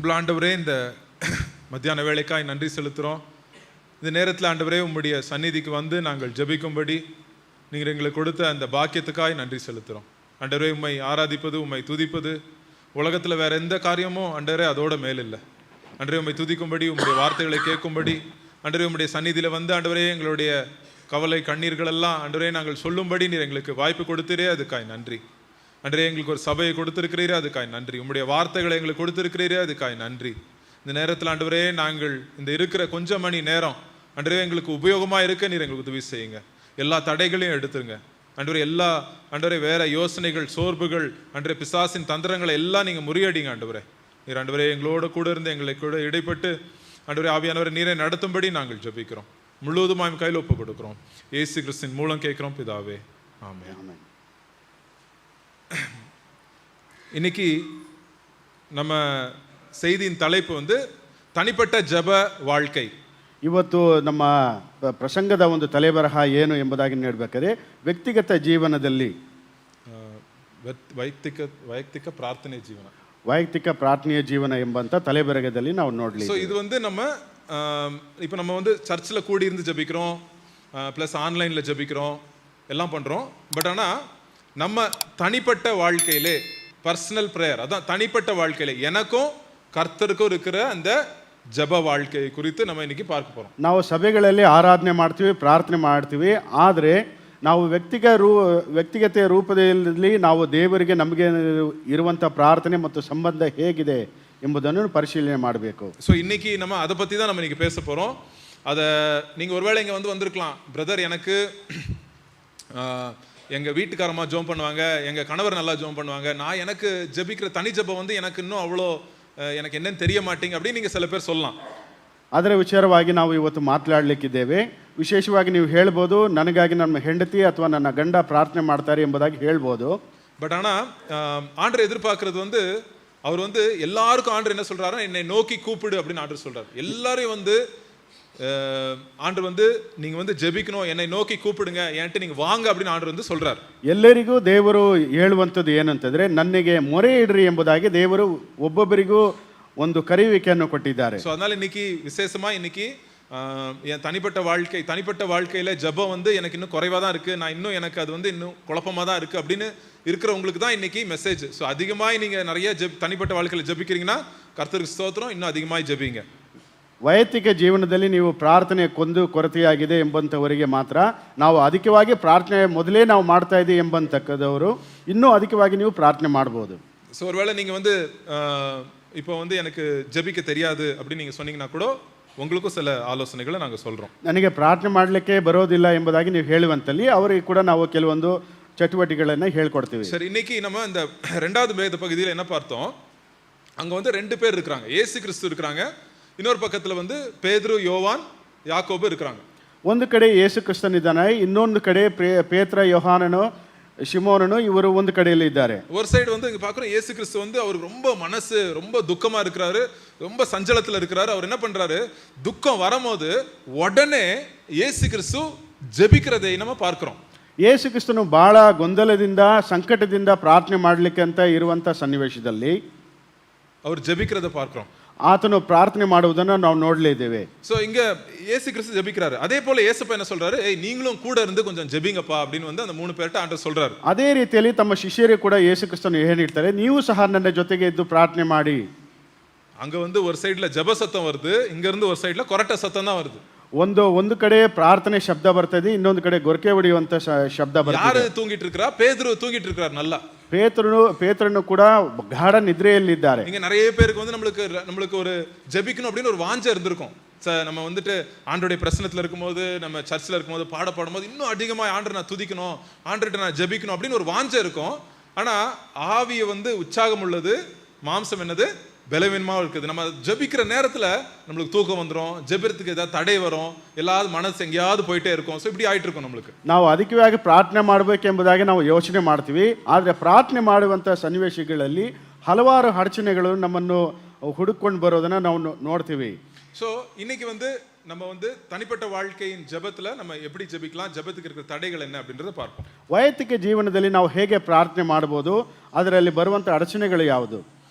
அன்புள்ள ஆண்டவரே, இந்த மத்தியான வேளைக்காய் நன்றி செலுத்துகிறோம். இந்த நேரத்தில் ஆண்டவரே, உம்முடைய சந்நிதிக்கு வந்து நாங்கள் ஜெபிக்கும்படி நீங்கள் எங்களுக்கு கொடுத்த அந்த பாக்கியத்துக்காய் நன்றி செலுத்துகிறோம். ஆண்டவரே, உம்மை ஆராதிப்பது, உம்மை துதிப்பது உலகத்தில் வேறு எந்த காரியமும் ஆண்டவரே அதோட மேலில்லை. ஆண்டவரே, உம்மை துதிக்கும்படி, உம்முடைய வார்த்தைகளை கேட்கும்படி ஆண்டவரே, உம்முடைய சந்நிதியில் வந்து ஆண்டவரே எங்களுடைய கவலை கண்ணீர்கள் எல்லாம் ஆண்டவரே நாங்கள் சொல்லும்படி நீர் எங்களுக்கு வாய்ப்பு கொடுத்துறே, அதுக்காய் நன்றி. ஆண்டவரே, எங்களுக்கு ஒரு சபையை கொடுத்திருக்கிறீரே, அதுக்காய் நன்றி. உம்முடைய வார்த்தைகளை எங்களுக்கு கொடுத்திருக்கிறீரே, அதுக்காய் நன்றி. இந்த நேரத்தில் ஆண்டவரே, நாங்கள் இந்த இருக்கிற கொஞ்சம் மணி நேரம் ஆண்டவரே எங்களுக்கு உபயோகமாக இருக்க நீர் எங்களுக்கு உதவி செய்யுங்க. எல்லா தடைகளையும் எடுத்துருங்க ஆண்டவரே. ஆண்டவரே வேற யோசனைகள், சோர்வுகள், ஆண்டவரே பிசாசின் தந்திரங்களை எல்லாம் நீங்கள் முறியடிங்க ஆண்டவரே. நீர் ஆண்டவரே எங்களோட கூட இருந்து எங்களை கூட இடைப்பட்டு ஆண்டவரே ஆவியானவரை நீரை நடத்தும்படி நாங்கள் ஜெபிக்கிறோம். முழுவதுமாயும் கையில் ஒப்பு கொடுக்கிறோம். இயேசு கிறிஸ்துவின் மூலம் கேட்கிறோம் பிதாவே, ஆமென். இன்னைக்கு நம்ம செய்தியின் தலைப்பு வந்து தனிப்பட்ட ஜெப வாழ்க்கை. ಇವತ್ತು ನಮ್ಮ ಪ್ರಸಂಗದ ಒಂದು ತಲೆಬರಹ ಏನು ಎಂಬುದಾಗಿ ನೋಡಬೇಕಾದ್ರೆ ವ್ಯಕ್ತಿಗತ ಜೀವನದಲ್ಲಿ ವೈಯಕ್ತಿಕ ಪ್ರಾರ್ಥನೆ ಜೀವನ, ವೈಯಕ್ತಿಕ ಪ್ರಾರ್ಥನೆಯ ಜೀವನ ಎಂಬಂತ ತಲೆಬರಹದಲ್ಲಿ ನಾವು ನೋಡಲಿ. ஸோ இது வந்து நம்ம இப்போ நம்ம வந்து சர்ச்சில் கூடி இருந்து ஜெபிக்கிறோம், ப்ளஸ் ஆன்லைனில் ஜெபிக்கிறோம், எல்லாம் பண்ணுறோம். பட் ஆனால் நம்ம தனிப்பட்ட வாழ்க்கையிலே பர்சனல் ப்ரேயர், அதான் தனிப்பட்ட வாழ்க்கையில எனக்கும் கர்த்தருக்கும் இருக்கிற அந்த ஜப வாழ்க்கை குறித்து நம்ம இன்னைக்கு பார்க்க போகிறோம். ನಾವು ಸಭೆಗಳಲ್ಲಿ ಆರಾಧನೆ ಮಾಡ್ತೀವಿ, ಪ್ರಾರ್ಥನೆ ಮಾಡ್ತೀವಿ. ಆದರೆ ನಾವು ವ್ಯಕ್ತಿಗತ ರೂಪದಲ್ಲಿ ನಾವು ದೇವರಿಗೆ ನಮಗೆ ಇರುವಂಥ ಪ್ರಾರ್ಥನೆ ಮತ್ತು ಸಂಬಂಧ ಹೇಗಿದೆ ಎಂಬುದನ್ನು ಪರಿಶೀಲನೆ ಮಾಡಬೇಕು. ஸோ இன்னைக்கு நம்ம அதை பற்றி தான் நம்ம இன்னைக்கு பேச போகிறோம். அதை நீங்கள் ஒருவேளை இங்கே வந்திருக்கலாம், பிரதர் எனக்கு எங்கள் வீட்டுக்காரம்மா ஜோம் பண்ணுவாங்க, எங்கள் கணவர் நல்லா ஜோம் பண்ணுவாங்க, நான் எனக்கு ஜெபிக்கிற தனி ஜெபம் வந்து எனக்கு இன்னும் அவ்வளோ எனக்கு என்னன்னு தெரிய மாட்டேங்க அப்படின்னு நீங்கள் சில பேர் சொல்லலாம். ಅದರ ವಿಚಾರವಾಗಿ ನಾವು ಇವತ್ತು ಮಾತನಾಡಲಿಕ್ಕಿದ್ದೇವೆ. ವಿಶೇಷವಾಗಿ ನೀವು ಹೇಳ್ಬೋದು, ನನಗಾಗಿ ನನ್ನ ಹೆಂಡತಿ ಅಥವಾ ನನ್ನ ಗಂಡ ಪ್ರಾರ್ಥನೆ ಮಾಡ್ತಾರೆ ಎಂಬುದಾಗಿ ಹೇಳ್ಬೋದು. பட் ஆனால் ஆண்டரை எதிர்பார்க்கறது வந்து அவர் வந்து எல்லாருக்கும் ஆண்டர் என்ன சொல்கிறாரு, என்னை நோக்கி கூப்பிடு அப்படின்னு ஆண்டர் சொல்கிறார். எல்லாரையும் வந்து ஆண்டர் வந்து நீங்கள் வந்து ஜெபிக்கணும், என்னை நோக்கி கூப்பிடுங்க, என்கிட்ட நீங்கள் வாங்க அப்படின்னு ஆண்டர் வந்து சொல்கிறார். ಎಲ್ಲರಿಗೂ ದೇವರು ಹೇಳುವಂಥದ್ದು ಏನಂತಂದರೆ, ನನಗೆ ಮೊರೆ ಇಡ್ರಿ ಎಂಬುದಾಗಿ ದೇವರು ಒಬ್ಬೊಬ್ಬರಿಗೂ ಒಂದು ಕರೆಯುವಿಕೆಯನ್ನು ಕೊಟ್ಟಿದ್ದಾರೆ. ஸோ அதனால் இன்னைக்கு விசேஷமாக இன்னைக்கு என் தனிப்பட்ட வாழ்க்கையில் ஜெபம் வந்து எனக்கு இன்னும் குறைவாக தான் இருக்குது, நான் இன்னும் எனக்கு அது வந்து இன்னும் குழப்பமாக தான் இருக்குது அப்படின்னு இருக்கிறவங்களுக்கு தான் இன்னைக்கு மெசேஜ். ஸோ அதிகமாக நீங்கள் நிறைய தனிப்பட்ட வாழ்க்கையில் ஜெபிக்கிறீங்கன்னா கர்த்தருக்கு ஸ்தோத்திரம், இன்னும் அதிகமாக ஜெபிங்க. ವೈಯಕ್ತಿಕ ಜೀವನದಲ್ಲಿ ನೀವು ಪ್ರಾರ್ಥನೆ ಕೊರತೆಯಾಗಿದೆ ಎಂಬಂಥವರಿಗೆ ಮಾತ್ರ ನಾವು ಅಧಿಕವಾಗಿ ಪ್ರಾರ್ಥನೆ ಮೊದಲೇ ನಾವು ಮಾಡ್ತಾ ಇದ್ದೀವಿ ಎಂಬಂತಕ್ಕದವರು ಇನ್ನೂ ಅಧಿಕವಾಗಿ ನೀವು ಪ್ರಾರ್ಥನೆ ಮಾಡ್ಬೋದು. ஸோ ஒருவேளை நீங்கள் வந்து இப்போ வந்து எனக்கு ஜெபிக்க தெரியாது அப்படின்னு நீங்கள் சொன்னீங்கன்னா கூட உங்களுக்கும் சில ஆலோசனைகளை நாங்கள் சொல்கிறோம். ನನಗೆ ಪ್ರಾರ್ಥನೆ ಮಾಡಲಿಕ್ಕೆ ಬರೋದಿಲ್ಲ ಎಂಬುದಾಗಿ ನೀವು ಹೇಳುವಂತಲ್ಲಿ ಅವರಿಗೆ ಕೂಡ ನಾವು ಕೆಲವೊಂದು ಚಟುವಟಿಕೆಗಳನ್ನು ಹೇಳ್ಕೊಡ್ತೀವಿ. சரி, இன்னைக்கு நம்ம இந்த 2வது வேத பகுதியில் என்ன பார்த்தோம், அங்கே வந்து 2 பேர் இருக்கிறாங்க. இயேசு கிறிஸ்து இருக்கிறாங்க, இன்னொரு பக்கத்தில் வந்து பேதுரு, யோவான், யாக்கோபு இருக்கிறாங்க. ಒಂದು ಕಡೆ ಯೇಸು ಕ್ರಿಸ್ತನಿದ್ದಾನೆ, ಇನ್ನೊಂದು ಕಡೆ ಪೇತ್ರ, ಯೋಹಾನನು, ಶಿಮೋನನು, ಇವರು ಒಂದು ಕಡೆಯಲ್ಲಿ ಇದ್ದಾರೆ. ஒரு சைடு வந்து இங்கே பார்க்குறோம், இயேசு கிறிஸ்து வந்து அவருக்கு ரொம்ப மனசு ரொம்ப துக்கமாக இருக்கிறாரு, ரொம்ப சஞ்சலத்தில் இருக்கிறாரு. அவர் என்ன பண்ணுறாரு, துக்கம் வரும்போது உடனே இயேசு கிறிஸ்து ஜெபிக்கிறதை நம்ம பார்க்குறோம். ಯೇಸು ಕ್ರಿಸ್ತನು ಬಹಳ ಗೊಂದಲದಿಂದ ಸಂಕಟದಿಂದ ಪ್ರಾರ್ಥನೆ ಮಾಡಲಿಕ್ಕೆ ಅಂತ ಇರುವಂಥ ಸನ್ನಿವೇಶದಲ್ಲಿ அவர் ஜெபிக்கிறதை பார்க்குறோம். ಆತನು ಪ್ರಾರ್ಥನೆ ಮಾಡುವುದನ್ನು ನಾವು ನೋಡಲೇ ಇದ್ದೇವೆ. ஸோ இங்கே இயேசு கிறிஸ்து ஜெபிக்கிறாரு. அதே போல இயேசுப்பா என்ன சொல்றாரு, நீங்களும் கூட இருந்து கொஞ்சம் ஜெபிங்கப்பா அப்படின்னு வந்து அந்த 3 பேர்ட்ட ஆண்டவர் சொல்றாரு. ಅದೇ ರೀತಿಯಲ್ಲಿ ತಮ್ಮ ಶಿಷ್ಯರಿಗೆ ಕೂಡ ಯೇಸು ಕ್ರಿಸ್ತನು ಏನು ಹೇಳ್ತಾರೆ, ನೀವು ಸಹ ನನ್ನ ಜೊತೆಗೆ ಇದ್ದು ಪ್ರಾರ್ಥನೆ ಮಾಡಿ. அங்க வந்து ஒரு சைடுல ஜெப சத்தம் வருது, இங்க இருந்து ஒரு சைடுல கொரட்ட சத்தம் தான் வருது. ಒಂದು ಕಡೆ ಪ್ರಾರ್ಥನೆ ಶಬ್ದ ಬರ್ತದೆ, ಇನ್ನೊಂದು ಕಡೆ ಗೊರಕೆ ಹೊಡೆಯುವಂತ ಶಬ್ದ ಬರ್ತದೆ. ಯಾರು தூங்கிட்டு இருக்கா? பேதுரு தூங்கிட்டு இருக்கார் நல்லா. பேதுருನು ಕೂಡ ಗಾಢ ನಿದ್ರೆಯಲ್ಲಿದ್ದಾರೆ. இங்க நிறைய பேருக்கு வந்து நம்மளுக்கு ஒரு ஜெபிக்கணும் அப்படின்னு ஒரு வாஞ்சை இருந்திருக்கும். நம்ம வந்துட்டு ஆண்டருடைய பிரசனத்தில் இருக்கும்போது, நம்ம சர்ச்சில் இருக்கும்போது, பாடும்போது இன்னும் அதிகமாக ஆண்டரை நான் துதிக்கணும், ஆண்டர்கிட்ட நான் ஜெபிக்கணும் அப்படின்னு ஒரு வாஞ்சை இருக்கும். ஆனால் ஆவியை வந்து உற்சாகம் உள்ளது, மாம்சம் என்னது பலவீனமாக இருக்குது. நம்ம ஜெபிக்கிற நேரத்தில் நம்மளுக்கு தூக்கம் வந்துடும், ஜெபிக்கிறதுக்கு ஏதாவது தடை வரும், எல்லாவது மனசு எங்கேயாவது போயிட்டே இருக்கும். ஸோ இப்படி ஆயிட்டு இருக்கும் நம்மளுக்கு. ನಾವು ಅಧಿಕವಾಗಿ ಪ್ರಾರ್ಥನೆ ಮಾಡಬೇಕೆಂಬುದಾಗಿ ನಾವು ಯೋಚನೆ ಮಾಡ್ತೀವಿ. ಆದರೆ ಪ್ರಾರ್ಥನೆ ಮಾಡುವಂಥ ಸನ್ನಿವೇಶಗಳಲ್ಲಿ ಹಲವಾರು ಅಡಚಣೆಗಳು ನಮ್ಮನ್ನು ಹುಡುಕೊಂಡು ಬರೋದನ್ನು ನಾವು ನೋಡ್ತೀವಿ. ஸோ இன்னைக்கு வந்து நம்ம வந்து தனிப்பட்ட வாழ்க்கையின் ஜெபத்தில் நம்ம எப்படி ஜெபிக்கலாம், ஜெபத்துக்கு இருக்கிற தடைகள் என்ன அப்படின்றத பார்ப்போம். ವೈಯಕ್ತಿಕ ಜೀವನದಲ್ಲಿ ನಾವು ಹೇಗೆ ಪ್ರಾರ್ಥನೆ ಮಾಡಬಹುದು, ಅದರಲ್ಲಿ ಬರುವಂಥ ಅಡಚಣೆಗಳು ಯಾವುದು?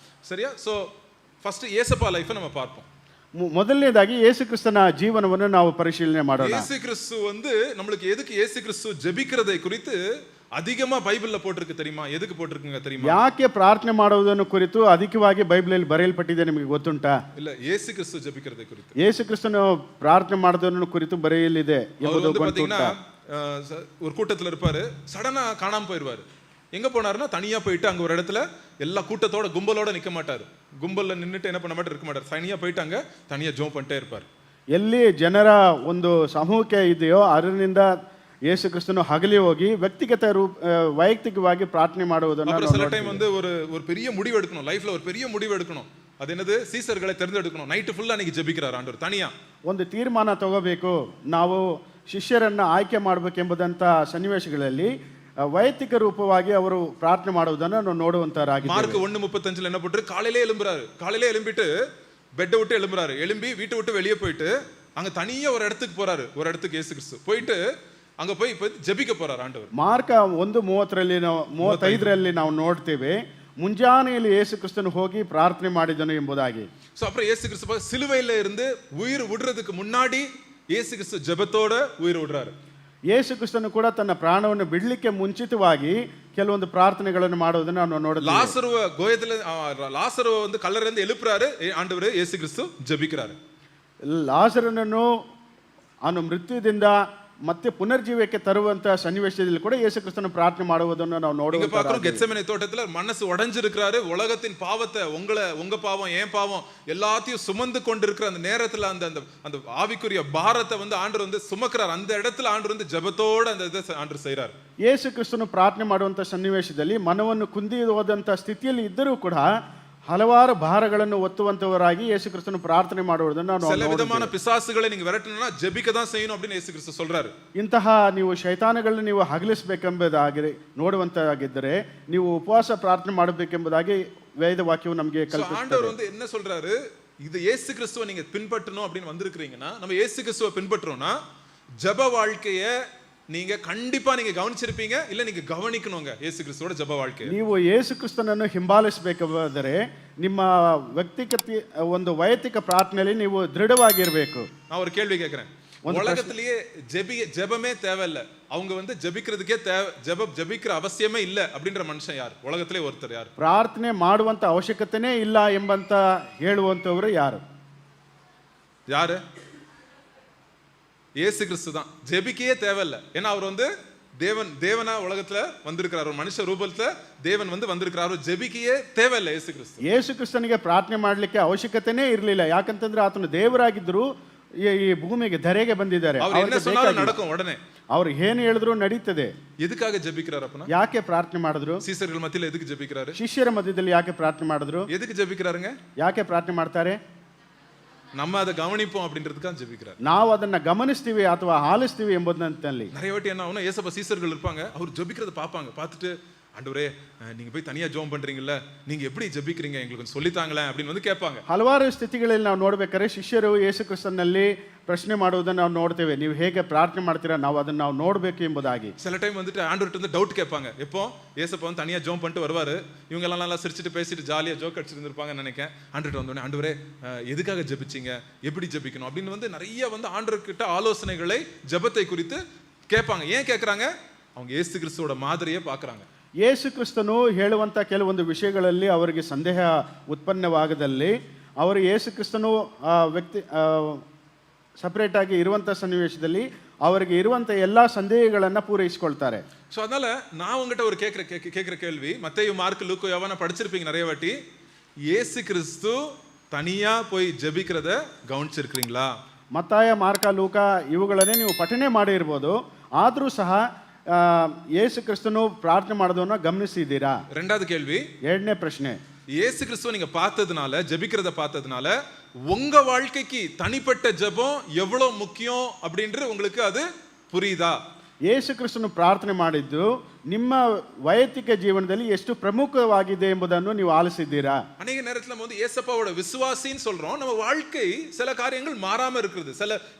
சரியா? ஸோ ஃபர்ஸ்ட் ஏசப்பா லைஃபை நம்ம பார்ப்போம். ಮೊದಲನೇದಾಗಿ ಯೇಸು ಕ್ರಿಸ್ತನ ಜೀವನವನ್ನು ನಾವು ಪರಿಶೀಲನೆ ಮಾಡೋಣ. இயேசு கிறிஸ்து வந்து நம்மளுக்கு எதுக்கு இயேசு கிறிஸ்து ஜெபிக்கிறதை குறித்து அதிகமா பைபிள்ல போட்டிருக்கு தெரியுமா? எதுக்கு போட்டிருக்குங்க தெரியுமா? ಯಾಕೆ ಪ್ರಾರ್ಥನೆ ಮಾಡುವುದನ್ನು ಕುರಿತು ಅಧಿಕವಾಗಿ ಬೈಬಲಲ್ಲಿ ಬರೆಯಲ್ಪಟ್ಟಿದೆ, ನಿಮಗೆ ಗೊತ್ತುಂಟಾ? இல்ல, இயேசு கிறிஸ்து ஜெபிக்கிறதை குறித்து. ಯೇಸು ಕ್ರಿಸ್ತನು ಪ್ರಾರ್ಥನೆ ಮಾಡುವುದನ್ನು ಕುರಿತು ಬರೆಯಲಿದೆ ಎಂಬುದು ಗೊತ್ತುಂಟಾ? ஒரு கூட்டத்துல இருப்பாரு, சடனா காணாம போயிருவாரு. எங்க போனாருன்னா தனியா போயிட்டு அங்க ஒரு இடத்துல எல்லா கூட்டத்தோட கும்பலோட நிக்க மாட்டாரு. கும்பல்ல நின்னுட்டு என்ன பண்ண மாட்டாரு, இருக்க மாட்டாரு. தனியா போயிட்டு அங்க தனியா ஜெபம் பண்ணிட்டே இருப்பாரு. ಎಲ್ಲಿ ಜನರ ಒಂದು ಸಮೂಹಕ್ಕೆ ಇದೆಯೋ ಅದರಿಂದ ಯೇಸು ಕ್ರಿಸ್ತನು ಹಗಲಿ ಹೋಗಿ ವೈಯಕ್ತಿಕವಾಗಿ ಪ್ರಾರ್ಥನೆ ಮಾಡುವುದನ್ನು அப்புறம் சில டைம் வந்து ஒரு பெரிய முடிவு எடுக்கணும், லைஃப்ல ஒரு பெரிய முடிவு எடுக்கணும். அது என்னது? சீசர்களை தேர்ந்தெடுக்கணும். நைட் ஃபுல்லா அன்னைக்கு ஜெபிக்கிறார் ஆண்டவர் தனியா. ಒಂದು ತೀರ್ಮಾನ ತಗೋಬೇಕು, ನಾವು ಶಿಷ್ಯರನ್ನ ಆಯ್ಕೆ ಮಾಡಬೇಕೆಂಬುದಂತ ಸನ್ನಿವೇಶಗಳಲ್ಲಿ ವೈಯಕ್ತಿಕ ರೂಪವಾಗಿ ಅವರು ಪ್ರಾರ್ಥನೆ ಮಾಡುವುದನ್ನು ನಾವು ನೋಡುವಂತರಾಗಿದ್ದೇವೆ. மார்க் 1:35 என்ன போட்டு காலையிலே எழும்புறாரு. காலையிலே எழும்பிட்டு பெட்டை விட்டு எழும்புறாரு. எழும்பி வீட்டை விட்டு வெளியே போயிட்டு அங்க தனியா ஒரு இடத்துக்கு போறாரு. ஒரு இடத்துக்கு இயேசு கிறிஸ்து போயிட்டு அங்க போய் ஜெபிக்க போறாரு ஆண்டவர். ಮಾರ್ಕ 1:35 ನಾವು ನೋಡ್ತೇವೆ, ಮುಂಜಾನೆಯಲ್ಲಿ ಯೇಸು ಕ್ರಿಸ್ತನು ಹೋಗಿ ಪ್ರಾರ್ಥನೆ ಮಾಡಿದನು ಎಂಬುದಾಗಿ. சோ அப்புறம் இயேசு கிறிஸ்து சிலுவையில இருந்து உயிர் விடுறதுக்கு முன்னாடி இயேசு கிறிஸ்து ஜெபத்தோட உயிர் விடுறாரு. ಯೇಸು ಕ್ರಿಸ್ತನು ಕೂಡ ತನ್ನ ಪ್ರಾಣವನ್ನು ಬಿಡಲಿಕ್ಕೆ ಮುಂಚಿತವಾಗಿ ಕೆಲವೊಂದು ಪ್ರಾರ್ಥನೆಗಳನ್ನು ಮಾಡುವುದನ್ನು ನಾವು ನೋಡುತ್ತೇವೆ. லாசரு வந்து கல்லறையிலிருந்து எழுப்புறாரு ஆண்டவர், இயேசு கிறிஸ்து ஜெபிக்கிறாரு. ಲಾಸರನನ್ನು ಅವನು ಮೃತ್ಯುದಿಂದ ಮತ್ತೆ ಪುನರ್ಜೀವಕ್ಕೆ ತರುವಂತ ಸನ್ನಿವೇಶದಲ್ಲಿ ಕೂಡ ಯೇಸು ಕ್ರಿಸ್ತನು ಪ್ರಾರ್ಥನೆ ಮಾಡುವುದನ್ನು ನಾವು ನೋಡುತ್ತೇವೆ. கெத்செமனே தோட்டத்துல மனசு உடைஞ்சிருக்கிறாரு. உலகத்தின் பாவத்தை, உங்க பாவம் என் பாவம் எல்லாத்தையும் சுமந்து கொண்டிருக்கிற அந்த நேரத்துல அந்த ஆவிக்குரிய பாரத்தை வந்து ஆண்டவர் வந்து சுமக்கிறார். அந்த இடத்துல ஆண்டவர் வந்து ஜெபத்தோட அந்த இதை ஆண்டவர் செய்றார். ಯೇಸು ಕ್ರಿಸ್ತನು ಪ್ರಾರ್ಥನೆ ಮಾಡುವಂತ ಸನ್ನಿವೇಶದಲ್ಲಿ ಮನವನ್ನು ಕುಂದಿ ಹೋದಂತ ಸ್ಥಿತಿಯಲ್ಲಿ ಇದ್ದರೂ ಕೂಡ ಹಲವಾರು ಭಾರಗಳನ್ನು ಒತ್ತುವಂತವರಾಗಿ ಯೇಸು ಕ್ರಿಸ್ತನು ಪ್ರಾರ್ಥನೆ ಮಾಡುವುದನ್ನು ನಾವು சில விதமான பிசாசுகளை நீங்க விரட்டணும்னா ஜெபிக்க தான் செய்யணும் அப்படின்னு இயேசு கிறிஸ்து சொல்றாரு. ಇಂತಹ ನೀವು ಶೈತಾನಗಳನ್ನು ನೀವು ಹಗಲಿಸಬೇಕೆಂಬುದಾಗಿ ನೋಡುವಂತಾಗಿದ್ದರೆ ನೀವು ಉಪವಾಸ ಪ್ರಾರ್ಥನೆ ಮಾಡಬೇಕೆಂಬುದಾಗಿ ವೇದ ವಾಕ್ಯವು ನಮಗೆ ಕಲಿಸುತ್ತದೆ. ஆண்டவர் வந்து என்ன சொல்றாரு, இது இயேசு கிறிஸ்துவை நீங்க பின்பற்றணும் அப்படின்னு வந்திருக்கீங்கன்னா, நம்ம இயேசு கிறிஸ்துவை பின்பற்றோம்னா ஜெப வாழ்க்கையை நீங்க கண்டிப்பா நீங்க கவனிச்சிருப்பீங்க, இல்ல நீங்க கவனிக்கணுங்க இயேசு கிறிஸ்துவோட ஜெப வாழ்க்கை. ನೀವು ಯೇಸು ಕ್ರಿಸ್ತನನ್ನು ಹಿಂಬಾಲಿಸಬೇಕಾದರೆ ನಿಮ್ಮ ವ್ಯಕ್ತಿಗತ ಒಂದು ವೈಯಕ್ತಿಕ ಪ್ರಾರ್ಥನೆಯಲ್ಲಿ ನೀವು ದೃಢವಾಗಿರಬೇಕು. நான் ஒரு கேள்வி கேட்கிறேன். உலகத்திலேயே ஜெபமே தேவையில்லை, அவங்க வந்து ஜெபிக்கிறதுக்கே ஜெபிக்கிற அவசியமே இல்லை அப்படின்ற மனுஷன் யார்? உலகத்திலே ஒருத்தர் யார்? ಪ್ರಾರ್ಥನೆ ಮಾಡುವಂತ ಅವಶ್ಯಕತೆನೇ ಇಲ್ಲ ಎಂಬಂತ ಹೇಳುವಂತವರು ಯಾರು? யாரு? இயேசு கிறிஸ்து தான். ஜெபிக்கவே தேவையில்லை. ஏன்னா அவர் வந்து தேவனா உலகத்துல வந்திருக்கிறார். ஒரு மனுஷ ரூபத்துல தேவன் வந்து வந்திருக்கிறார். ஜெபிக்கவே தேவையில்லை இயேசು கிறிஸ்து. ಯೇಸು ಕ್ರಿಸ್ತನಿಗೆ ಪ್ರಾರ್ಥನೆ ಮಾಡಲಿಕ್ಕೆ ಅವಶ್ಯಕತೆನೇ ಇರಲಿಲ್ಲ. ಯಾಕಂತಂದ್ರೆ ಆತನು ದೇವರಾಗಿದ್ರು ಈ ಭೂಮಿಗೆ ಧರೆಗೆ ಬಂದಿದ್ದಾರೆ. அவர் என்ன சொன்னாலும் நடக்கும் உடனே. ಅವರು ಏನು ಹೇಳಿದ್ರು ನಡೀತದೆ. எதுக்காக ஜெபிக்கிறார் அப்பனா? ಯಾಕೆ ಪ್ರಾರ್ಥನೆ ಮಾಡಿದ್ರು? சீசர்கள் மத்தியில எதுக்கு ஜெபிக்கிறாரு? ಶಿಷ್ಯರ ಮಧ್ಯದಲ್ಲಿ ಯಾಕೆ ಪ್ರಾರ್ಥನೆ ಮಾಡಿದ್ರು? எதுக்கு ஜெபிக்கிறாருங்க? ಯಾಕೆ ಪ್ರಾರ್ಥನೆ ಮಾಡ್ತಾರೆ? நம்ம அதை கவனிப்போம் அப்படின்றதுக்காக ஜெபிக்கிறார். ನಾವು ಅದನ್ನ ಗಮನಿಸ್ತೀವಿ ಅಥವಾ ಆಲಿಸ್ತೀವಿ ಎಂಬುದನ್ನಲ್ಲಿ நிறைய வாட்டி என்ன ஆகும்னா, ஏசப்பா சீசர்கள் இருப்பாங்க, அவர் ஜெபிக்கிறத பார்ப்பாங்க. பார்த்துட்டு ஆண்டவரே நீங்க போய் தனியா ஜெபம் பண்றீங்கல்ல, நீங்க எப்படி ஜெபிக்கிறீங்க எங்களுக்கு கொஞ்சம் சொல்லித்தாங்களே அப்படின்னு வந்து கேட்பாங்க. ಹಲವಾರು ಸ್ಥಿತಿಗಳಲ್ಲಿ ನಾವು ನೋಡ್ಬೇಕಾದ್ರೆ ಶಿಷ್ಯರು ಯೇಸು ಕ್ರಿಸ್ತನಲ್ಲಿ ಪ್ರಶ್ನೆ ಮಾಡುವುದನ್ನು ನಾವು ನೋಡ್ತೇವೆ. ನೀವು ಹೇಗೆ ಪ್ರಾರ್ಥನೆ ಮಾಡ್ತೀರಾ, ನಾವು ಅದನ್ನ ನಾವು ನೋಡಬೇಕು ಎಂಬುದಾಗಿ. சில டைம் வந்துட்டு ஆண்டவர்ட்ட வந்து டவுட் கேட்பாங்க. எப்போ ஏசப்பா வந்து தனியா ஜெபம் பண்ணிட்டு வருவாரு, இவங்க எல்லாம் நல்லா சிரிச்சிட்டு பேசிட்டு ஜாலியா ஜோக் அடிச்சிட்டு இருந்திருப்பாங்கன்னு நினைக்கிறேன். ஆண்டவர்ட்ட வந்தோடனே ஆண்டவரே எதுக்காக ஜெபிச்சீங்க, எப்படி ஜெபிக்கணும் அப்படின்னு வந்து நிறைய வந்து ஆண்டவர்கிட்ட ஆலோசனைகளை ஜெபத்தை குறித்து கேட்பாங்க. ஏன் கேட்கறாங்க? அவங்க இயேசு கிறிஸ்துவோட மாதிரியே பார்க்கறாங்க. ಯೇಸು ಕ್ರಿಸ್ತನು ಹೇಳುವಂಥ ಕೆಲವೊಂದು ವಿಷಯಗಳಲ್ಲಿ ಅವರಿಗೆ ಸಂದೇಹ ಉತ್ಪನ್ನವಾಗದಲ್ಲಿ ಅವರು ಯೇಸು ಕ್ರಿಸ್ತನು ವ್ಯಕ್ತಿ ಸಪರೇಟ್ ಆಗಿ ಇರುವಂಥ ಸನ್ನಿವೇಶದಲ್ಲಿ ಅವರಿಗೆ ಇರುವಂಥ ಎಲ್ಲ ಸಂದೇಹಗಳನ್ನು ಪೂರೈಸಿಕೊಳ್ತಾರೆ. ஸோ அதனால நான் உங்ககிட்ட ஒரு கேட்குற கேள்வி, மத்தேயு மார்க் லூக்கா யோவான படிச்சிருப்பீங்க நிறைய வாட்டி. இயேசு கிறிஸ்து தனியா போய் ஜெபிக்கிறத கவனிச்சிருக்கீங்களா? ಮತ್ತಾಯ ಮಾರ್ಕ ಲೂಕ ಇವುಗಳನ್ನೇ ನೀವು ಪಠನೆ ಮಾಡಿರ್ಬೋದು, ಆದರೂ ಸಹ ಯೇಸು ಕ್ರಿಸ್ತನು ಪ್ರಾರ್ಥನೆ ಮಾಡೋದನ್ನ ಗಮನಿಸಿದ್ದೀರಾ? ரெண்டாவது கேள்வி, ಎರಡನೇ ಪ್ರಶ್ನೆ, இயேசு கிறிஸ்துவை நீங்க பார்த்ததுனால, ஜெபிக்கிறத பார்த்ததுனால உங்க வாழ்க்கைக்கு தனிப்பட்ட ஜெபம் எவ்வளவு முக்கியம் அப்படின்றது உங்களுக்கு அது புரியுதா? ಯೇಸು ಕ್ರಿಸ್ತನು ಪ್ರಾರ್ಥನೆ ಮಾಡಿದ್ದು ನಿಮ್ಮ ವೈಯಕ್ತಿಕ ಜೀವನದಲ್ಲಿ ಎಷ್ಟು ಪ್ರಮುಖವಾಗಿದೆ ಎಂಬುದನ್ನು ನೀವು ಆಲಿಸಿದ್ದೀರಾ? அநேக நேரத்துல நம்ம வந்து ஏசப்பாவோட விசுவாசின்னு சொல்றோம், நம்ம வாழ்க்கை சில காரியங்கள் மாறாம இருக்குது.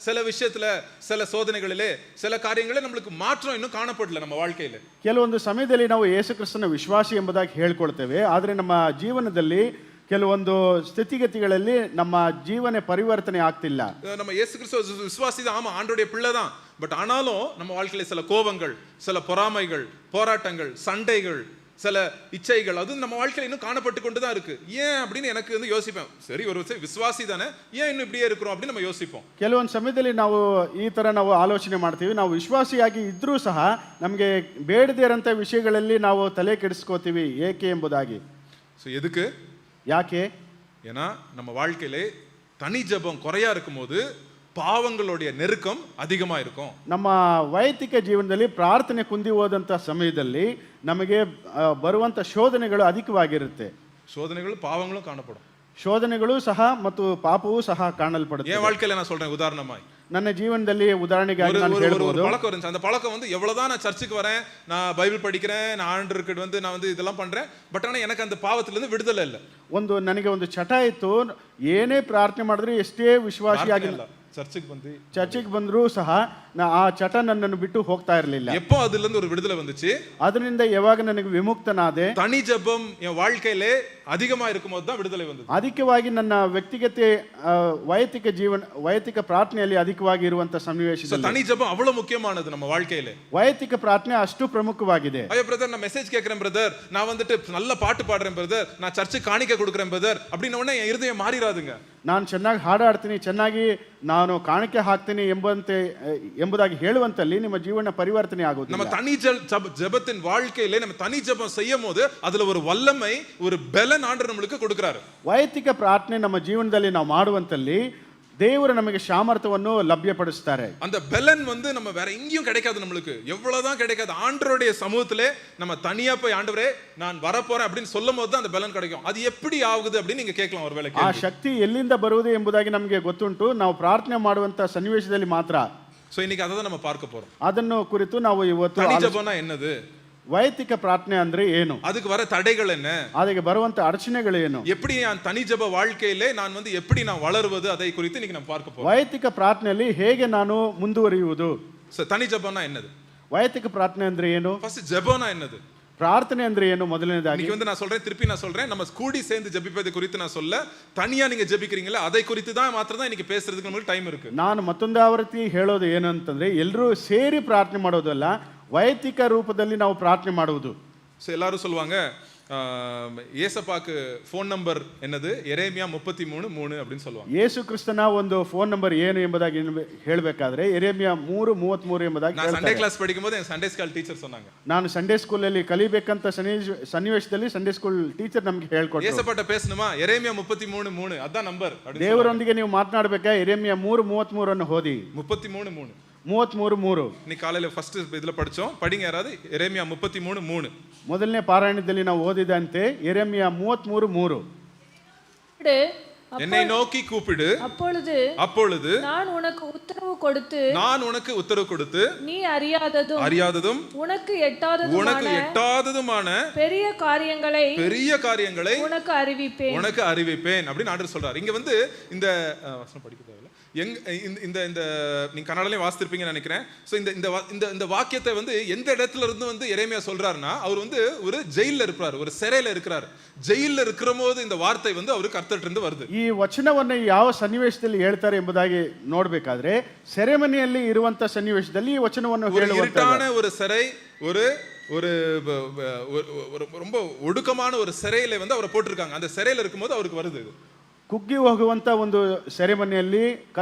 சில விஷயத்துல, சில சோதனைகளிலே சில காரியங்களே நம்மளுக்கு மாற்றம் இன்னும் காணப்படல நம்ம வாழ்க்கையில. ಕೆಲವೊಂದು ಸಮಯದಲ್ಲಿ ನಾವು ಯೇಸು ಕ್ರಿಸ್ತನ ವಿಶ್ವಾಸಿ ಎಂಬುದಾಗಿ ಹೇಳ್ಕೊಳ್ತೇವೆ, ಆದರೆ ನಮ್ಮ ಜೀವನದಲ್ಲಿ ಕೆಲವೊಂದು ಸ್ಥಿತಿಗತಿಗಳಲ್ಲಿ ನಮ್ಮ ಜೀವನ ಪರಿವರ್ತನೆ ಆಗ್ತಿಲ್ಲ. நம்ம இயேசு கிறிஸ்து விசுவாசி தான், ஆமா ஆண்டோடைய பிள்ளை தான். பட் ஆனாலும் நம்ம வாழ்க்கையில சில கோபங்கள், சில பொறாமைகள், போராட்டங்கள், சண்டைகள், சில இச்சைகள் அது நம்ம வாழ்க்கையில இன்னும் காணப்பட்டு கொண்டு தான் இருக்கு. ஏன் அப்படின்னு எனக்கு வந்து யோசிப்பேன். சரி ஒரு விசுவாசி தானே, ஏன் இன்னும் இப்படியே இருக்கிறோம் அப்படின்னு நம்ம யோசிப்போம். ಕೆಲವೊಂದು ಸಮಯದಲ್ಲಿ ನಾವು ಈ ತರ ನಾವು ಆಲೋಚನೆ ಮಾಡ್ತೀವಿ. ನಾವು ವಿಶ್ವಾಸಿಯಾಗಿ ಇದ್ರೂ ಸಹ ನಮಗೆ ಬೇಡದೇ ಇರೋಂಥ ವಿಷಯಗಳಲ್ಲಿ ನಾವು ತಲೆ ಕೆಡಿಸ್ಕೋತೀವಿ ಏಕೆ ಎಂಬುದಾಗಿ. ஸோ எதுக்கு? ಯಾಕೆ? ஏன்னா நம்ம வாழ்க்கையிலே தனி ஜெபம் குறையா இருக்கும்போது பாவங்களுடைய நெருக்கம் அதிகமா இருக்கும். ನಮ್ಮ ವೈಯಕ್ತಿಕ ಜೀವನದಲ್ಲಿ ಪ್ರಾರ್ಥನೆ ಕುಂದಿ ಹೋದಂಥ ಸಮಯದಲ್ಲಿ ನಮಗೆ ಬರುವಂಥ ಶೋಧನೆಗಳು ಅಧಿಕವಾಗಿರುತ್ತೆ. சோதனைகள் பாவங்களும் காணப்படும். ಶೋಧನೆಗಳು ಸಹ ಮತ್ತು ಪಾಪವೂ ಸಹ ಕಾಣಲ್ಪಡುತ್ತೆ. என் வாழ்க்கையில நான் சொல்றேன் உதாரணமாய், ನನ್ನ ಜೀವನದಲ್ಲಿ ಉದಾಹರಣೆಗಾಗಿ ನಾನು ಹೇಳ್ಬೋದು, பழக்கம் இருந்துச்சு. அந்த பழக்கம் வந்து எவ்வளவுதான் நான் சர்ச்சுக்கு வரேன், நான் பைபிள் படிக்கிறேன், நான் ஆண்டவருக்கு வந்து நான் வந்து இதெல்லாம் பண்றேன், பட் ஆனா எனக்கு அந்த பாவத்துல இருந்து விடுதலை இல்லை. ನನಗೆ ಒಂದು ಚಟ ಇತ್ತು. ಏನೇ ಪ್ರಾರ್ಥನೆ ಮಾಡಿದ್ರು, ಎಷ್ಟೇ ವಿಶ್ವಾಸಿಯಾಗಿ ಚರ್ಚಿಗೆ ಬಂದರೂ ಸಹ ಆ ಚಟ ನನ್ನನ್ನು ಬಿಟ್ಟು ಹೋಗ್ತಾ ಇರಲಿಲ್ಲ. எப்போ அதுல இருந்து ஒரு விடுதலை வந்துச்சு? ಅದರಿಂದ ಯಾವಾಗ ನನಗೆ ವಿಮುಕ್ತನಾದೆ, தனி ஜெபம் என் வாழ்க்கையிலே அதிகமா இருக்கும்போது தான் விடுதலை வந்தது. ಅಧಿಕವಾಗಿ ನನ್ನ ವ್ಯಕ್ತಿಗತೆ ವೈಯಕ್ತಿಕ ಪ್ರಾರ್ಥನೆಯಲ್ಲಿ ಅಧಿಕವಾಗಿ ಇರುವಂತ ಸನ್ನಿವೇಶದಲ್ಲಿ தனி ஜெபம் அவ்வளவு முக்கியமானது நம்ம வாழ்க்கையில. ವೈಯಕ್ತಿಕ ಪ್ರಾರ್ಥನೆ ಅಷ್ಟು ಪ್ರಮುಖವಾಗಿದೆ. ஐயோ பிரதர், நான் மெசேஜ் கேட்கிறேன் பிரதர், நான் வந்துட்டு நல்ல பாட்டு பாடுறேன் பிரதர், நான் சர்ச்சுக்கு காணிக்கை கொடுக்குறேன் பிரதர் அப்படின்ன உடனே என் இருதயம் மாறிராதுங்க. ನಾನು ಚೆನ್ನಾಗಿ ಹಾಡಾಡ್ತೀನಿ, ಚೆನ್ನಾಗಿ ನಾನು ಕಾಣಿಕೆ ಹಾಕ್ತೀನಿ ಎಂಬುದಾಗಿ ಹೇಳುವಂತಲ್ಲಿ ನಿಮ್ಮ ಜೀವನ ಪರಿವರ್ತನೆ ಆಗುವುದು. நம்ம தனி ஜெபத்தின் வாழ்க்கையிலே நம்ம தனி ஜெபம் செய்யும் போது அதுல ஒரு வல்லமை, ஒரு பலன் ஆண்டவர் நமக்கு கொடுக்கிறாரு. ವೈಯಕ್ತಿಕ ಪ್ರಾರ್ಥನೆ ನಮ್ಮ ಜೀವನದಲ್ಲಿ ನಾವು ಮಾಡುವಂತಲ್ಲಿ ದೇವರು ನಮಗೆ ಸಾಮರ್ಥ್ಯವನ್ನು ಲಭ್ಯಪಡಿಸ್ತಾರೆ. அந்த பலன் வந்து நம்ம வேற எங்கேயும் கிடைக்காது. நம்மளுக்கு எவ்வளவுதான் கிடைக்காது, ஆண்டவருடைய சமூகத்திலே நம்ம தனியா போய் ஆண்டவரே நான் வரப்போறேன் அப்படின்னு சொல்லும் போது தான் அந்த பலன் கிடைக்கும். அது எப்படி ஆகுது அப்படின்னு நீங்க கேட்கலாம் ஒருவேளை. ಆ ಶಕ್ತಿ ಎಲ್ಲಿಂದ ಬರುವುದು ಎಂಬುದಾಗಿ ನಮಗೆ ಗೊತ್ತುಂಟು. ನಾವು ಪ್ರಾರ್ಥನೆ ಮಾಡುವಂತ ಸನ್ನಿವೇಶದಲ್ಲಿ ಮಾತ್ರ. சோ இன்னைக்கு அதை தான் நம்ம பார்க்க போறோம். ಅದನ್ನು ಕುರಿತು ನಾವು ಇವತ್ತು தனி ஜெபம்னா என்னது, ವೈಯಕ್ತಿಕ ಪ್ರಾರ್ಥನೆ ಅಂದ್ರೆ ಏನು, அதுக்கு வர தடைகள் என்ன, ಅದಕ್ಕೆ ಬರುವಂತ ಅಡಚಣೆಗಳು ಏನು, எப்படி நான் தனி ஜெப வாழ்க்கையிலே நான் வந்து எப்படி நான் வளருவது அதை குறித்து இன்னைக்கு நம்ம பார்க்க போறோம். ವೈಯಕ್ತಿಕ ಪ್ರಾರ್ಥನೆಯಲ್ಲಿ ಹೇಗೆ ನಾನು ಮುಂದುವರಿಯುವುದು. சோ தனி ஜெபம்னா என்னது, ವೈಯಕ್ತಿಕ ಪ್ರಾರ್ಥನೆ ಅಂದ್ರೆ ಏನು, ஃபர்ஸ்ட் ஜெபம்னா என்னது, ಪ್ರಾರ್ಥನೆ ಅಂದ್ರೆ ಏನು ಮೊದಲನೇದಾಗಿ இன்னைக்கு வந்து நான் சொல்றேன், திருப்பி நான் சொல்றேன், நம்ம கூடி சேர்ந்து ஜெபிப்பதை குறித்து நான் சொல்ல, தனியா நீங்க ஜெபிக்கிறீங்களா அதை குறித்து தான் மாத்திரம் தான் இன்னைக்கு பேசுறதுக்கு நமக்கு டைம் இருக்கு. ನಾನು ಮತ್ತೊಂದು ಆವೃತ್ತಿ ಹೇಳೋದು ಏನು ಅಂತಂದ್ರೆ, ಎಲ್ಲರೂ ಸೇರಿ ಪ್ರಾರ್ಥನೆ ಮಾಡೋದಲ್ಲ, ವೈಯಕ್ತಿಕ ರೂಪದಲ್ಲಿ ನಾವು ಪ್ರಾರ್ಥನೆ ಮಾಡುವುದು. ಸೊ எல்லாரும் சொல்லுவாங்க ஏசப்பாக்கு ಫೋನ್ ನಂಬರ್ என்னது, எரேமியா 33:3 அப்படின்னு சொல்லுவாங்க. ಯೇಸು ಕ್ರಿಸ್ತನ ಒಂದು ಫೋನ್ ನಂಬರ್ ಏನು ಎಂಬುದಾಗಿ ಹೇಳಬೇಕಾದ್ರೆ ಎರೇಮಿಯಾ 3:33 ಎಂಬುದಾಗಿ நான் ಸಂಡೇ ಕ್ಲಾಸ್ படிக்கும்போது என் ಸಂಡೇ ಸ್ಕೂಲ್ ಟೀಚರ್ சொன்னாங்க. ನಾನು ಸಂಡೇ ಸ್ಕೂಲ್ ಅಲ್ಲಿ ಕಲಿಬೇಕಂತ ಸನ್ನಿವೇಶದಲ್ಲಿ ಸಂಡೇ ಸ್ಕೂಲ್ ಟೀಚರ್ ನಮಗೆ ಹೇಳ್ಕೊಟ್ರು, ஏசப்பாட்ட பேசணுமா எரேமியா 33:3 ಅದ ನಂಬರ್. ದೇವರೊಂದಿಗೆ ನೀವು ಮಾತನಾಡಬೇಕಾ ಎರೇಮಿಯಾ 3:33 ಅನ್ನು ಓದಿ. 33:3 நீ காலையில ஃபர்ஸ்ட் இதுல படிச்சோம், படிங்க யாராவது எரேமியா 33:3. ಮೊದಲನೇ ಪಾರಾಯಣದಲ್ಲಿ ನಾವು ಓದಿದಂತೆ ಎರೇಮಿಯಾ 33:3. என்னை நோக்கி கூப்பிடு, அப்பொழுது நான் உனக்கு உத்தரவு கொடுத்து நீ அறியாததும் உனக்கு எட்டாததுமான பெரிய காரியங்களை உனக்கு அறிவிப்பேன் அப்படின்னு ஆண்டவர் சொல்றாரு. இங்க வந்து இந்த வசனம் படிக்க தேவையில்லை, இந்த நீங்க கன்னடலையும் வாசித்திருப்பீங்கன்னு நினைக்கிறேன். ஸோ இந்த வாக்கியத்தை வந்து எந்த இடத்துல இருந்து வந்து எரேமியா சொல்றாருன்னா, அவர் வந்து ஒரு ஜெயில இருக்கிறார், ஒரு சிறையில இருக்கிறார். ಜೈಲ್ இருக்கிற போது இந்த வார்த்தை வந்து அவருக்கு ಕರ್ತರಿಂದ வருது. ಈ ವಚನವನ್ನು ಯಾವ ಸನ್ನಿವೇಶದಲ್ಲಿ ಹೇಳ್ತಾರೆ ಎಂಬುದಾಗಿ ನೋಡಬೇಕಾದ್ರೆ, ಸೆರೆಮನೆಯಲ್ಲಿ ಇರುವಂತ ಸನ್ನಿವೇಶದಲ್ಲಿ ಈ ವಚನವನ್ನು ಹೇಳುವಂತ ஒரு சிறை, ஒரு ரொம்ப ஒடுக்கமான ஒரு சிறையில வந்து அவரை போட்டிருக்காங்க. அந்த சிறையில இருக்கும்போது அவருக்கு வருது இது. ಕುಗ್ಗಿ ಹೋಗುವಂತ ಒಂದು ಸೆರೆಮನೆಯಲ್ಲಿ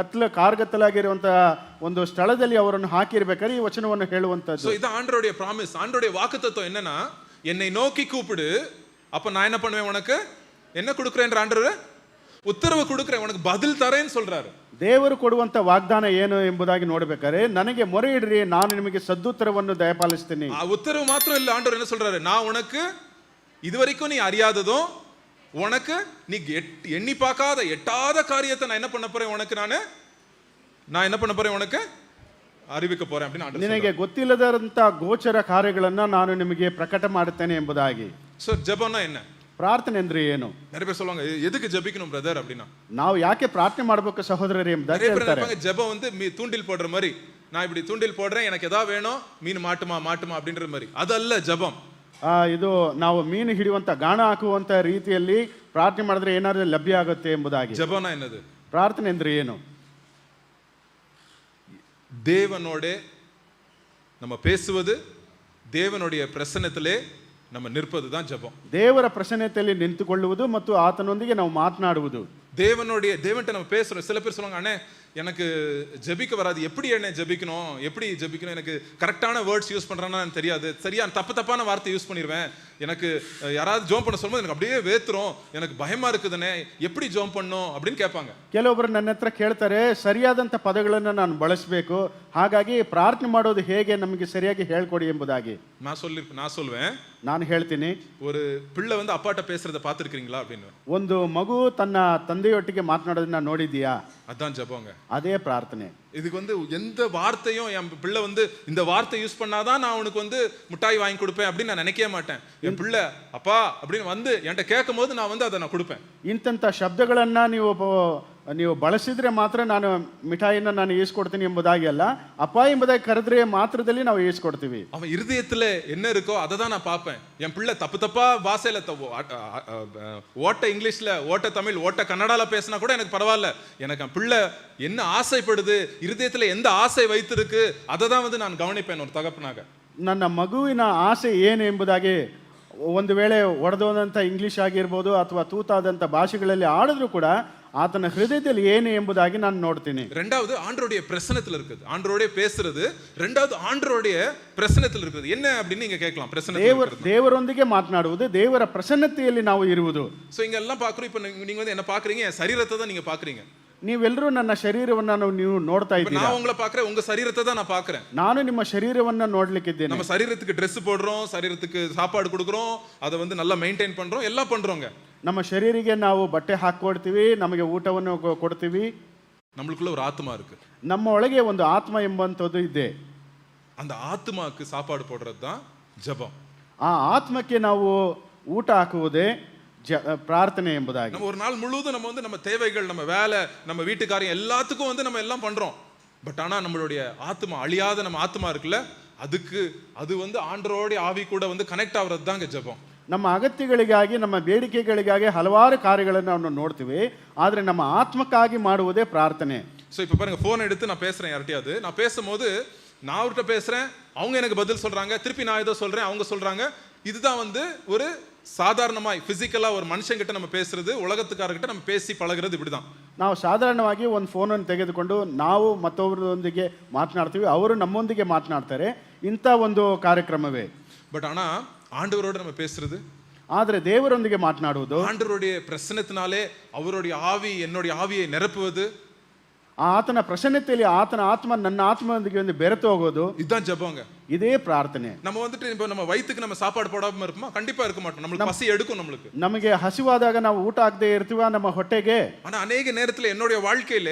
ಕಾರ್ಗತ್ತಲಾಗಿರುವಂತ ಒಂದು ಸ್ಥಳದಲ್ಲಿ ಅವರನ್ನು ಹಾಕಿರ್ಬೇಕಾದ್ರೆ ಈ ವಚನವನ್ನು ಹೇಳುವಂತದ್ದು. சோ இது ஆண்டவருடைய ಪ್ರಾಮಿಸ್, ஆண்டவருடைய வாக்குத்தத்தம் என்னன்னா, என்னை நோக்கி கூப்பிடு, அப்ப நான் என்ன பண்ணுவேன், உனக்கு என்ன கொடுக்கிறேன், ஆண்டவர் ಉತ್ತರವು கொடுக்கிறேன், உனக்கு பதில் தரேன்னு சொல்றாரு. ದೇವರು ಕೊಡುವಂತ ವಾಗ್ದಾನ ಏನು ಎಂಬುದಾಗಿ ನೋಡಬೇಕಾದ್ರೆ, ನನಗೆ ಮೊರೆ ಇಡ್ರಿ, ನಾನು ನಿಮಗೆ ಸದ್ದುತ್ತರವನ್ನು ದಯಪಾಲಿಸ್ತೀನಿ. ಆ ಉತ್ತರವು ಮಾತ್ರ ಇಲ್ಲ, ಆண்டவர் என்ன சொல்றாரு, நான் உனக்கு இதுவரைக்கும் நீ அறியாததும், உனக்கு நீ எண்ணி பார்க்காத எட்டாத காரியத்தை நான் என்ன பண்ண போறேன், உனக்கு நான் என்ன பண்ண போறேன், உனக்கு அறிவிக்க போறேன் அப்படின்னு ஆண்டவர் சொல்றாரு. ನಿನಗೆ ಗೊತ್ತಿಲ್ಲದಂತ ಗೋಚರ ಕಾರ್ಯಗಳನ್ನು ನಾನು ನಿಮಗೆ ಪ್ರಕಟ ಮಾಡುತ್ತೇನೆ ಎಂಬುದಾಗಿ. சோ ஜெபம்னா என்ன, ಪ್ರಾರ್ಥನೆ ಅಂದ್ರೆ ಏನು? நிறைய பேர் சொல்லுவாங்க, எதுக்கு ஜெபிக்கணும் பிரதர் அப்படினா, ನಾವು ಯಾಕೆ ಪ್ರಾರ್ಥನೆ ಮಾಡಬೇಕು ಸಹೋದರರೇ ಎಂಬುದಾಗಿ ಹೇಳ್ತಾರೆ. ஜெபம் வந்து தூண்டில் போடுற மாதிரி, நான் இப்படி தூண்டில் போடுறேன், எனக்கு ஏதாவது வேணும், மீன் மாட்டுமா அப்படின்ற மாதிரி, அதல்ல ஜெபம். ಇದು ನಾವು ಮೀನು ಹಿಡಿಯುವಂತ ಗಾಣ ಹಾಕುವಂತ ರೀತಿಯಲ್ಲಿ ಪ್ರಾರ್ಥನೆ ಮಾಡಿದ್ರೆ ಏನಾದರೂ ಲಭ್ಯ ಆಗುತ್ತೆ ಎಂಬುದಾಗಿ. ஜெபம்னா என்னது? ಪ್ರಾರ್ಥನೆ ಅಂದ್ರೆ ಏನು? தேவனோட நம்ம பேசுவது, தேவனுடைய பிரசன்னத்திலே நம்ம நிற்பது தான் ஜெபம். ದೇವರ ಪ್ರಸನ್ನತೆಯಲ್ಲಿ ನಿಂತುಕೊಳ್ಳುವುದು ಮತ್ತು ಆತನೊಂದಿಗೆ ನಾವು ಮಾತನಾಡುವುದು. தேவன்கிட்ட நம்ம பேசுறோம். சில பேர் சொல்லுவாங்க, அண்ணே எனக்கு ஜெபிக்க வராது, எப்படி என்ன ஜெபிக்கணும், எனக்கு கரெக்டான வேர்ட்ஸ் யூஸ் பண்றேன்னா எனக்கு தெரியாது, சரியா தப்பான வார்த்தை யூஸ் பண்ணிடுவேன், எனக்கு யாராவது ஜோம் பண்ண சொல்லும்போது எனக்கு அப்படியே வேத்துரும், எனக்கு பயமா இருக்குதுனே, எப்படி ஜோம் பண்ணணும் அப்படின்னு கேட்பாங்க. ಕೆಲವೊಬ್ಬರು ನನ್ನ ಹತ್ರ ಕೇಳ್ತಾರೆ, ಸರಿಯಾದಂಥ ಪದಗಳನ್ನು ನಾನು ಬಳಸಬೇಕು, ಹಾಗಾಗಿ ಪ್ರಾರ್ಥನೆ ಮಾಡೋದು ಹೇಗೆ ನಮಗೆ ಸರಿಯಾಗಿ ಹೇಳ್ಕೊಡಿ ಎಂಬುದಾಗಿ. நான் சொல்வேன், ನಾನು ಹೇಳ್ತೀನಿ, ஒரு பிள்ளை வந்து அப்பாட்ட பேசுறத பார்த்திருக்கீங்களா அப்படின்னு. ಒಂದು ಮಗು ತನ್ನ ತಂದೆಯೊಟ್ಟಿಗೆ ಮಾತನಾಡೋದನ್ನ ನೋಡಿದ್ಯಾ? அதான் ஜெபங்க. ಅದೇ ಪ್ರಾರ್ಥನೆ. இதுக்கு வந்து எந்த வார்த்தையும் என் பிள்ளை வந்து இந்த வார்த்தை யூஸ் பண்ணாதான் நான் அவனுக்கு வந்து மிட்டாய் வாங்கி கொடுப்பேன் அப்படின்னு நான் நினைக்கவே மாட்டேன். என் பிள்ளை அப்பா அப்படின்னு வந்து என்கிட்ட கேட்கும் போது நான் வந்து அதை நான் கொடுப்பேன். ಇಂಥ ಶಬ್ದಗಳನ್ನ ನೀವು ಬಳಸಿದ್ರೆ ಮಾತ್ರ ನಾನು ಮಿಠಾಯಿನ ನಾನು ಈಸ್ಕೊಡ್ತೀನಿ ಎಂಬುದಾಗಿ ಅಲ್ಲ, ಅಪ್ಪ ಎಂಬುದಾಗಿ ಕರೆದ್ರೆ ಮಾತ್ರದಲ್ಲಿ ನಾವು ಈಸ್ಕೊಡ್ತೀವಿ. அவன் இருதயத்துல என்ன இருக்கோ அதை தான் நான் பார்ப்பேன். என் பிள்ளை தப்பா பாஷையில ஓட்ட இங்கிலீஷ்ல, ஓட்ட தமிழ், ஓட்ட கன்னடால பேசினா கூட எனக்கு பரவாயில்ல. எனக்கு என் பிள்ளை என்ன ஆசைப்படுது, இருதயத்துல எந்த ஆசை வைத்திருக்கு, அதை தான் வந்து நான் கவனிப்பேன் ஒரு தகப்பனாக. ನನ್ನ ಮಗುವಿನ ಆಸೆ ಏನು ಎಂಬುದಾಗಿ ಒಂದು ವೇಳೆ ಒಡೆದೋದಂಥ ಇಂಗ್ಲೀಷ್ ಆಗಿರ್ಬೋದು ಅಥವಾ ತೂತಾದಂಥ ಭಾಷೆಗಳಲ್ಲಿ ಆಡಿದ್ರು ಕೂಡ ಆತನ ಹೃದಯದಲ್ಲಿ ಏನು ಎಂಬುದಾಗಿ ನಾನು ನೋಡ್ತೀನಿ. ரெண்டாவது ஆண்டவருடைய பிரசன்னத்துல இருக்குது, ஆண்டவரோட பேசுறது. ரெண்டாவது ஆண்டவருடைய பிரசன்னத்துல இருக்குது. என்ன அப்படின்னு நீங்க கேட்கலாம். ದೇವರೊಂದಿಗೆ ಮಾತನಾಡುವುದು, ದೇವರ ಪ್ರಸನ್ನತೆಯಲ್ಲಿ ನಾವು ಇರುವುದು. சோ இங்க எல்லாம் பாக்குறோம். இப்போ நீங்க வந்து என்ன பாக்குறீங்க? என் சரீரத்தை தான் நீங்க பாக்குறீங்க. ನೀವೆಲ್ಲರೂ ನನ್ನ ಶರೀರವನ್ನ ನೀವು ನೋಡ್ತಾ ಇದ್ದೀರಾ. நான் உங்களை பார்க்கறேன், உங்க சரீரத்தை தான் நான் பார்க்கறேன். ನಾನು ನಿಮ್ಮ ಶರೀರವನ್ನ ನೋಡ್ಲಿಕ್ಕಿದ್ದೇನೆ. நம்ம சரீரத்துக்கு Dress போடுறோம், சரீரத்துக்கு சாப்பாடு கொடுக்குறோம், அதை வந்து நல்லா மெயின்டைன் பண்றோம், எல்லாம் பண்றோங்க. ನಮ್ಮ ಶರೀರಿಗೆ ನಾವು ಬಟ್ಟೆ ಹಾಕೊಡ್ತೀವಿ, ನಮಗೆ ಊಟವನ್ನು ಕೊಡ್ತೀವಿ. நம்மளுக்குள்ள ஒரு ஆத்மா இருக்கு. ನಮ್ಮ ಒಳಗೆ ಒಂದು ಆತ್ಮ ಎಂಬಂತದ್ದು ಇದೆ. அந்த ஆத்மாக்கு சாப்பாடு போடுறது தான் ஜெபம். ಆ ಆತ್ಮಕ್ಕೆ ನಾವು ಊಟ ಹಾಕುವುದೇ ಪ್ರಾರ್ಥನೆ ಎಂಬುದಾಗಿ. நம்ம ஒரு நாள் முழுவதும் நம்ம வந்து நம்ம தேவைகள், நம்ம வேலை, நம்ம வீட்டுக்காரியம் எல்லாத்துக்கும் வந்து நம்ம எல்லாம் பண்றோம். பட் ஆனா நம்மளுடைய ஆத்மா, அழியாத நம்ம ஆத்மா இருக்குல்ல, அது வந்து ஆண்டவரோட ஆவி கூட வந்து கனெக்ட் ஆகுறது தாங்க ஜெபம். ನಮ್ಮ ಅಗತ್ಯಗಳಿಗಾಗಿ, ನಮ್ಮ ಬೇಡಿಕೆಗಳಿಗಾಗಿ ಹಲವಾರು ಕಾರ್ಯಗಳನ್ನು ನಾವು ನೋಡ್ತೀವಿ, ಆದರೆ ನಮ್ಮ ಆತ್ಮಕ್ಕಾಗಿ ಮಾಡುವುದೇ ಪ್ರಾರ್ಥನೆ. ஸோ இப்போ பாருங்க, ஃபோன் எடுத்து நான் பேசுறேன் யார்ட்டையாவது. நான் பேசும்போது நான் அவர்கிட்ட பேசுறேன், அவங்க எனக்கு பதில் சொல்றாங்க, திருப்பி நான் ஏதோ சொல்றேன், அவங்க சொல்றாங்க. இதுதான் வந்து ஒரு சாதாரணமாய் பிசிக்கலா ஒரு மனுஷங்கிட்ட நம்ம பேசுறது, உலகத்துக்காரர்கிட்ட நம்ம பேசி பழகிறது இப்படிதான். ನಾವು ಸಾಧಾರಣವಾಗಿ ಒಂದು ಫೋನನ್ನು ತೆಗೆದುಕೊಂಡು ನಾವು ಮತ್ತೊಬ್ಬರೊಂದಿಗೆ ಮಾತನಾಡ್ತೀವಿ, ಅವರು ನಮ್ಮೊಂದಿಗೆ ಮಾತನಾಡ್ತಾರೆ. ಇಂಥ ಒಂದು ಕಾರ್ಯಕ್ರಮವೇ. பட் ஆனா ஆண்டவரோட நம்ம பேசுறது, ಆದರೆ ದೇವರೊಂದಿಗೆ ಮಾತನಾಡುವುದು, ஆண்டவருடைய பிரசன்னத்தினாலே அவருடைய ஆவி என்னுடைய ஆவியை நிரப்புவது, ಆತನ ಪ್ರಸನ್ನತೆಯಲ್ಲಿ ಆತನ ಆತ್ಮ ನನ್ನ ಆತ್ಮದೊಂದಿಗೆ ಒಂದು ಬೆರೆತು ಹೋಗೋದು, இதுதான் ஜெபங்க. ಇದೇ ಪ್ರಾರ್ಥನೆ. நம்ம வந்துட்டு இப்போ நம்ம வயித்துக்கு நம்ம சாப்பாடு போடாம இருப்போமா? கண்டிப்பா இருக்க மாட்டோம். நம்மளுக்கு பசி எடுக்கும். ನಮಗೆ ಹಸಿವಾದಾಗ ನಾವು ಊಟ ಆಗದೆ ಇರ್ತೀವ ನಮ್ಮ ಹೊಟ್ಟೆಗೆ. ஆனா அநேக நேரத்துல என்னுடைய வாழ்க்கையில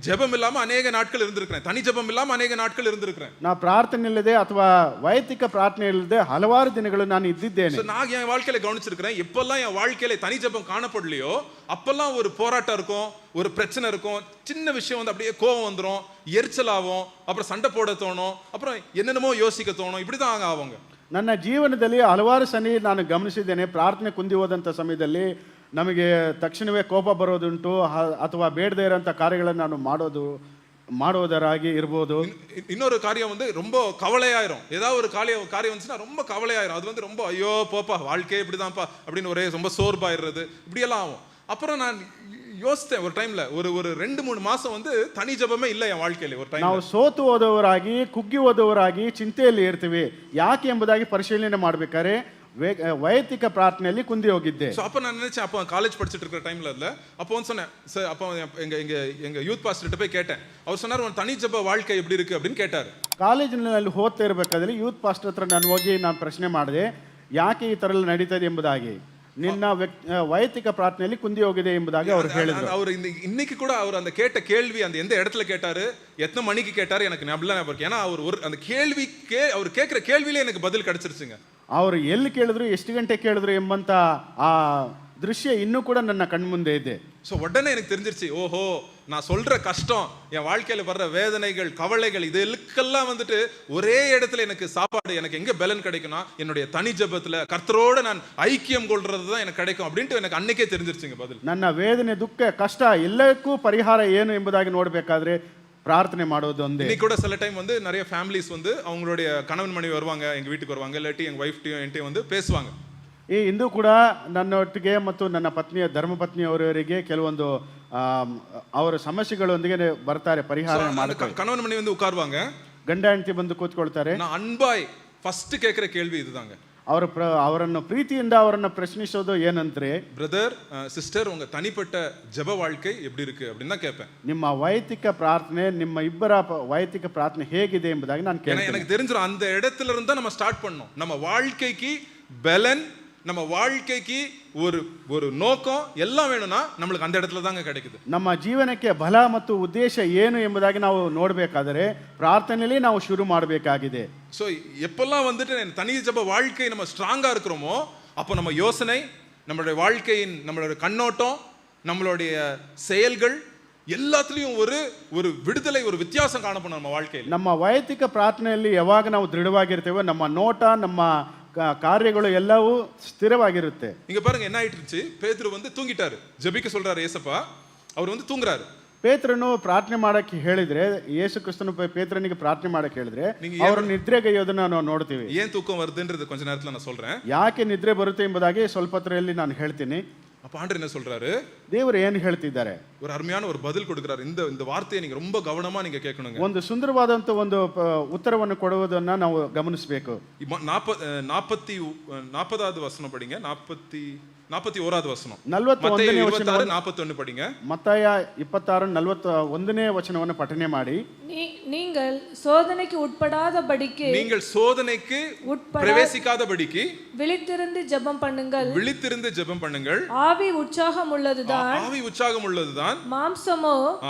ஜெபம் இல்லாம அநேக நாட்கள் இருந்திருக்கிறேன். தனி ஜெபம் இல்லாம அநேக நாட்கள் இருந்திருக்கிறேன். ನಾ ಪ್ರಾರ್ಥನೆ ಇಲ್ಲದೆ ಅಥವಾ ವೈಯಕ್ತಿಕ ಪ್ರಾರ್ಥನೆ ಇಲ್ಲದೆ ಹಲವಾರು ದಿನಗಳು ನಾನು ಇದ್ದಿದ್ದೇನೆ. நான் என் வாழ்க்கையில கவனிச்சிருக்கிறேன், எப்பெல்லாம் என் வாழ்க்கையில தனி ஜெபம் காணப்படலையோ அப்பெல்லாம் ஒரு போராட்டம் இருக்கும், ஒரு பிரச்சனை இருக்கும். சின்ன விஷயம் வந்து அப்படியே கோபம் வந்துடும், எரிச்சல் ஆகும், அப்புறம் சண்டை போட தோணும், அப்புறம் என்னென்னமோ யோசிக்க தோணும். இப்படிதான் ஆவாங்க. ನನ್ನ ಜೀವನದಲ್ಲಿ ಹಲವಾರು ಸಲ ನಾನು ಗಮನಿಸಿದ್ದೇನೆ, ಪ್ರಾರ್ಥನೆ ಕುಂದಿ ಹೋದಂಥ ಸಮಯದಲ್ಲಿ ನಮಗೆ ತಕ್ಷಣವೇ ಕೋಪ ಬರೋದುಂಟು, ಅಥವಾ ಬೇಡದೇ ಇರೋಂಥ ಕಾರ್ಯಗಳನ್ನು ನಾನು ಮಾಡೋದರಾಗಿ ಇರ್ಬೋದು. இன்னொரு காரியம் வந்து ரொம்ப கவலையாயிரும். ஏதாவது ஒரு காரியம் வந்துச்சுன்னா ரொம்ப கவலையாயிரும். அது வந்து ரொம்ப ஐயோ போப்பா வாழ்க்கையே இப்படிதான்ப்பா அப்படின்னு ஒரே ரொம்ப சோர்வாயிடுறது, இப்படியெல்லாம் ஆகும். அப்புறம் நான் யோசித்தேன் ஒரு டைம்ல, ஒரு 2-3 மாசம் வந்து தனி ஜெபமே ಇಲ್ಲ என் வாழ்க்கையில. ஒரு டைம் ನಾವು ಸೋತು ಹೋದವರಾಗಿ, ಕುಗ್ಗಿ ಹೋದವರಾಗಿ ಚಿಂತೆಯಲ್ಲಿ ಇರ್ತೀವಿ. ಯಾಕೆ ಎಂಬುದಾಗಿ ಪರಿಶೀಲನೆ ಮಾಡಬೇಕಾದ್ರೆ ವೈಯಕ್ತಿಕ ಪ್ರಾರ್ಥನೆಯಲ್ಲಿ ಕುಂದಿ ಹೋಗಿದ್ದೆ. சோ அப்ப நான் நினைச்சேன், அப்ப காலேஜ் படிச்சிட்டு இருக்கிற டைம்ல இல்ல, அப்போ வந்து சொன்னேன் சார், அப்போ எங்க யூத் பாஸ்டர்கிட்ட போய் கேட்டேன். அவர் சொன்னார், உன் தனி ஜெப வாழ்க்கை எப்படி இருக்கு அப்படின்னு கேட்டாரு. ಕಾಲೇಜಿನಲ್ಲಿ ಓದ್ತಾ ಇರಬೇಕಾದ್ರೆ ಯೂತ್ ಪಾಸ್ಟರ್ ಹತ್ರ ನಾನು ಹೋಗಿ ಪ್ರಶ್ನೆ ಮಾಡಿದೆ, ಯಾಕೆ ಈ ತರ ಎಲ್ಲ ನಡೀತದೆ ಎಂಬುದಾಗಿ. ನಿನ್ನ ವೈಯಕ್ತಿಕ ಪ್ರಾರ್ಥನೆಯಲ್ಲಿ ಕುಂದಿ ಹೋಗಿದೆ ಎಂಬುದಾಗಿ ಅವರು ಹೇಳಿದ್ರು. அவர் இன்னைக்கு கூட அவர் அந்த கேட்ட கேள்வி அந்த எந்த இடத்துல கேட்டாரு, எத்தனை மணிக்கு கேட்டாரு, எனக்கு ஞாபகம் இருக்கு. ஏன்னா அவர் அந்த கேள்வி அவர் கேட்கிற கேள்வியிலே எனக்கு பதில் கிடைச்சிருச்சுங்க. ಅವರು ಎಲ್ಲಿ ಕೇಳಿದ್ರು, ಎಷ್ಟು ಗಂಟೆ ಕೇಳಿದ್ರು ಎಂಬಂತ ಆ ದೃಶ್ಯ ಇನ್ನೂ ಕೂಡ ನನ್ನ ಕಣ್ಮುಂದೆ ಇದೆ. ஸோ உடனே எனக்கு தெரிஞ்சிருச்சு, ஓஹோ நான் சொல்ற கஷ்டம், என் வாழ்க்கையில வர்ற வேதனைகள் கவலைகள் இதுக்கெல்லாம் வந்துட்டு ஒரே இடத்துல எனக்கு சாப்பாடு, எனக்கு எங்க பலன் கிடைக்கும்னா என்னுடைய தனி ஜெபத்துல கர்த்தரோட நான் ஐக்கியம் கொள்றது தான் எனக்கு கிடைக்கும் அப்படின்ட்டு எனக்கு அன்னைக்கே தெரிஞ்சிருச்சுங்க பதில். ನನ್ನ ವೇದನೆ ದುಃಖ ಕಷ್ಟ ಎಲ್ಲಕ್ಕೂ ಪರಿಹಾರ ಏನು ಎಂಬುದಾಗಿ ನೋಡಬೇಕಾದ್ರೆ ಪ್ರಾರ್ಥನೆ ಮಾಡೋದು ಒಂದೇ. இன்னைக்கு கூட சில டைம் வந்து நிறைய ஃபேமிலிஸ் வந்து அவங்களுடைய கணவன் மனைவி வருவாங்க, எங்க வீட்டுக்கு வருவாங்க, இல்லாட்டி எங்க வைஃப்டையும் என்கிட்டயும் வந்து பேசுவாங்க. ಈ ಇಂದು ಕೂಡ ನನ್ನೊಟ್ಟಿಗೆ ಮತ್ತು ನನ್ನ ಪತ್ನಿಯ ಧರ್ಮಪತ್ನಿಯವರಿಗೆ ಕೆಲವೊಂದು ಅವರ ಸಮಸ್ಯೆಗಳೊಂದಿಗೆ ಬರ್ತಾರೆ, ಪರಿಹಾರ ಮಾಡ್ತಾರೆ. கணவன் மனைவி வந்து உட்காருவாங்க, ಗಂಡ ಹೆಂಡತಿ ಬಂದು ಕೂತ್ಕೊಳ್ತಾರೆ. நான் அன்பாய் ஃபர்ஸ்ட் கேட்கிற கேள்வி இதுதாங்க. ಅವರನ್ನು ಪ್ರೀತಿಯಿಂದ ಅವರನ್ನು ಪ್ರಶ್ನಿಸೋದು ಏನಂದ್ರೆ, பிரதர் சிஸ்டர் உங்க தனிப்பட்ட ஜெப வாழ்க்கை எப்படி இருக்கு அப்படின்னு தான் கேட்பேன். ನಿಮ್ಮ ವೈಯಕ್ತಿಕ ಪ್ರಾರ್ಥನೆ, ನಿಮ್ಮ ಇಬ್ಬರ ವೈಯಕ್ತಿಕ ಪ್ರಾರ್ಥನೆ ಹೇಗಿದೆ ಎಂಬುದಾಗಿ ನಾನು ಕೇಳ್ತೇನೆ. எனக்கு தெரிஞ்சிரும் அந்த இடத்துல இருந்து தான் நம்ம ஸ்டார்ட் பண்ணணும். நம்ம வாழ்க்கைக்கு பலன், நம்ம வாழ்க்கைக்கு ஒரு ஒரு நோக்கம் எல்லாம் வேணும்னா நம்மளுக்கு அந்த இடத்துல தாங்க கிடைக்குது. ನಮ್ಮ ಜೀವನಕ್ಕೆ ಬಲ ಮತ್ತು ಉದ್ದೇಶ ಏನು ಎಂಬುದಾಗಿ ನಾವು ನೋಡಬೇಕಾದರೆ ಪ್ರಾರ್ಥನೆಯಲ್ಲಿ ನಾವು ಶುರು ಮಾಡಬೇಕಾಗಿದೆ. ஸோ எப்பெல்லாம் வந்துட்டு தனி ஜெப வாழ்க்கை நம்ம ஸ்ட்ராங்கா இருக்கிறோமோ அப்போ நம்ம யோசனை, நம்மளுடைய வாழ்க்கையின் நம்மளுடைய கண்ணோட்டம், நம்மளுடைய செயல்கள் எல்லாத்துலயும் ஒரு ஒரு விடுதலை, ஒரு வித்தியாசம் காணப்படும் நம்ம வாழ்க்கையில். ನಮ್ಮ ವೈಯಕ್ತಿಕ ಪ್ರಾರ್ಥನೆಯಲ್ಲಿ ಯಾವಾಗ ನಾವು ದೃಢವಾಗಿರ್ತೇವೋ ನಮ್ಮ ನೋಟ, ನಮ್ಮ ಕಾರ್ಯಗಳು ಎಲ್ಲವೂ ಸ್ಥಿರವಾಗಿರುತ್ತೆ. இங்க பாருங்க என்ன ஆயிட்டுருச்சு, பேதுரு வந்து தூங்கிட்டாரு, ஜெபிக்க சொல்றாரு ஏசப்பா, அவர் வந்து தூங்குறாரு. ಪೇತ್ರನು ಪ್ರಾರ್ಥನೆ ಮಾಡಕ್ಕೆ ಹೇಳಿದ್ರೆ, ಯೇಸು ಕ್ರಿಸ್ತನು ಪೇತ್ರನಿಗೆ ಪ್ರಾರ್ಥನೆ ಮಾಡಕ್ಕೆ ಹೇಳಿದ್ರೆ ಅವರು ನಿದ್ರೆಗೈಯೋದನ್ನ ನಾವು ನೋಡ್ತೀವಿ. ஏன் தூக்கம் வருதுன்றது கொஞ்ச நேரத்துல நான் சொல்றேன். ಯಾಕೆ ನಿದ್ರೆ ಬರುತ್ತೆ ಎಂಬುದಾಗಿ ಸ್ವಲ್ಪ ಹೊತ್ತರಲ್ಲಿ ನಾನು ಹೇಳ್ತೀನಿ. அப்ப ஆண்டவர் என்ன சொல்றாரு, ದೇವರು ಏನು ಹೇಳ್ತಿದ್ದಾರೆ, ஒரு அருமையான ஒரு பதில் கொடுக்கிறாரு. இந்த வார்த்தையை நீங்க ரொம்ப கவனமா நீங்க கேட்கணுங்க. ಒಂದು ಸುಂದರವಾದಂತ ಒಂದು ಉತ್ತರವನ್ನು ಕೊಡುವುದನ್ನ ನಾವು ಗಮನಿಸಬೇಕು. 40வது வசனம் படிங்க. 41வது வசனம். 41 படிங்க. மத்தாய 26:41 ವಚನವನ್ನು ಪಠನೆ ಮಾಡಿ. நீங்கள் சோதனைக்கு உட்படாதபடிக்கு, நீங்கள் சோதனைக்கு பிரவேசிக்காதபடிக்கு விழித்திருந்து ஜெபம் பண்ணுங்கள், விழித்திருந்து ஜெபம் பண்ணுங்கள். ஆவி உற்சாகம் உள்ளதுதான், மாம்சமோ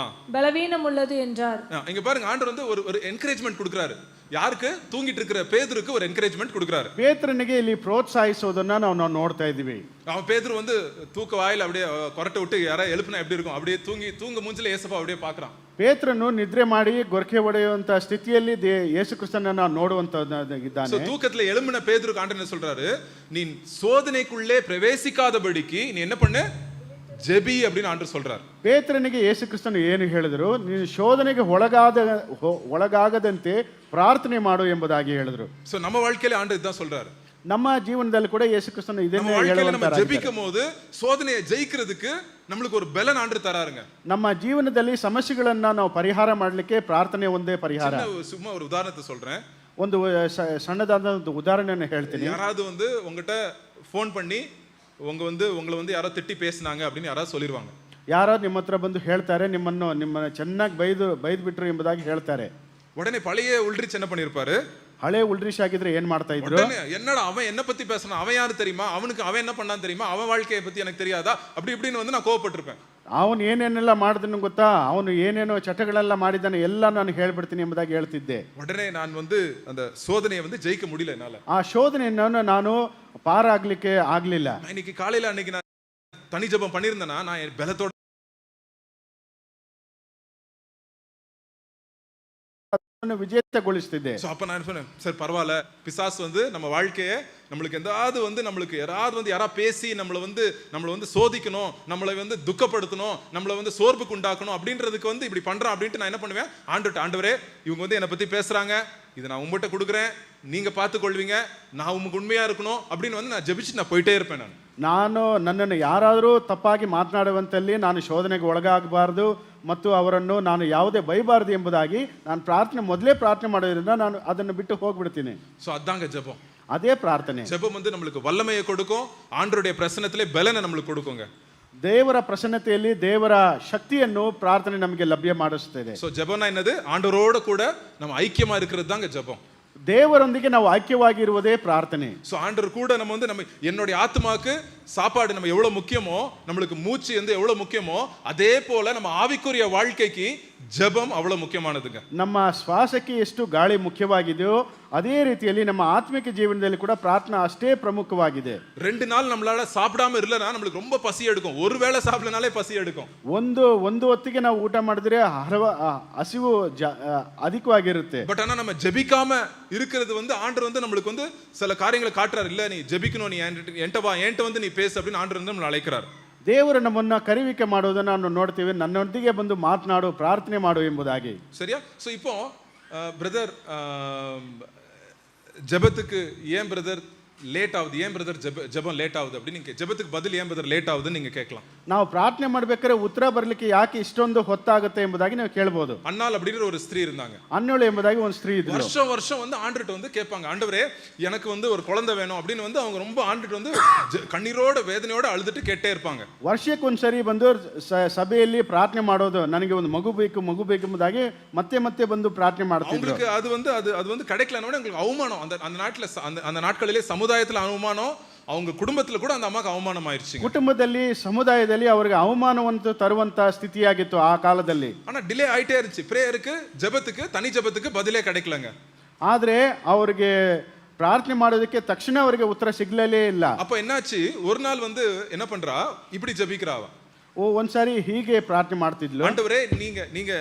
பலவீனம் உள்ளது என்றார். இங்க பாருங்க, ஆண்டவர் வந்து ஒரு என்கரேஜ்மென்ட் கொடுக்கிறாரு. யாருக்கு? தூங்கிட்டு இருக்கிற பேதுருக்கு ஒரு என்கரேஜ்மென்ட் கொடுக்கிறாரு. பேதுருನಿಗೆ ಇಲ್ಲಿ ಪ್ರೋತ್ಸಾಹಿಸೋದನ್ನ ನಾವು ನೋಡ್ತಾ ಇದೀವಿ. அவன் பேதுரு வந்து தூக்க வாயில அப்படியே கொரட்டை விட்டு யாரா எழுப்புனா எப்படி இருக்கும், அப்படியே தூங்க மூஞ்சில ஏசப்பா அப்படியே பார்க்கறான். ಪೇತ್ರನು ನಿದ್ರೆ ಮಾಡಿ ಗೊರಕೆ ಹೊಡೆಯುವಂತ ಸ್ಥಿತಿಯಲ್ಲಿ ಯೇಸು ಕ್ರಿಸ್ತನನ್ನ ನೋಡುವಂತದ್ದಾಗಿದ್ದಾನೆ. சோ தூக்கத்துல எழும்பின பேதுருக்கு ஆண்டவர் என்ன சொல்றாரு, நீ சோதனைக்குள்ளே பிரவேசிக்காதபடிக்கு நீ என்ன பண்ணு, ஜெபி அப்படின்னு ஆண்டவர் சொல்றார். ಪೇತ್ರನಿಗೆ ಯೇಸು ಕ್ರಿಸ್ತನು ಏನು ಹೇಳಿದ್ರು, ನೀನು ಶೋಧನೆಗೆ ಒಳಗಾಗದಂತೆ ಪ್ರಾರ್ಥನೆ ಮಾಡು ಎಂಬುದಾಗಿ ಹೇಳಿದ್ರು. சோ நம்ம வாழ்க்கையில ஆண்டவர் இதான் சொல்றாரு. ನಮ್ಮ ಜೀವನದಲ್ಲಿ ಕೂಡ ಯೇಸು ಕ್ರಿಸ್ತನು ಇದನ್ನೇ ಹೇಳುವಂತರಾಗಿದ್ದಾರೆ. நம்ம ஜெபிக்கும்போது சோதனையை ஜெயிக்கிறதுக்கு நம்மளுக்கு ஒரு பலன் ஆண்டவர் தராருங்க. ನಮ್ಮ ಜೀವನದಲ್ಲಿ ಸಮಸ್ಯೆಗಳನ್ನ ನಾವು ಪರಿಹಾರ ಮಾಡಲಿಕ್ಕೆ ಪ್ರಾರ್ಥನೆ ಒಂದೇ ಪರಿಹಾರ. சும்மா ஒரு உதாரணத்தை சொல்றேன். ಒಂದು ಸಣ್ಣದಾದ ಒಂದು ಉದಾಹರಣೆಯನ್ನು ಹೇಳ್ತೀನಿ. யாராவது வந்து உங்ககிட்ட ஃபோன் பண்ணி உங்களை வந்து யாரோ திட்டி பேசினாங்க அப்படின்னு யாராவது சொல்லிடுவாங்க. ಯಾರಾದ್ರು ನಿಮ್ಮ ಹತ್ರ ಬಂದು ಹೇಳ್ತಾರೆ, ನಿಮ್ಮನ್ನ ಚೆನ್ನಾಗಿ ಬೈದು ಬಿಟ್ರು ಎಂಬುದಾಗಿ ಹೇಳ್ತಾರೆ. உடனே பழைய உள்ரிச் என்ன பண்ணிருப்பாரு, ಹಳೆ ಉಲ್ರಿಶ್ ಆಗಿದ್ರೆ ಏನ್ ಮಾಡ್ತಾ ಇದ್ರು, என்னடா அவன் என்ன பத்தி பேசணும், அவன் யாரு தெரியுமா, அவன் என்ன பண்ணான்னு தெரியுமா, அவன் வாழ்க்கையை பத்தி எனக்கு தெரியாதா, அப்படி இப்படின்னு வந்து நான் கோவப்பட்டிருப்பேன். ಅವನು ಏನೇನೆಲ್ಲ ಮಾಡಿದನು ಗೊತ್ತಾ, ಅವನು ಏನೇನೋ ಚಟಗಳೆಲ್ಲ ಮಾಡಿದ್ದಾನೆ ಎಲ್ಲ ನಾನು ಹೇಳ್ಬಿಡ್ತೀನಿ ಎಂಬುದಾಗಿ ಹೇಳ್ತಿದ್ದೆ. உடனே நான் வந்து அந்த சோதனையை வந்து ஜெயிக்க முடியல என்னால. ಆ ಶೋಧನೆಯನ್ನು ನಾನು ಪಾರಾಗ್ಲಿಕ್ಕೆ ಆಗ್ಲಿಲ್ಲ. இன்னைக்கு காலையில அன்னைக்கு நான் தனி ஜெபம் பண்ணிருந்தேனா நான் பலத்தோட ವಿಜೇತಗೊಳಿಸ್ತಿದ್ದೆ. அப்ப நான் சொன்னேன், சரி பரவாயில்ல, பிசாசு வந்து நம்ம வாழ்க்கையை நம்மளுக்கு நம்மளுக்கு யாராவது பேசி நம்மளை வந்து சோதிக்கணும், நம்மளை வந்து துக்கப்படுத்தணும், நம்மளை வந்து சோர்வுக்கு உண்டாக்கணும் அப்படின்றதுக்கு வந்து இப்படி பண்றான் அப்படின்ட்டு நான் என்ன பண்ணுவேன், ஆண்டவரே இவங்க வந்து என்னை பத்தி பேசுறாங்க, இதை நான் உங்கள்கிட்ட கொடுக்குறேன், நீங்க பார்த்துக்கொள்வீங்க, நான் உங்களுக்கு உண்மையா இருக்கணும் அப்படின்னு வந்து நான் ஜெபிச்சு நான் போயிட்டே இருப்பேன். ನಾನು ನನ್ನನ್ನು ಯಾರಾದರೂ ತಪ್ಪಾಗಿ ಮಾತನಾಡುವಂತಲ್ಲಿ ನಾನು ಶೋಧನೆಗೆ ಒಳಗಾಗಬಾರದು ಮತ್ತು ಅವರನ್ನು ನಾನು ಯಾವುದೇ ಬೈಬಾರದು ಎಂಬುದಾಗಿ ನಾನು ಮೊದಲೇ ಪ್ರಾರ್ಥನೆ ಮಾಡೋದ್ರಿಂದ ನಾನು ಅದನ್ನು ಬಿಟ್ಟು ಹೋಗ್ಬಿಡ್ತೀನಿ. சோ அதாங்க ஜெபம். அதே ಪ್ರಾರ್ಥನೆ. ஜெபம் வந்து நம்மளுக்கு வல்லமையை கொடுக்கும், ஆண்டவருடைய பிரசன்னத்திலே பலனை நம்மளுக்கு கொடுக்குங்க. ದೇವರ ಪ್ರಸನ್ನತೆಯಲ್ಲಿ ದೇವರ ಶಕ್ತಿಯನ್ನು ಪ್ರಾರ್ಥನೆ ನಮಗೆ ಲಭ್ಯ ಮಾಡಿಸುತ್ತದೆ. சோ ஜெபம்னா என்னது, ஆண்டவரோட கூட நம்ம ஐக்கியமா இருக்கிறது தாங்க ஜெபம். ದೇವರೊಂದಿಗೆ ನಾವು ಐಕ್ಯವಾಗಿರುವುದೇ ಪ್ರಾರ್ಥನೆ. சோ ஆண்டவர் கூட நம்ம என்னுடைய ஆத்மாக்கு சாப்பாடு நம்ம எவ்வளவு முக்கியமோ, நம்மளுக்கு மூச்சு வந்து எவ்வளவு முக்கியமோ, அதே போல நம்ம ஆவிக்குரிய வாழ்க்கைக்கு ஜெபம் அவ்வளவு முக்கியமானதுங்க. ನಮ್ಮ ಶ್ವಾಸಕ್ಕೆ ಎಷ್ಟು ಗಾಳಿ ಮುಖ್ಯವಾಗಿದೆಯೋ ಅದೇ ರೀತಿಯಲ್ಲಿ ನಮ್ಮ ಆತ್ಮಿಕ ಜೀವನದಲ್ಲಿ ಕೂಡ ಪ್ರಾರ್ಥನಾ ಅಷ್ಟೇ ಪ್ರಮುಖವಾಗಿದೆ. 2 நாள் நம்மளால சாப்பிடாம இல்லனா நம்மளுக்கு ரொம்ப பசி எடுக்கும். ஒருவேளை சாப்பிடலனாலே பசி எடுக்கும். ಒಂದು ಹೊತ್ತಿಗೆ ನಾವು ಊಟ ಮಾಡಿದ್ರೆ ಹಸಿವು ಅಧಿಕವಾಗಿರುತ್ತೆ. பட் ஆனா நம்ம ஜெபிக்காம இருக்கிறது வந்து ஆண்டவர் வந்து நம்மளுக்கு வந்து சில காரியங்களை காட்டுறாரு. இல்ல நீ ஜெபிக்கணும், நீ என்கிட்ட வந்து நீ பேசு அப்படின்னு ஆண்டவர் வந்து நம்மளை அழைக்கிறார். ದೇವರು ನಮ್ಮನ್ನ ಕರೆಯುವಿಕೆ ಮಾಡುವುದನ್ನು ನಾವು ನೋಡ್ತೀವಿ. ನನ್ನೊಂದಿಗೆ ಬಂದು ಮಾತನಾಡು, ಪ್ರಾರ್ಥನೆ ಮಾಡು ಎಂಬುದಾಗಿ. சரியா? சோ இப்போ பிரதர் ஜெபத்துக்கு ஏன் பிரதர் லேட் ஆகுது, ஏன் பிரதர் ஜெபம் லேட் ஆகுது அப்படி நீங்க ஜெபத்துக்கு பதில் ஏன் பிரதர் லேட் ஆகுதுன்னு நீங்க கேட்கலாம். ನಾವು ಪ್ರಾರ್ಥನೆ ಮಾಡಬೇಕಾದ್ರೆ ಉತ್ತರ ಬರಲಿಕ್ಕೆ ಯಾಕೆ ಇಷ್ಟೊಂದು ಹೊತ್ತಾಗುತ್ತೆ ಎಂಬುದಾಗಿ ನೀವು ಕೇಳಬಹುದು. அன்னாள் அப்படிங்கிற ஒரு ஸ்திரீ இருந்தாங்க. ಅನ್ನೋಳು ಎಂಬುದಾಗಿ ಒಂದು ಸ್ತ್ರೀ ಇದ್ದರು. வருஷம் வருஷம் வந்து ஆண்டவர்ட்ட வந்து கேட்பாங்க, ஆண்டவரே எனக்கு வந்து ஒரு குழந்தை வேணும் அப்படின்னு வந்து அவங்க ரொம்ப ஆண்டவர்ட்ட வந்து கண்ணீரோட வேதனையோட அழுதுட்டு கேட்டே இருப்பாங்க. ವರ್ಷಕ್ಕೊಂದ್ಸರಿ ಬಂದು ಸಭೆಯಲ್ಲಿ ಪ್ರಾರ್ಥನೆ ಮಾಡೋದು, ನನಗೆ ಒಂದು ಮಗು ಬೇಕು ಮಗು ಬೇಕು ಎಂಬುದಾಗಿ ಮತ್ತೆ ಮತ್ತೆ ಬಂದು ಪ್ರಾರ್ಥನೆ ಮಾಡ್ತಿದ್ರು. அவங்களுக்கு அது வந்து கிடைக்கலன்னா உங்களுக்கு அவமானம். அந்த நாட்டில் அந்த நாட்களிலே சமுதாயத்தில் அவமானம், அவங்க குடும்பத்துல கூட அந்த அம்மாக்கு அவமானம் ஆயிருச்சு. ಕುಟುಂಬದಲ್ಲಿ ಸಮುದಾಯದಲ್ಲಿ ಅವರಿಗೆ ಅವಮಾನವನ್ನು ತರುವಂತ ಸ್ಥಿತಿಯಾಗಿತ್ತು ಆ ಕಾಲದಲ್ಲಿ. ஆனா டிலே ஆயிட்டே இருந்துச்சு. பிரேயருக்கு, ஜெபத்துக்கு, தனி ஜெபத்துக்கு பதிலே கிடைக்கலங்க. ಆದ್ರೆ ಅವರಿಗೆ ಪ್ರಾರ್ಥನೆ ಮಾಡೋದಕ್ಕೆ ತಕ್ಷಣ ಅವರಿಗೆ ಉತ್ತರ ಸಿಗ್ಲೇ ಇಲ್ಲ. அப்ப என்னாச்சு, ஒரு நாள் வந்து என்ன பண்றா, இப்படி ஜெபிக்கிறாவ. ಒಂದ್ಸಾರಿ ಹೀಗೆ ಪ್ರಾರ್ಥನೆ ಮಾಡ್ತಿದ್ಲು. ஆண்டவரே நீங்க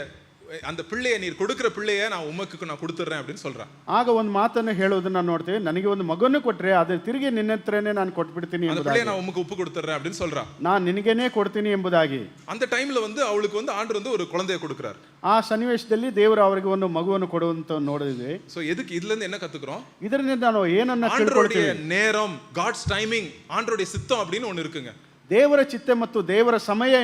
அந்த பிள்ளையை நீர் கொடுக்கிற பிள்ளையை நான் உமக்கு நான் கொடுத்துறேன் அப்படின்னு சொல்றேன். ಆಗ ಒಂದು ಮಾತನ್ನು ಹೇಳೋದನ್ನ ನೋಡ್ತೇವೆ, ನನಗೆ ಒಂದು ಮಗನ್ನು ಕೊಟ್ರೆ ಅದು ತಿರುಗಿ ನಿನ್ನ ಹತ್ರನೇ ನಾನು ಕೊಟ್ಬಿಡ್ತೀನಿ அந்த பிள்ளையை நான் உமக்கு ஒப்பு கொடுத்துறேன் அப்படின்னு சொல்றான். ನಾನು ನಿನಗೇನೆ ಕೊಡ್ತೀನಿ ಎಂಬುದಾಗಿ. அந்த டைம்ல வந்து அவளுக்கு வந்து ஆண்டவர் வந்து ஒரு குழந்தையை கொடுக்கிறார். ಆ ಸನ್ನಿವೇಶದಲ್ಲಿ ದೇವರು ಅವರಿಗೆ ಒಂದು ಮಗುವನ್ನು ಕೊಡುವಂತ ನೋಡಿದ್ವಿ. சோ எதுக்கு இதுல இருந்து என்ன கத்துக்கிறோம்? ಇದರಿಂದ ನಾವು ಏನನ್ನ ஆண்டவருடைய நேரம், காட்ஸ் டைமிங், ஆண்டவருடைய சித்தம் அப்படின்னு ஒன்னு இருக்குங்க. ದೇವರ ಚಿತ್ತ ಮತ್ತು ದೇವರ ಸಮಯ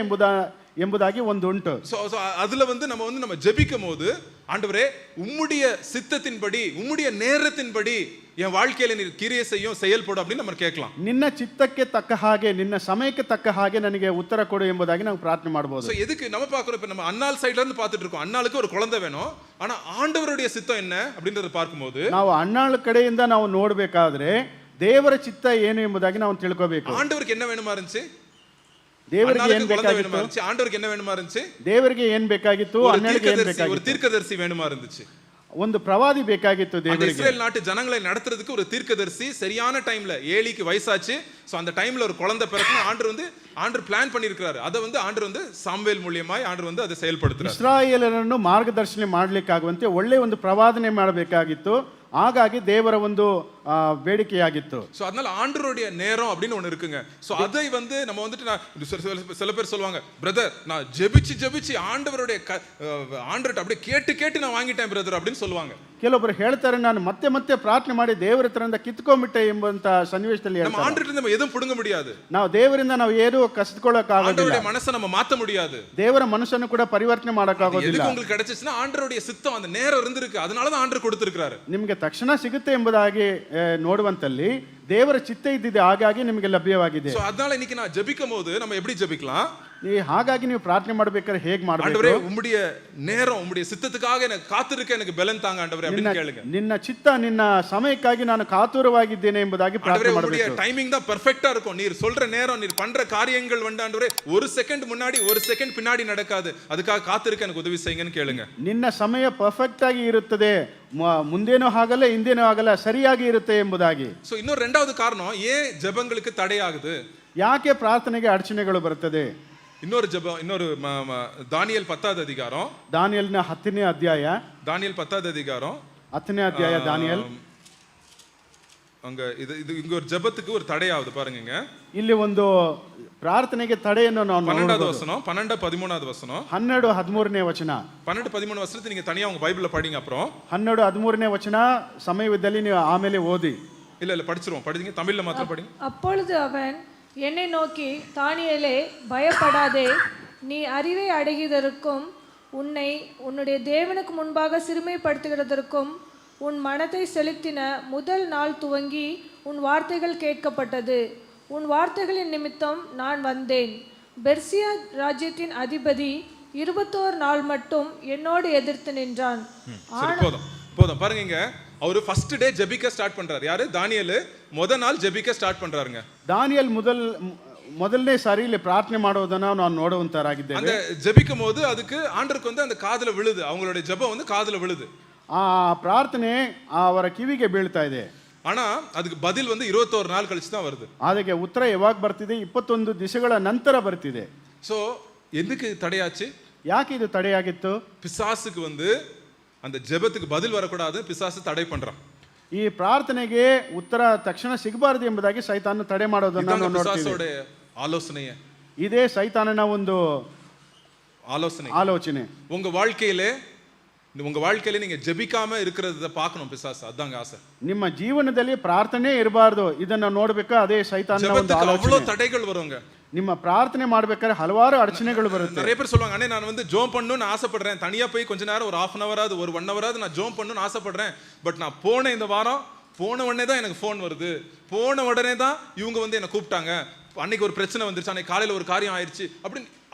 ಎಂಬುದಾಗಿ ಒಂದು ಉಂಟು. சோ அதுல வந்து நம்ம ஜெபிக்கும் போது, ஆண்டவரே உம்முடைய சித்தத்தின்படி, உம்முடைய நேரத்தின்படி என் வாழ்க்கையில நீர் கிரியை செய்யும், செயல்படும் அப்படின்னு நம்ம கேட்கலாம். ನಿನ್ನ ಚಿತ್ತಕ್ಕೆ ತಕ್ಕ ಹಾಗೆ, ನಿನ್ನ ಸಮಯಕ್ಕೆ ತಕ್ಕ ಹಾಗೆ ನನಗೆ ಉತ್ತರ ಕೊಡು ಎಂಬುದಾಗಿ ನಾವು ಪ್ರಾರ್ಥನೆ ಮಾಡಬಹುದು. சோ எதுக்கு நம்ம பார்க்கிறோம், இப்ப நம்ம அன்னாள் சைடுல இருந்து பார்த்துட்டு இருக்கோம். அன்னாளுக்கு ஒரு குழந்தை வேணும், ஆனா ஆண்டவருடைய சித்தம் என்ன அப்படின்றத பார்க்கும்போது, ನಾವು ಅಣ್ಣಾಳ ಕಡೆಯಿಂದ ನಾವು ನೋಡಬೇಕಾದ್ರೆ ದೇವರ ಚಿತ್ತ ಏನು ಎಂಬುದಾಗಿ ನಾವು ತಿಳ್ಕೋಬೇಕು. ஆண்டவருக்கு என்ன வேணுமா இருந்துச்சு? ದೇವರಿಗೆ ಏನು ಬೇಕಾಗಿತ್ತು? ஆண்டவருக்கு என்ன வேணுமா இருந்துச்சு? ದೇವರಿಗೆ ಏನು ಬೇಕಾಗಿತ್ತು? ಅಣ್ಣನಿಗೆ ಏನು ಬೇಕಾಗಿತ್ತು? ஒரு தீர்க்கதரிசி வேணுமா இருந்துச்சு. ಒಂದು ಪ್ರವಾದಿ ಬೇಕಾಗಿತ್ತು ದೇವರಿಗೆ. இஸ்ரேல் நாட்டு ஜனங்களை நடத்துறதுக்கு ஒரு தீர்க்கதரிசி சரியான டைம்ல, ஏலிக்கு வயசாச்சு, சோ அந்த டைம்ல ஒரு குழந்தை பிறக்கணும். ஆண்டவர் பிளான் பண்ணியிருக்கிறாரு. அதை வந்து ஆண்டவர் வந்து சாமுவேல் மூலியமாய் ஆண்டவர் வந்து அதை செயல்படுத்துறாரு. ಇಸ್ರಾಯೇಲರನ್ನು ಮಾರ್ಗದರ್ಶನ ಮಾಡಲಿಕ್ಕಾಗುವಂತೆ ಒಳ್ಳೆ ಒಂದು ಪ್ರವಾದನೆ ಮಾಡಬೇಕಾಗಿತ್ತು. ಹಾಗಾಗಿ ದೇವರ ಒಂದು ಬೇಡಿಕೆಯಾಗಿತ್ತು. சோ அதனால ஆண்டவருடைய நேரம் அப்படின்னு ஒன்னு இருக்குங்க. சோ அதை வந்து நம்ம வந்துட்டு சில பேர் சொல்லுவாங்க, பிரதர் நான் ஜெபிச்சு ஆண்டவருடைய ஆண்டவர்ட்ட அப்படியே கேட்டு நான் வாங்கிட்டேன் பிரதர் அப்படின்னு சொல்லுவாங்க. ಕೆಲವೊಬ್ಬರು ಹೇಳ್ತಾರೆ, ನಾನು ಮತ್ತೆ ಮತ್ತೆ ಪ್ರಾರ್ಥನೆ ಮಾಡಿ ದೇವರ ಹತ್ರದಿಂದ ಕಿತ್ಕೊಂಡ್ಬಿಟ್ಟೆ ಎಂಬಂತ ಸನ್ನಿವೇಶದಲ್ಲಿ நம்ம ஆண்டவர்ட்ட நம்ம எதுவும் புடுங்க முடியாது. ನಾವು ದೇವರಿಂದ ನಾವು ಏನು ಕಸಿದುಕೊಳ್ಳೋಕ್ಕಾಗೋದಿಲ್ಲ. ஆண்டவருடைய மனசை நம்ம மாத்த முடியாது. ದೇವರ ಮನಸ್ಸನ್ನು ಕೂಡ ಪರಿವರ್ತನೆ ಮಾಡೋಕ್ಕಾಗೋದಿಲ್ಲ. எதுக்கு உங்களுக்கு கிடைச்சிச்சுன்னா ஆண்டவருடைய சித்தம், அந்த நேரம் இருந்திருக்கு, அதனால தான் ஆண்டவர் கொடுத்திருக்காரு. ನಿಮಗೆ ತಕ್ಷಣ ಸಿಗುತ್ತೆ ಎಂಬುದಾಗಿ ನೋಡುವಂತಲ್ಲಿ ದೇವರ ಚಿತ್ತ ಇದ್ದಿದೆ, ಹಾಗಾಗಿ ನಿಮಗೆ ಲಭ್ಯವಾಗಿದೆ. சோ அதனால இன்னைக்கு நான் ஜெபிக்கும் போது நம்ம எப்படி ஜெபிக்கலாம்? ಹಾಗಾಗಿ ನೀವು ಪ್ರಾರ್ಥನೆ ಮಾಡಬೇಕಾದ್ರೆ ಹೇಗೆ ಮಾಡಬೇಕು? ஆண்டவரே உம்முடைய நேரம், உம்முடைய சித்தத்துக்காக எனக்கு காத்திருக்க எனக்கு பலன் தாங்க ஆண்டவரே அப்படின்னு கேளுங்க. ನಿನ್ನ ಚಿತ್ತ, ನಿನ್ನ ಸಮಯಕ್ಕಾಗಿ ನಾನು ಕಾತುರವಾಗಿದ್ದೇನೆ ಎಂಬುದಾಗಿ ಪ್ರಾರ್ಥನೆ ಮಾಡಬೇಕು. உம்முடைய டைமிங் தான் பெர்ஃபெக்ட்டா இருக்கும். நீர் சொல்ற நேரம், நீர் பண்ற காரியங்கள் வந்து ஆண்டவரே ஒரு செகண்ட் முன்னாடி ஒரு செகண்ட் பின்னாடி நடக்காது. அதுக்காக காத்திருக்க எனக்கு உதவி செய்யுங்கன்னு கேளுங்க. ನಿನ್ನ ಸಮಯ ಪರ್ಫೆಕ್ಟ್ ಆಗಿ ಇರುತ್ತದೆ, ಮುಂದೇನೂ ಆಗಲ್ಲ ಹಿಂದೇನೂ ಆಗಲ್ಲ, ಸರಿಯಾಗಿ ಇರುತ್ತೆ ಎಂಬುದಾಗಿ. சோ இன்னொரு ரெண்டாவது காரணம், ஏன் ஜெபங்களுக்கு தடையாகுது? ಯಾಕೆ ಪ್ರಾರ್ಥನೆಗೆ ಅಡಚಣೆಗಳು ಬರ್ತದೆ? இன்னொரு தானியேல் 10வது அதிகாரம், ದಾನಿಯೇಲನ 10ನೇ ಅಧ್ಯಾಯ, தானியேல் 10வது அதிகாரம் 10ನೇ ಅಧ್ಯಾಯ ದಾನಿಯೇಲ್. அங்க இங்க ஒரு ஜெபத்துக்கு ஒரு தடையாகுது பாருங்க. ಇಲ್ಲಿ ಒಂದು ಪ್ರಾರ್ಥನೆಗೆ ತಡೆಯನ್ನು ನಾವು 12வது வசனம், 12-13வது வசனம், 12-13ನೇ ವಚನ. 12-13 வசனத்தை நீங்க தனியா உங்க பைபிள்ல படிங்க. அப்புறம் 12-13ನೇ ವಚನ ಸಮಯವಿದ್ದಲ್ಲಿ ನೀವು ಆಮೇಲೆ ಓದಿ. இல்ல படிச்சிருவோம், படிங்க, தமிழ்ல மாத்திரம் படிங்க. அப்பொழுது அவன் என்னை நோக்கி, தானியேலே பயப்படாதே, நீ அறிவை அடைகிறதற்கும் உன்னுடைய தேவனுக்கு முன்பாக சிறுமைப்படுத்துகிறதற்கும் உன் மனத்தை செலுத்தின முதல் நாள் துவங்கி உன் வார்த்தைகள் கேட்கப்பட்டது. உன் வார்த்தைகளின் நிமித்தம் நான் வந்தேன். பெர்சியா ராஜ்யத்தின் அதிபதி 21 நாள் மட்டும் என்னோடு எதிர்த்து நின்றான். போதும் பாருங்க. அவரு ஃபர்ஸ்ட் டே ஜெபிக்க ஸ்டார்ட் பண்றாரு. யாரு? தானியேல் முத நாள் ஜெபிக்க ஸ்டார்ட் பண்றாருங்க. ದಾನಿಯಲ್ ಮೊದಲನೇ ಸಾರಿ ಇಲ್ಲಿ ಪ್ರಾರ್ಥನೆ ಮಾಡೋದನ್ನ ನಾವು ನೋಡುವಂತರಾಗಿದ್ದೇವೆ. அந்த ஜெபிக்கும் போது அதுக்கு ஆண்டருக்கு வந்து அந்த காதுல விழுது, அவங்களுடைய ஜெபம் வந்து காதுல விழுது. ಆ ಪ್ರಾರ್ಥನೆ ಅವರ ಕಿವಿಗೆ ಬೀಳ್ತಾ ಇದೆ. ஆனா அதுக்கு பதில் வந்து 21 நாள் கழிச்சு தான் வருது. ಅದಕ್ಕೆ ಉತ್ತರ ಯಾವಾಗ ಬರ್ತಿದೆ? 21 ದಿವಸಗಳ ನಂತರ ಬರ್ತಿದೆ. சோ எதுக்கு தடையாச்சு? ಯಾಕೆ ಇದು ತಡೆಯಾಗಿತ್ತು? பிசாசுக்கு வந்து அந்த ஜெபத்துக்கு பதில் வரக்கூடாது, பிசாசு தடை பண்றான். ಈ ಪ್ರಾರ್ಥನೆಗೆ ಉತ್ತರ ತಕ್ಷಣ ಸಿಗಬಾರದು ಎಂಬುದಾಗಿ ಸೈತಾನ ತಡೆ ಮಾಡೋದನ್ನ ನಾವು ನೋಡ್ತೀವಿ. பிசாசோட ஆலோசனையே ಇದೇ ಸೈತಾನನ ಒಂದು ಆಲೋಚನೆ. உங்க வாழ்க்கையில நீங்க ஜெபிக்காம இருக்கிறத பார்க்கணும் பிசாசு, அதாங்க ஆசை. ನಿಮ್ಮ ಜೀವನದಲ್ಲಿ ಪ್ರಾರ್ಥನೆ ಇರಬಾರದು, ಇದನ್ನ ನೋಡಬೇಕು. ಅದೇ ಸೈತಾನನ ಒಂದು ಆಲೋಚನೆ. அவ்வளவு தடைகள் வருங்க. ನಿಮ್ಮ ಪ್ರಾರ್ಥನೆ ಮಾಡ್ಬೇಕಾದ್ರೆ ಹಲವಾರು ಅಡಚಣೆಗಳು ಬರುತ್ತೆ. நிறைய பேர் சொல்லுவாங்க, அண்ணே நான் வந்து ஜோம் பண்ணணும்னு ஆசைப்படுறேன், தனியா போய் கொஞ்ச நேரம் ஒரு 1/2 hour ஆவது ஒரு 1 hour ஆவது நான் ஜோம் பண்ணணும்னு ஆசைப்படுறேன். பட் நான் போன இந்த வாரம் போன உடனே தான் எனக்கு ஃபோன் வருது, போன உடனே தான் இவங்க வந்து என்னை கூப்பிட்டாங்க, அன்னைக்கு ஒரு பிரச்சனை வந்துருச்சு, அன்னைக்கு காலையில ஒரு காரியம் ஆயிடுச்சு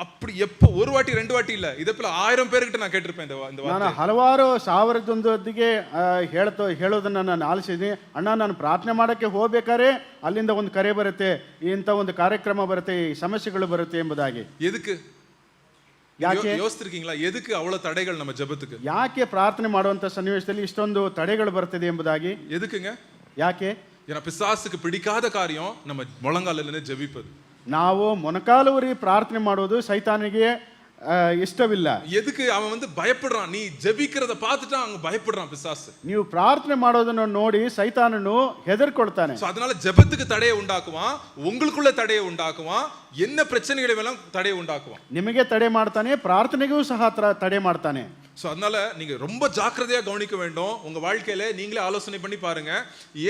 அப்படி எப்போ ஒரு வாட்டி 2 வாட்டி இல்ல, இதை போல 1000 பேர்கிட்ட நான் கேட்டிருப்பேன் இந்த ನಾನು ಹಲವಾರು ಸಾವಿರದೊಂದಿಗೆ ಹೇಳೋದನ್ನ ನಾನು ಆಲಿಸಿದ್ದೀನಿ. ಅಣ್ಣ ನಾನು ಪ್ರಾರ್ಥನೆ ಮಾಡಕ್ಕೆ ಹೋಗ್ಬೇಕಾದ್ರೆ ಅಲ್ಲಿಂದ ಒಂದು ಕರೆ ಬರುತ್ತೆ, ಇಂಥ ಒಂದು ಕಾರ್ಯಕ್ರಮ ಬರುತ್ತೆ, ಈ ಸಮಸ್ಯೆಗಳು ಬರುತ್ತೆ ಎಂಬುದಾಗಿ. எதுக்கு ಯಾಕೆ யோசிச்சிருக்கீங்களா? எதுக்கு அவ்வளவு தடைகள் நம்ம ஜெபத்துக்கு? ಯಾಕೆ ಪ್ರಾರ್ಥನೆ ಮಾಡುವಂತ ಸನ್ನಿವೇಶದಲ್ಲಿ ಇಷ್ಟೊಂದು ತಡೆಗಳು ಬರ್ತದೆ ಎಂಬುದಾಗಿ? எதுக்குங்க? ಯಾಕೆ? ஏன்னா பிசாசுக்கு பிடிக்காத காரியம் நம்ம முழங்காலில் நின்று ஜெபிப்பது. ನಾವು ಮೊಣಕಾಲೂರಿ ಪ್ರಾರ್ಥನೆ ಮಾಡೋದು ಸೈತಾನಿಗೆ ಇಷ್ಟವಿಲ್ಲ. எதுக்கு? அவன் வந்து பயப்படுறான், நீ ஜெபிக்கிறத பார்த்துட்டு அவன் பயப்படுறான் பிசாசு. ನೀವು ಪ್ರಾರ್ಥನೆ ಮಾಡೋದನ್ನ ನೋಡಿ ಸೈತಾನನು ಹೆದರ್ಕೊಳ್ತಾನೆ. சோ அதனால ஜெபத்துக்கு தடையை உண்டாக்குவான், உங்களுக்குள்ள தடையை உண்டாக்குவான், என்ன பிரச்சனைகளை எல்லாம் தடையை உண்டாக்குவான். ನಿಮಗೆ ತಡೆ ಮಾಡ್ತಾನೆ, ಪ್ರಾರ್ಥನೆಗೂ ಸಹ ತಡೆ ಮಾಡ್ತಾನೆ. ஸோ அதனால நீங்க ரொம்ப ஜாக்கிரதையா கவனிக்க வேண்டும். உங்க வாழ்க்கையில நீங்களே ஆலோசனை பண்ணி பாருங்க,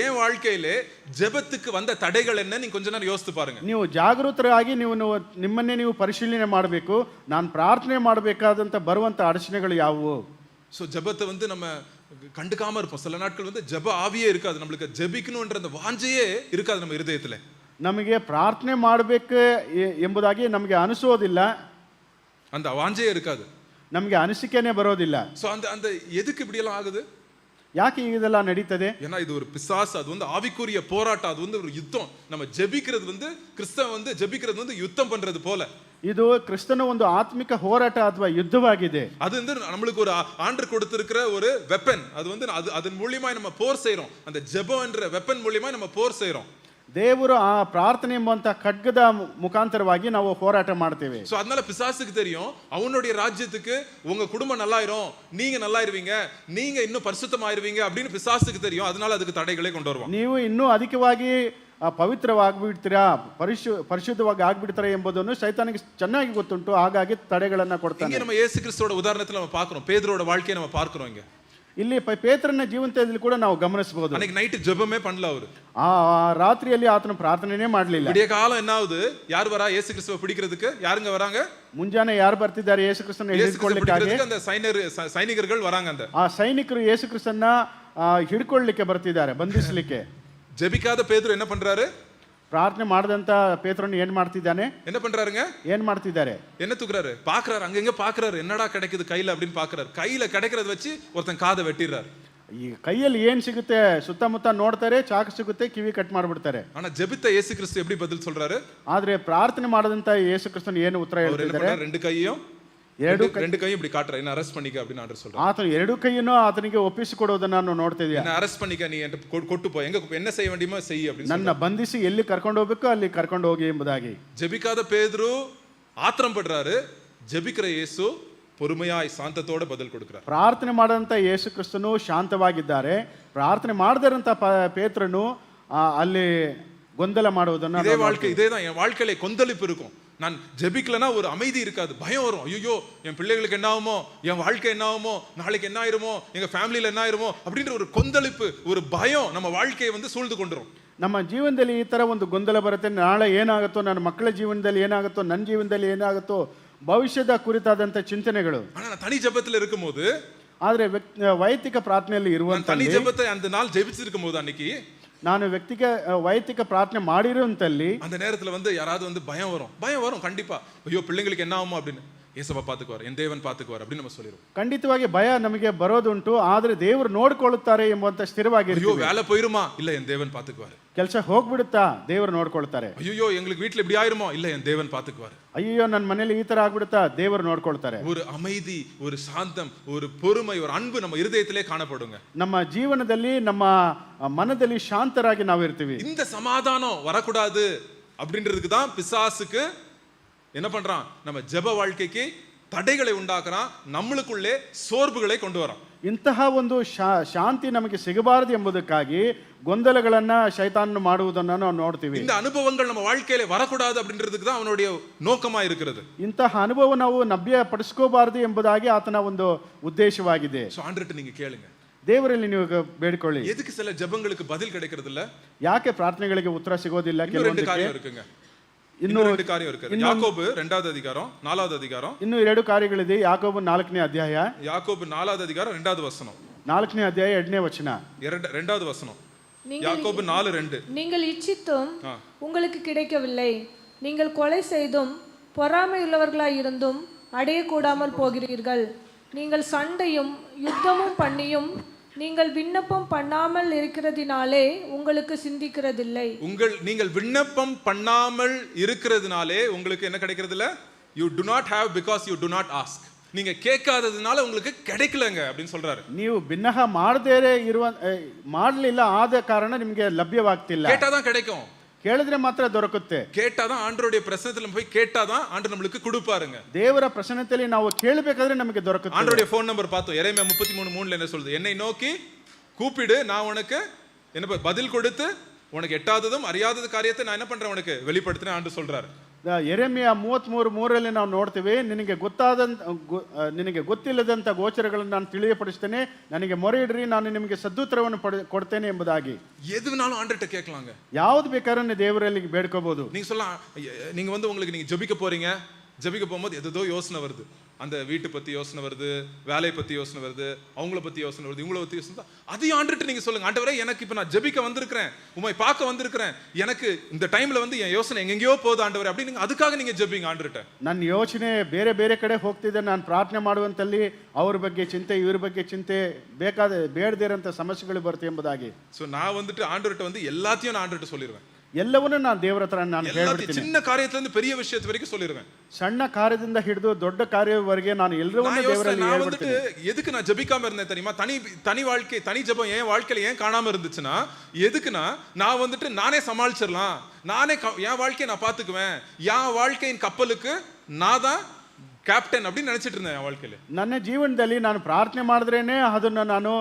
ஏன் வாழ்க்கையில ஜெபத்துக்கு வந்த தடைகள் என்ன, நீங்க கொஞ்ச நேரம் யோசித்து பாருங்க. ನೀವು ಜಾಗೃತರಾಗಿ ನಿಮ್ಮನ್ನೇ ನೀವು ಪರಿಶೀಲನೆ ಮಾಡಬೇಕು. ನಾನು ಪ್ರಾರ್ಥನೆ ಮಾಡಬೇಕಾದಂತ ಬರುವಂತ ಅಡಚಣೆಗಳು ಯಾವುವು? ஸோ ஜெபத்தை வந்து நம்ம கண்டுக்காம இருப்போம். சில நாட்கள் வந்து ஜெப ஆவியே இருக்காது, நம்மளுக்கு ஜெபிக்கணும்ன்ற அந்த வாஞ்சையே இருக்காது நம்ம இருதயத்துல. ನಮಗೆ ಪ್ರಾರ್ಥನೆ ಮಾಡಬೇಕು ಎಂಬುದಾಗಿ ನಮಗೆ ಅನಿಸೋದಿಲ್ಲ, அந்த வாஞ்சையே இருக்காது, ನಮಗೆ ಅನಿಸಿಕೆನೇ ಬರೋದಿಲ್ಲ. ஸோ அந்த எதுக்கு இப்படி எல்லாம் ஆகுது? ಯಾಕೆ ಇದೆಲ್ಲ ನಡೀತದೆ? ஏன்னா இது ஒரு பிசாசு, அது வந்து ஆவிக்குரிய போராட்டம், அது வந்து ஒரு யுத்தம். நம்ம ஜெபிக்கிறது வந்து கிறிஸ்தவன் வந்து ஜெபிக்கிறது வந்து யுத்தம் பண்றது போல. ಇದು ಕ್ರಿಸ್ತನ ಒಂದು ಆತ್ಮಿಕ ಹೋರಾಟ ಅಥವಾ ಯುದ್ಧವಾಗಿದೆ. அது வந்து நம்மளுக்கு ஒரு ஆண்டர் கொடுத்திருக்கிற ஒரு வெப்பன். அது வந்து அதன் மூலமா நம்ம போர் செய்றோம். அந்த ஜெபம் என்ற வெப்பன் மூலமா நம்ம போர் செய்றோம். ದೇವರು ಆ ಪ್ರಾರ್ಥನೆ ಎಂಬಂತ ಖಡ್ಗದ ಮುಖಾಂತರವಾಗಿ ನಾವು ಹೋರಾಟ ಮಾಡ್ತೇವೆ. சோ அதனால பிசாசுக்கு தெரியும், அவனுடைய ராஜ்யத்துக்கு உங்க குடும்பம் நல்லாயிரும், நீங்க நல்லாயிருவீங்க, நீங்க இன்னும் பரிசுத்தமாயிருவீங்க அப்படின்னு பிசாசுக்கு தெரியும். அதனால அதுக்கு தடைகளை கொண்டு வருவான். ನೀವು ಇನ್ನೂ ಅಧಿಕವಾಗಿ ಪವಿತ್ರವಾಗಿಬಿಡ್ತೀರಾ, ಪರಿಶುದ್ಧವಾಗಿ ಆಗ್ಬಿಡ್ತಾರೆ ಎಂಬುದನ್ನು ಸೈತಾನಿಗೆ ಚೆನ್ನಾಗಿ ಗೊತ್ತುಂಟು. ಹಾಗಾಗಿ ತಡೆಗಳನ್ನ ಕೊಡ್ತಾನೆ. இங்க நம்ம இயேசு கிறிஸ்துவோட உதாரணத்துல நம்ம பார்க்கிறோம், பேதுருவோட வாழ்க்கையை நம்ம பார்க்கிறோம். இங்க ಇಲ್ಲಿ ಪೇತ್ರನ ಜೀವಂತದಲ್ಲಿ ಕೂಡ ನಾವು ಗಮನಿಸಬಹುದು. அன்னைக்கு நைட் ஜெபமே பண்ணல அவரு. ಆ ರಾತ್ರಿಯಲ್ಲಿ ಆತನ ಪ್ರಾರ್ಥನೆನೇ ಮಾಡಲಿಲ್ಲ. விடிய காலம் என்ன ஆகுது? யார் வரா இயேசு கிறிஸ்துவை பிடிக்கிறதுக்கு? யாருங்க வராங்க? ಮುಂಜಾನೆ ಯಾರು ಬರ್ತಿದ್ದಾರೆ ಯೇಸು ಕ್ರಿಸ್ತನ ಹಿಡಿದುಕೊಳ್ಳಲಿಕ್ಕೆ? அந்த சைனிகர்கள் வராங்க. அந்த ಆ ಸೈನಿಕರು ಯೇಸು ಕ್ರಿಸ್ತನ ಹಿಡ್ಕೊಳ್ಳಿಕ್ಕೆ ಬರ್ತಿದ್ದಾರೆ, ಬಂಧಿಸಲಿಕ್ಕೆ. ஜெபிக்காத பேதுரு என்ன பண்றாரு? ಪ್ರಾರ್ಥನೆ ಮಾಡದಂತ ಪೇತ್ರನು ಏನ್ ಮಾಡ್ತಿದ್ದಾನೆ? என்ன பண்றாருங்க? ಏನ್ ಮಾಡ್ತಿದ್ದಾರೆ? என்ன தூக்குறாரு? பாக்குறாரு, அங்கங்க பாக்குறாரு, என்னடா கிடைக்குது கையில அப்படின்னு பாக்குறாரு. கையில கிடைக்கிறத வச்சு ஒருத்தன் காதை வெட்டிடுறாரு. ಈ ಕೈಯಲ್ಲಿ ಏನ್ ಸಿಗುತ್ತೆ ಸುತ್ತಮುತ್ತ ನೋಡ್ತಾರೆ, ಚಾಕು ಸಿಗುತ್ತೆ, ಕಿವಿ ಕಟ್ ಮಾಡ್ಬಿಡ್ತಾರೆ. ஆனா ஜெபித்த இயேசு கிறிஸ்து எப்படி பதில் சொல்றாரு? ಆದ್ರೆ ಪ್ರಾರ್ಥನೆ ಮಾಡದಂತ ಯೇಸು ಕ್ರಿಸ್ತನು ಏನು ಉತ್ತರ ಹೇಳ್ತಿದ್ದಾರೆ? ரெண்டு கையும் இப்படி காட்டுற, என்ன ಅರೆಸ್ಟ್ பண்ணிக்க அப்படின்னு ஆண்டர் சொல்றாரு. ಆತನು ಎರಡು ಕೈಯನ್ನು ಆತನಿಗೆ ಒಪ್ಪಿಸಿಕೊಡೋದನ್ನ ನಾನು ನೋಡ್ತಾ ಇದ್ದೀವಿ. என்ன ಅರೆಸ್ಟ್ பண்ணிக்க, நீ கொட்டு போ, எங்க என்ன செய்ய வேண்டியமோ செய் அப்படின்னு. ನನ್ನ ಬಂಧಿಸಿ ಎಲ್ಲಿ ಕರ್ಕೊಂಡು ಹೋಗ್ಬೇಕು ಅಲ್ಲಿ ಕರ್ಕೊಂಡು ಹೋಗಿ ಎಂಬುದಾಗಿ. ஜெபிக்காத பேதுரு ஆத்திரம் படுறாரு, ஜெபிக்கிற இயேசு பொறுமையாய் சாந்தத்தோட பதில் கொடுக்கிறார். ಪ್ರಾರ್ಥನೆ ಮಾಡದಂತ ಯೇಸು ಕ್ರಿಸ್ತನು ಶಾಂತವಾಗಿದ್ದಾರೆ, ಪ್ರಾರ್ಥನೆ ಮಾಡದಿರಂತ ಪೇತ್ರನು ಅಲ್ಲಿ ಗೊಂದಲ ಮಾಡುವುದನ್ನ. இதே வாழ்க்கை, இதேதான் என் வாழ்க்கையில கொந்தளிப்பு இருக்கும். நான் ஜெபிக்கலனா ஒரு அமைதி இருக்காது, பயம் வரும். ஐயோ என் பிள்ளைகளுக்கு என்ன ஆகுமோ, என் வாழ்க்கை என்ன ஆகுமோ, நாளைக்கு என்ன ஆயிருமோ, எங்க ஃபேமிலியில என்ன ஆயிருமோ அப்படின்ற ஒரு கொந்தளிப்பு, ஒரு பயம் நம்ம வாழ்க்கையை வந்து சூழ்ந்து கொண்டுரும். ನಮ್ಮ ಜೀವನದಲ್ಲಿ ಈ ತರ ಒಂದು ಗೊಂದಲ ಬರುತ್ತೆ. ನಾಳೆ ಏನಾಗುತ್ತೋ, ನನ್ನ ಮಕ್ಕಳ ಜೀವನದಲ್ಲಿ ಏನಾಗುತ್ತೋ, ನನ್ನ ಜೀವನದಲ್ಲಿ ಏನಾಗುತ್ತೋ, ಭವಿಷ್ಯದ ಕುರಿತಾದಂತ ಚಿಂತನೆಗಳು. ஆனா நான் தனி ஜெபத்துல இருக்கும்போது, ಆದ್ರೆ ವೈಯಕ್ತಿಕ ಪ್ರಾರ್ಥನೆಯಲ್ಲಿ ಇರುವಂತ தனி ஜெபத்தை அந்த நாள் ஜெபிச்சிருக்கும் போது, அன்னைக்கு ನಾನು ವೈಯಕ್ತಿಕ ಪ್ರಾರ್ಥನೆ ಮಾಡಿರುವಂತಲ್ಲಿ அந்த நேரத்துல வந்து யாராவது வந்து பயம் வரும் கண்டிப்பா. ஐயோ பிள்ளைங்களுக்கு என்ன ஆகுமோ அப்படின்னு. ஏசப்பா பாத்துக்குவார், என் தேவன் பாத்துக்குவார் அப்படின்னு நம்ம சொல்லிடுவோம். ಖಂಡಿತವಾಗಿ ಭಯ ನಮಗೆ ಬರೋದುಂಟು, ಆದ್ರೆ ದೇವರು ನೋಡ್ಕೊಳ್ಳುತ್ತಾರೆ ಎಂಬಂತ ஐயோ ಸ್ಥಿರವಾಗಿರ್ತೀವಿ. வேலை போயிருமா, இல்ல என் தேவன் பாத்துக்குவார். ಕೆಲಸ ಹೋಗ್ಬಿಡುತ್ತಾ, ದೇವರು ನೋಡ್ಕೊಳ್ತಾರೆ. ஐயோ எங்களுக்கு வீட்டுல இப்படி ஆயிருமோ, இல்ல என் தேவன் பாத்துக்குவார். ಅಯ್ಯೋ ನನ್ನ ಮನೇಲಿ ಈ ತರ ಆಗ್ಬಿಡುತ್ತಾ, ದೇವರು ನೋಡ್ಕೊಳ್ತಾರೆ. ஒரு அமைதி, ஒரு சாந்தம், ஒரு பொறுமை, ஒரு அன்பு நம்ம இருதயத்திலே காணப்படுங்க. ನಮ್ಮ ಜೀವನದಲ್ಲಿ ನಮ್ಮ ಮನದಲ್ಲಿ ಶಾಂತರಾಗಿ ನಾವು ಇರ್ತೀವಿ. இந்த சமாதானம் வரக்கூடாது அப்படின்றதுக்கு தான் பிசாசுக்கு என்ன பண்றான், நம்ம ஜெப வாழ்க்கைக்கு தடைகளை உண்டாக்குறான், நம்மளுக்குள்ளே சோர்வுகளை கொண்டு வரான். ಇಂತಹ ಒಂದು ಶಾಂತಿ ನಮಗೆ ಸಿಗಬಾರದು ಎಂಬುದಕ್ಕಾಗಿ ಗೊಂದಲಗಳನ್ನ ಶೈತಾನನು ಮಾಡುವುದನ್ನು ನಾವು ನೋಡ್ತೀವಿ. இந்த அனுபவங்கள் நம்ம வாழ்க்கையில வரக்கூடாது அப்படின்றதுக்கு தான் அவனுடைய நோக்கமா இருக்கிறது. ಇಂತಹ ಅನುಭವ ನಾವು ನಭ್ಯ ಪಡಿಸ್ಕೋಬಾರದು ಎಂಬುದಾಗಿ ಆತನ ಒಂದು ಉದ್ದೇಶವಾಗಿದೆ. சோ ஆண்டவர்ட்ட நீங்க கேளுங்க, ದೇವರಲ್ಲಿ ನೀವು ಬೇಡಿಕೊಳ್ಳಿ. எதுக்கு சில ஜெபங்களுக்கு பதில் கிடைக்கிறது இல்ல? ಯಾಕೆ ಪ್ರಾರ್ಥನೆಗಳಿಗೆ ಉತ್ತರ ಸಿಗೋದಿಲ್ಲ? ரெண்டு ಕೆಲವೊಂದಕ್ಕೆ காரியம் இருக்குங்க. ಇನ್ನು ரெண்டு காரியம் இருக்கு. யாக்கோபு 2வது அதிகாரம் 4வது அதிகாரம். ಇನ್ನು 2 ಕಾರ್ಯಗಳಿದೆ. ಯಾಕೋಬ 4ನೇ ಅಧ್ಯಾಯ, யாக்கோபு 4வது அதிகாரம் 2வது வசனம். 4ನೇ ಅಧ್ಯಾಯ 2ನೇ ವಚನ. 2வது வசனம். யாக்கோபு 4:2. நீங்கள் இச்சித்தும் உங்களுக்கு கிடைக்கவில்லை, நீங்கள் கொலை செய்தும் பொறாமை உள்ளவர்களாய் இருந்தும் அடையக்கூடாமல் போகிறீர்கள். நீங்கள் சண்டையும் யுத்தமும் பண்ணியும் நீங்கள் விண்ணப்பம் பண்ணாமல் இருக்கிறதினாலே உங்களுக்கு சிந்திக்கிறதில்லை. நீங்கள் விண்ணப்பம் பண்ணாமல் இருக்கிறதுனாலே உங்களுக்கு என்ன கிடைக்கிறது இல்ல? You do not have because you do not ask. நீங்க கேட்காததுனால உங்களுக்கு கிடைக்கலங்க அப்படின்னு சொல்றாரு. ನೀವು ಭಿನ್ನಹ ಮಾಡದೇ ಮಾಡಲಿಲ್ಲ, ಆದ ಕಾರಣ ನಿಮಗೆ ಲಭ್ಯವಾಗ್ತಿಲ್ಲ. கேட்டாதான் கிடைக்கும், ಕೇಳಿದ್ರೆ ಮಾತ್ರ ದೊರಕುತ್ತೆ. கேட்டாதான் ஆண்டவருடைய பிரசன்னத்துல போய் கேட்டாதான் ஆண்டவர் நம்மளுக்கு கொடுப்பாருங்க. ದೇವರ ಪ್ರಸನ್ನತೆಯಲ್ಲಿ ನಾವು ಕೇಳಬೇಕಾದ್ರೆ ನಮಗೆ ದೊರಕುತ್ತೆ. ஆண்டவருடைய ஃபோன் நம்பர் பார்த்தோம். எரேமியா 33:3 என்ன சொல்லுது? என்னை நோக்கி கூப்பிடு, நான் உனக்கு என்ன பதில் கொடுத்து உனக்கு எட்டாததும் அறியாதது காரியத்தை நான் என்ன பண்றேன் உனக்கு வெளிப்படுத்துறேன் ஆண்டு சொல்றாரு. ಯೆರೆಮೀಯ 33:3 ನಾವು ನೋಡ್ತೀವಿ, ನಿನಗೆ ಗೊತ್ತಿಲ್ಲದಂತ ಗೋಚರಗಳನ್ನು ನಾನು ತಿಳಿಯಪಡಿಸ್ತೇನೆ, ನನಗೆ ಮೊರೆ ಇಡ್ರಿ, ನಾನು ನಿಮಗೆ ಸದ್ದುತ್ತರವನ್ನು ಕೊಡ್ತೇನೆ ಎಂಬುದಾಗಿ. எதுனாலும் ஆண்டவர்ட்ட கேட்கலாங்க. ಯಾವ್ದು ಬೇಕಾದ್ರೆ ದೇವರಲ್ಲಿ ಬೇಡ್ಕೋಬಹುದು. நீங்க சொல்லலாம், நீங்க உங்களுக்கு நீங்க ஜெபிக்க போறீங்க, ஜெபிக்க போகும்போது ஏதோ யோசனை வருது, அந்த வீட்டு பத்தி யோசனை வருது, வேலையை பத்தி யோசனை வருது, அவங்கள பத்தி யோசனை வருது, இவங்கள பத்தி யோசனை, அதையும் ஆண்டுட்டு நீங்க சொல்லுங்க, ஆண்டவரே எனக்கு இப்ப நான் ஜெபிக்க வந்திருக்கிறேன், உம்மை பார்க்க வந்திருக்கிறேன், எனக்கு இந்த டைம்ல என் யோசனை எங்கெங்கயோ போகுது ஆண்டவரே அப்படின்னு அதுக்காக நீங்க ஜெபிங்க ஆண்டவர்ட்ட. ನನ್ನ ಯೋಚನೆ ಬೇರೆ ಬೇರೆ ಕಡೆ ಹೋಗ್ತಿದೆ, ನಾನು ಪ್ರಾರ್ಥನೆ ಮಾಡುವಂತಲ್ಲಿ ಅವ್ರ ಬಗ್ಗೆ ಚಿಂತೆ, ಇವ್ರ ಬಗ್ಗೆ ಚಿಂತೆ, ಬೇಡದಿರಂತ ಸಮಸ್ಯೆಗಳು ಬರುತ್ತೆ ಎಂಬುದಾಗಿ. சோ நான் ஆண்டவர்ட்ட எல்லாத்தையும் நான் ஆண்டவர்ட்ட சொல்லிடுவேன். ಎಲ್ಲವನ್ನೂ ನಾನು ದೇವರ ಹತ್ರ ನಾನು ಹೇಳ್ಬಿಡ್ತೀನಿ. சின்ன காரியத்துல இருந்து பெரிய விஷயத்து வரைக்கும் சொல்லிடுவேன். ಸಣ್ಣ ಕಾರ್ಯದಿಂದ ಹಿಡಿದು ದೊಡ್ಡ ಕಾರ್ಯವರೆಗೆ ನಾನು ಎಲ್ಲವನ್ನೂ ದೇವರಲ್ಲಿ ಹೇಳ್ಬಿಡ್ತೀನಿ. எதுக்கு நான் ஜெபிக்காம இருந்தேன் தெரியுமா? தனி வாழ்க்கை, தனி ஜெபம் என் வாழ்க்கையில ஏன் காணாம இருந்துச்சுன்னா, எதுக்குன்னா நான் நானே சமாளிச்சிடலாம், நானே என் வாழ்க்கையை நான் பாத்துக்குவேன், என் வாழ்க்கையின் கப்பலுக்கு நான் தான் கேப்டன் அப்படின்னு நினைச்சிட்டு இருந்தேன் என் வாழ்க்கையில. ನನ್ನ ಜೀವನದಲ್ಲಿ ನಾನು ಪ್ರಾರ್ಥನೆ ಮಾಡಿದ್ರೇನೆ ಅದನ್ನ ನಾನು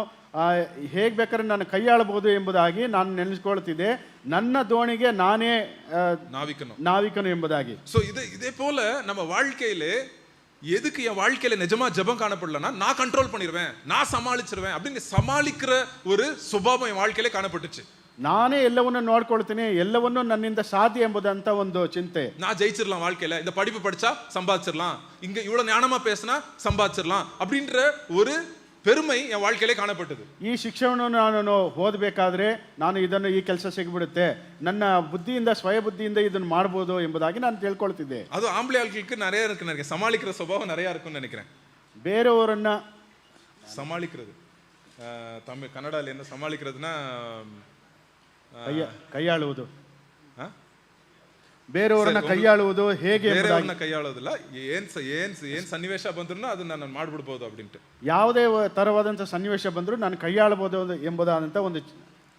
ಹೇಗೆ ಬೇಕಾದ್ರೆ ನಾನು ಕೈಯಾಳಬಹುದು ಎಂಬುದಾಗಿ ನಾನು ನೆನೆಸ್ಕೊಳ್ತಿದ್ದೆ, ನನ್ನ ದೋಣಿಗೆ ನಾನೇ ನಾವಿಕನು ಎಂಬುದಾಗಿ. சோ இதே போல நம்ம வாழ்க்கையில எதுக்கு என் வாழ்க்கையில நிஜமா ஜெபம் காணப்படலன்னா, நான் கண்ட்ரோல் பண்ணிடுவேன், நான் சமாளிச்சிருவேன் அப்படின்னு சமாளிக்கிற ஒரு சுபாவம் என் வாழ்க்கையில காணப்பட்டுச்சு. ನಾನೇ ಎಲ್ಲವನ್ನೂ ನೋಡ್ಕೊಳ್ತೀನಿ, ಎಲ್ಲವನ್ನೂ ನನ್ನಿಂದ ಸಾಧ್ಯ ಎಂಬುದಂತ ಒಂದು ಚಿಂತೆ. நான் ஜெயிச்சிடலாம் வாழ்க்கையில, இந்த படிப்பு படிச்சா சம்பாதிச்சிடலாம், இங்க இவ்வளவு ஞானமா பேசினா சம்பாதிச்சிடலாம் அப்படின்ற ஒரு பெருமை என் வாழ்க்கையிலே காணப்பட்டது. ಈ ಶಿಕ್ಷಣವನ್ನು ನಾನು ಓದಬೇಕಾದ್ರೆ ನಾನು ಇದನ್ನು ಈ ಕೆಲಸ ಸಿಗ್ಬಿಡುತ್ತೆ, ನನ್ನ ಬುದ್ಧಿಯಿಂದ ಸ್ವಯ ಬುದ್ಧಿಯಿಂದ ಇದನ್ನು ಮಾಡಬಹುದು ಎಂಬುದಾಗಿ ನಾನು ತಿಳ್ಕೊಳ್ತಿದ್ದೆ. ಅದು ಆಂಬ್ಳೆ ಆಳ್களுக்கு நிறைய இருக்கு, நிறைய சமாளிக்கிற சுபாவம் நிறைய இருக்குன்னு நினைக்கிறேன். ಬೇರೆಯವರನ್ನ சமாளிக்கிறது, தமிழ் கன்னடால என்ன சமாளிக்கிறதுனா ಕೈಯಾಳುವುದು, ಬೇರೆಯವರನ್ನ ಕೈಯಾಳುವುದು ಹೇಗೆ ಬೇರೆಯವರನ್ನ ಕೈಯಾಳೋದಿಲ್ಲ, ಏನ್ ಸನ್ನಿವೇಶ ಬಂದ್ರು ಅದನ್ನ ನಾನು ಮಾಡ್ಬಿಡ್ಬೋದು அப்படிಂಟು. ಯಾವುದೇ ತರವಾದಂತ ಸನ್ನಿವೇಶ ಬಂದ್ರು ನಾನು ಕೈಯಾಳಬಹುದು ಎಂಬುದಾದಂತ ಒಂದು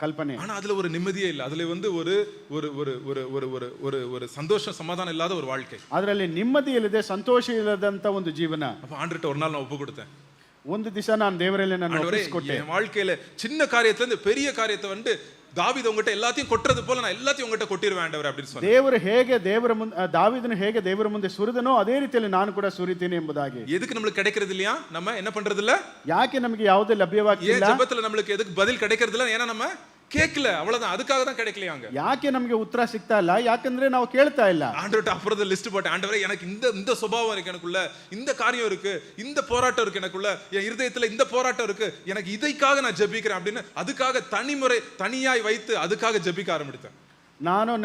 கல்பனை. ஆனா அதுல ஒரு நிம்மதியே இல்ல, அதுல ஒரு ஒரு ஒரு ஒரு ஒரு ஒரு ஒரு சந்தோஷம் சமாதானம் இல்லாத ஒரு வாழ்க்கை, ಅದರಲ್ಲಿ ನೆಮ್ಮದಿ ಇಲ್ಲದೆ ಸಂತೋಷ ಇಲ್ಲದಂತ ಒಂದು ಜೀವನ. அப்ப ஆண்டவர்ட்ட ஒரு நாள் நான் ஒப்பு கொடுத்தேன். ಒಂದು ದಿವಸ ನಾನು ದೇವರಲ್ಲಿ ನಾನು ಒಪ್ಪಿಸಿಕೊಟ್ಟೆ. என் வாழ்க்கையில சின்ன காரியத்துல இருந்து பெரிய காரியத்தை தாவீது உங்ககிட்ட எல்லாத்தையும் கொட்டுறது போல நான் எல்லாத்தையும் உங்ககிட்ட கொட்டிடுவேன் ஆண்டவரே அப்படின்னு சொன்னார். ದೇವರು ಹೇಗೆ ದಾವೀದನು ಹೇಗೆ ದೇವರ ಮುಂದೆ ಸುರಿದನೋ ಅದೇ ರೀತಿಯಲ್ಲಿ ನಾನು ಕೂಡ ಸುರಿತೀನಿ ಎಂಬುದಾಗಿ. எதுக்கு நமக்கு கிடைக்கிறது இல்லையா? நம்ம என்ன பண்றது இல்ல? ಯಾಕೆ ನಮಗೆ ಯಾವುದೇ ಲಭ್ಯವಾಗ್ತಿಲ್ಲ? ஏன் ஜெபத்துல நமக்கு எதுக்கு பதில் கிடைக்கிறது இல்ல? ஏன்னா நம்ம கேட்கல, அவ்வளவுதான், அதுக்காக தான் கிடைக்கலையாங்க. ಯಾಕೆ ನಮಗೆ ಉತ್ತರ ಸಿಗ್ತಾ ಇಲ್ಲ? ಯಾಕಂದ್ರೆ ನಾವು ಕೇಳ್ತಾ ಇಲ್ಲ. ஆண்டவர்ட்ட அப்புறம் லிஸ்ட் போட்டு, ஆண்டவரே எனக்கு இந்த சுபாவம் இருக்கு, எனக்குள்ள இந்த காரியம் இருக்கு, இந்த போராட்டம் இருக்கு, எனக்குள்ள என் இருதயத்துல இந்த போராட்டம் இருக்கு, எனக்கு இதைக்காக நான் ஜெபிக்கிறேன் அப்படின்னு அதுக்காக தனியாய் வைத்து அதுக்காக ஜெபிக்க ஆரம்பித்தேன்.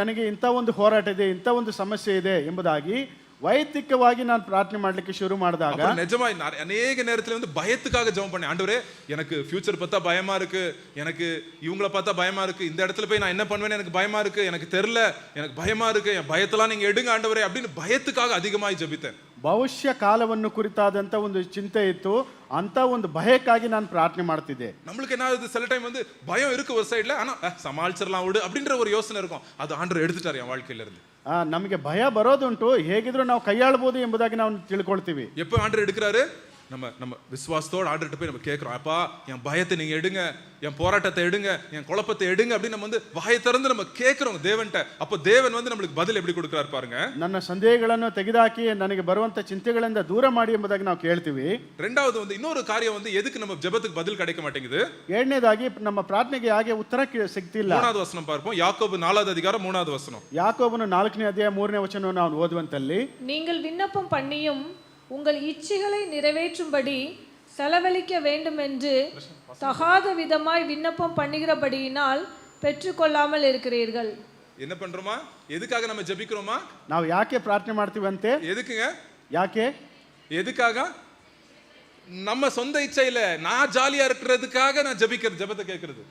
ನನಗೆ ಇಂಥ ಒಂದು ಹೋರಾಟ ಇದೆ, ಇಂಥ ಒಂದು ಸಮಸ್ಯೆ ಇದೆ ಎಂಬುದಾಗಿ ವೈಯಕ್ತಿಕವಾಗಿ ನಾನು ಪ್ರಾರ್ಥನೆ ಮಾಡ್ಲಿಕ್ಕೆ ಶುರು ಮಾಡಿದಾಗ அப்புறம் நிஜமாய் அநேக நேரத்துல வந்து பயத்துக்காக ஜெபம் பண்ணேன். ஆண்டவரே எனக்கு ஃபியூச்சர் பார்த்தா பயமா இருக்கு, எனக்கு இவங்கள பார்த்தா பயமா இருக்கு, இந்த இடத்துல போய் நான் என்ன பண்ணுவேன்னு எனக்கு பயமா இருக்கு, எனக்கு தெரியல, எனக்கு பயமா இருக்கு, என் பயத்தெல்லாம் நீங்க எடுங்க ஆண்டவரே அப்படின்னு பயத்துக்காக அதிகமாய் ஜெபித்தேன். ಭವಿಷ್ಯ ಕಾಲವನ್ನು ಕುರಿತಾದಂಥ ಒಂದು ಚಿಂತೆ ಇತ್ತು, ಅಂತ ಒಂದು ಭಯಕ್ಕಾಗಿ ನಾನು ಪ್ರಾರ್ಥನೆ ಮಾಡ್ತಿದ್ದೆ. நம்மளுக்கு என்ன ஆகுது, சில டைம் வந்து பயம் இருக்கு ஒரு சைடுல, ஆனா சமாளிச்சிடலாம் விடு அப்படின்ற ஒரு யோசனை இருக்கும். அது ஆண்டவர் எடுத்துட்டாரு என் வாழ்க்கையில இருந்து. ನಮಗೆ ಭಯ ಬರೋದುಂಟು, ಹೇಗಿದ್ರು ನಾವು ಕೈಯಾಳ್ಬೋದು ಎಂಬುದಾಗಿ ನಾವು ತಿಳ್ಕೊಳ್ತೀವಿ. எப்போ ஆண்டவர் எடுக்கிறாரு, நம்ம விசுவாசத்தோட ஆண்டவர்கிட்ட போய் நம்ம கேட்கிறோம், அப்பா என் பயத்தை நீங்க எடுங்க, என் போராட்டத்தை எடுங்க, என் குழப்பத்தை எடுங்க அப்படின்னு நம்ம வந்து வாயை திறந்து நம்ம கேட்கிறோம் தேவன்கிட்ட. அப்போ தேவன் வந்து நம்மளுக்கு பதில் எப்படி கொடுக்குறாரு பாருங்க. ನನ್ನ ಸಂದೇಹಗಳನ್ನು ತೆಗೆದುಹಾಕಿ ನನಗೆ ಬರುವಂತ ಚಿಂತೆಗಳಿಂದ ದೂರ ಮಾಡಿ ಎಂಬುದಾಗಿ ನಾವು ಕೇಳ್ತೀವಿ. ரெண்டாவது வந்து இன்னொரு காரியம் வந்து எதுக்கு நம்ம ஜெபத்துக்கு பதில் கிடைக்க மாட்டேங்குது. ಎರಡನೇದಾಗಿ ನಮ್ಮ ಪ್ರಾರ್ಥನೆಗೆ ಹಾಗೆ ಉತ್ತರ ಸಿಗ್ತಿಲ್ಲ. 3வது வசனம் பார்ப்போம். யாக்கோபு 4வது அதிகாரம் 3வது வசனம். ಯಾಕೋಬನು 4ನೇ ಅಧ್ಯಾಯ 3ನೇ ವಚನವನ್ನು ನಾವು ಓದುವಂತಲ್ಲಿ, நீங்கள் விண்ணப்பம் பண்ணியும் உங்கள் இச்சைகளை நிறைவேற்றும்படி செலவழிக்க வேண்டும் என்று தகாத விதமாய் விண்ணப்பம் பண்ணுகிறபடியினால் பெற்றுக்கொள்ளாமல் இருக்கிறீர்கள். என்ன பண்றோமா, எதுக்காக நம்ம ஜெபிக்கிறோமா, ನಾವು ಯಾಕೆ ಪ್ರಾರ್ಥನೆ ಮಾಡ್ತೀವಂತೆ? எதுக்குங்க, ಯಾಕೆ? எதுக்காக? நம்ம சொந்த இச்சையில நான் ஜாலியா இருக்கிறதுக்காக நான் ஜெபிக்கிறது, ஜெபத்தை கேட்கிறது.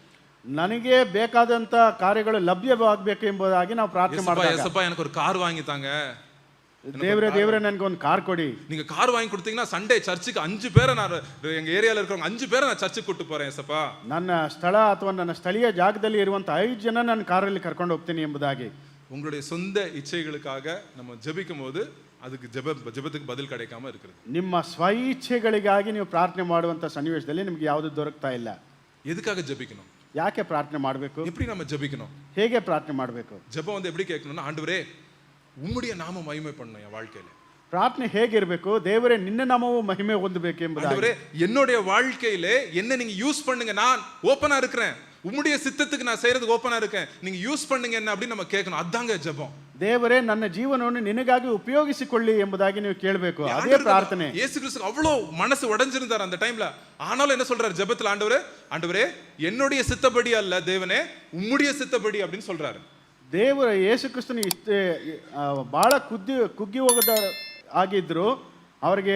ನನಗೆ ಬೇಕಾದಂತ ಕಾರ್ಯಗಳು ಲಭ್ಯವಾಗಬೇಕು ಎಂಬುದಾಗಿ ನಾವು ಪ್ರಾರ್ಥನೆ ಮಾಡ್ತೀವಿ. ஏசப்பா எனக்கு ஒரு கார் வாங்கி தாங்க, ದೇವರೇ ನನಗೆ ಒಂದು ಕಾರ್ ಕೊಡಿ. நீங்க கார் வாங்கி கொடுத்தீங்கன்னா சண்டே சர்ச்சுக்கு 5 பேரை நான் எங்க ஏரியால இருக்கிறவங்க 5 பேரை நான் சர்ச்சுக்கு கூட்டு போறேன் ஏசப்பா. ನನ್ನ ಸ್ಥಳ ಅಥವಾ ನನ್ನ ಸ್ಥಳೀಯ ಜಾಗದಲ್ಲಿ ಇರುವಂತ 5 ಜನ ನಾನು ಕಾರಲ್ಲಿ ಕರ್ಕೊಂಡು ಹೋಗ್ತೀನಿ ಎಂಬುದಾಗಿ. உங்களுடைய சொந்த இச்சைகளுக்காக நம்ம ஜெபிக்கும் போது அதுக்கு ஜெபத்துக்கு பதில் கிடைக்காம இருக்கிறது. ನಿಮ್ಮ ಸ್ವ ಇಚ್ಛೆಗಳಿಗಾಗಿ ನೀವು ಪ್ರಾರ್ಥನೆ ಮಾಡುವಂತ ಸನ್ನಿವೇಶದಲ್ಲಿ ನಿಮಗೆ ಯಾವುದು ದೊರಕ್ತಾ ಇಲ್ಲ. எதுக்காக ஜெபிக்கணும், ಯಾಕೆ ಪ್ರಾರ್ಥನೆ ಮಾಡಬೇಕು? எப்படி நம்ம ஜெபிக்கணும், ಹೇಗೆ ಪ್ರಾರ್ಥನೆ ಮಾಡಬೇಕು? ஜெபம் வந்து எப்படி கேட்கணும்னா, ஆண்டவரே உம்முடைய நாம மகிமை பண்ணணும் என் வாழ்க்கையில. ಪ್ರಾರ್ಥನೆ ಹೇಗಿರಬೇಕು? ದೇವರೇ ನಿನ್ನ ನಾಮವು ಮಹಿಮೆ ಹೊಂದಬೇಕು ಎಂಬುದಾಗಿ. ஆண்டவரே என்னுடைய வாழ்க்கையில என்ன நீங்க யூஸ் பண்ணுங்க, நான் ஓபனா இருக்கிறேன், உம்முடைய சித்தத்துக்கு நான் செய்யறதுக்கு ஓபனா இருக்கேன், நீங்க யூஸ் பண்ணுங்க என்ன அப்படின்னு நம்ம கேட்கணும். அதாங்க ஜெபம். ದೇವರೇ ನನ್ನ ಜೀವನವನ್ನು ನಿನಗಾಗಿ ಉಪಯೋಗಿಸಿಕೊಳ್ಳಿ ಎಂಬುದಾಗಿ ನೀವು ಕೇಳಬೇಕು. ಅದೇ ಪ್ರಾರ್ಥನೆ. இயேசு கிறிஸ்து அவ்வளவு மனசு உடைஞ்சிருந்தார் அந்த டைம்ல. ஆனாலும் என்ன சொல்றாரு ஜெபத்துல, ஆண்டவரே என்னுடைய சித்தப்படி அல்ல தேவனே உம்முடைய சித்தப்படி அப்படின்னு சொல்றாரு. ದೇವರ ಯೇಸು ಕ್ರಿಸ್ತನು ಇಷ್ಟೇ ಬಹಳ ಕುಗ್ಗಿ ಹೋಗದ ಆಗಿದ್ರು, ಅವರಿಗೆ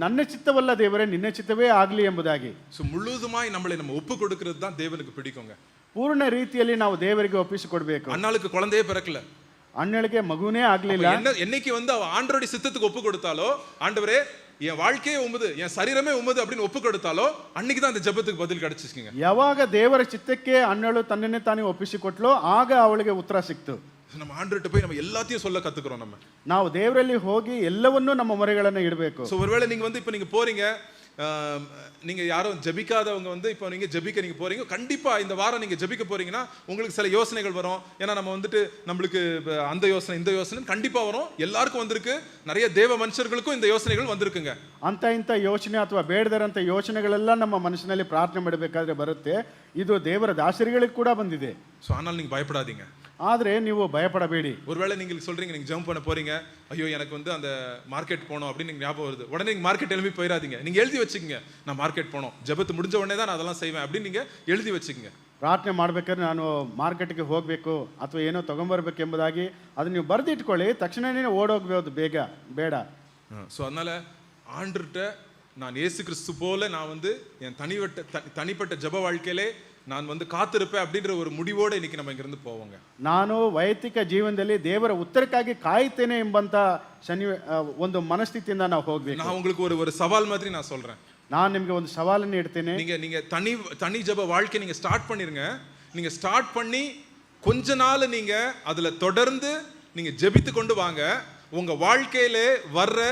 ನನ್ನ ಚಿತ್ತವಲ್ಲ ದೇವರೇ ನಿನ್ನ ಚಿತ್ತವೇ ಆಗಲಿ ಎಂಬುದಾಗಿ. முழுதுமாய் நம்மளை நம்ம ஒப்பு கொடுக்கிறது தான் தேவனுக்கு பிடிக்குங்க. ಪೂರ್ಣ ರೀತಿಯಲ್ಲಿ ನಾವು ದೇವರಿಗೆ ಒಪ್ಪಿಸಿಕೊಡ್ಬೇಕು. அண்ணாளுக்கு குழந்தையே பிறக்கல, ಅಣ್ಣಳಿಗೆ ಮಗುನೇ ಆಗ್ಲಿಲ್ಲ. என்னைக்கு வந்து அவ ஆண்டவருடைய சித்தத்துக்கு ஒப்பு கொடுத்தாலோ, ஆண்டவரே என் வாழ்க்கையே உமது, என் சரீரமே உமது அப்படின்னு ஒப்பு கொடுத்தாலோ, அன்னைக்கு தான் அந்த ஜெபத்துக்கு பதில் கிடைச்சிச்சுங்க. ಯಾವಾಗ ದೇವರ ಚಿತ್ತಕ್ಕೆ ಅಣ್ಣಳು ತನ್ನನ್ನೇ ತಾನೇ ಒಪ್ಪಿಸಿಕೊಟ್ಲೋ ಆಗ ಅವಳಿಗೆ ಉತ್ತರ ಸಿಕ್ತು. நம்ம ஆண்டவர்கிட்ட போய் நம்ம எல்லாத்தையும் சொல்ல கத்துக்கிறோம். ನಾವು ದೇವರಲ್ಲಿ ಹೋಗಿ ಎಲ್ಲವನ್ನೂ ನಮ್ಮ ಮೊರೆಗಳನ್ನು ಇಡಬೇಕು. சோ ஒருவேளை நீங்க வந்து இப்ப நீங்க போறீங்க, நீங்க யாரும் ஜெபிக்காதவங்க வந்து இப்போ நீங்க ஜெபிக்க நீங்க போறீங்க, கண்டிப்பா இந்த வாரம் நீங்க ஜெபிக்க போறீங்கன்னா உங்களுக்கு சில யோசனைகள் வரும். ஏன்னா நம்ம வந்துட்டு நம்மளுக்கு அந்த யோசனை இந்த யோசனை கண்டிப்பா வரும், எல்லாருக்கும் வந்திருக்கு, நிறைய தேவ மனுஷர்களுக்கும் இந்த யோசனைகள் வந்திருக்குங்க. ಅಂತ ಇಂಥ ಯೋಚನೆ ಅಥವಾ ಬೇಡದರಂಥ ಯೋಚನೆಗಳೆಲ್ಲ ನಮ್ಮ ಮನಸ್ಸಿನಲ್ಲಿ ಪ್ರಾರ್ಥನೆ ಮಾಡಬೇಕಾದ್ರೆ ಬರುತ್ತೆ. ಇದು ದೇವರ ದಾಸರಿಗಳಿಗೆ ಕೂಡ ಬಂದಿದೆ. ஸோ ஆனால் நீங்க பயப்படாதீங்க. ಆದರೆ ನೀವು ಭಯಪಡಬೇಡಿ. ஒருவேளை நீங்க சொல்றீங்க நீங்க ஜம்ப் பண்ண போறீங்க, ஐயோ எனக்கு வந்து அந்த மார்க்கெட் போகணும் அப்படின்னு நீங்க ஞாபகம் வருது, உடனே நீங்க மார்க்கெட் எழுப்பி போயிடாதீங்க. நீங்க எழுதி வச்சுக்கோங்க, நான் மார்க்கெட் போகணும், ஜெபத்து முடிஞ்ச உடனே தான் நான் அதெல்லாம் செய்வேன் அப்படின்னு நீங்க எழுதி வச்சுக்கோங்க. ಪ್ರಾರ್ಥನೆ ಮಾಡ್ಬೇಕಾದ್ರೆ ನಾನು ಮಾರ್ಕೆಟ್ಗೆ ಹೋಗಬೇಕು ಅಥವಾ ಏನೋ ತಗೊಂಬರ್ಬೇಕು ಎಂಬುದಾಗಿ ಅದನ್ನ ನೀವು ಬರೆದಿಟ್ಕೊಳ್ಳಿ, ತಕ್ಷಣನೇ ಓಡೋಗ್ಬೋದು, ಬೇಡ. ஸோ அதனால ஆண்டர்கிட்ட நான் இயேசு கிறிஸ்து போல நான் வந்து என் தனிப்பட்ட ஜெப வாழ்க்கையிலே நான் வந்து காத்திருப்பேன் அப்படின்ற ஒரு முடிவோட இன்னைக்கு நம்ம இங்கிருந்து போவோங்க. ನಾನು ವೈಯಕ್ತಿಕ ಜೀವನದಲ್ಲಿ ದೇವರ ಉತ್ತರಕ್ಕಾಗಿ ಕಾಯ್ತೇನೆ ಎಂಬಂತ ಒಂದು ಮನಸ್ಥಿತಿಯಿಂದ ನಾವು ಹೋಗ್ಬೇಕು. நான் உங்களுக்கு ஒரு சவால் மாதிரி நான் சொல்றேன். ನಾನು ನಿಮಗೆ ಒಂದು ಸವಾಲನ್ನು ಇಡ್ತೇನೆ. நீங்க தனி ஜெப வாழ்க்கை நீங்க ஸ்டார்ட் பண்ணிருங்க. நீங்க ஸ்டார்ட் பண்ணி கொஞ்ச நாள் நீங்க அதுல தொடர்ந்து நீங்க ஜெபித்து கொண்டு வாங்க. உங்க வாழ்க்கையிலே வர்ற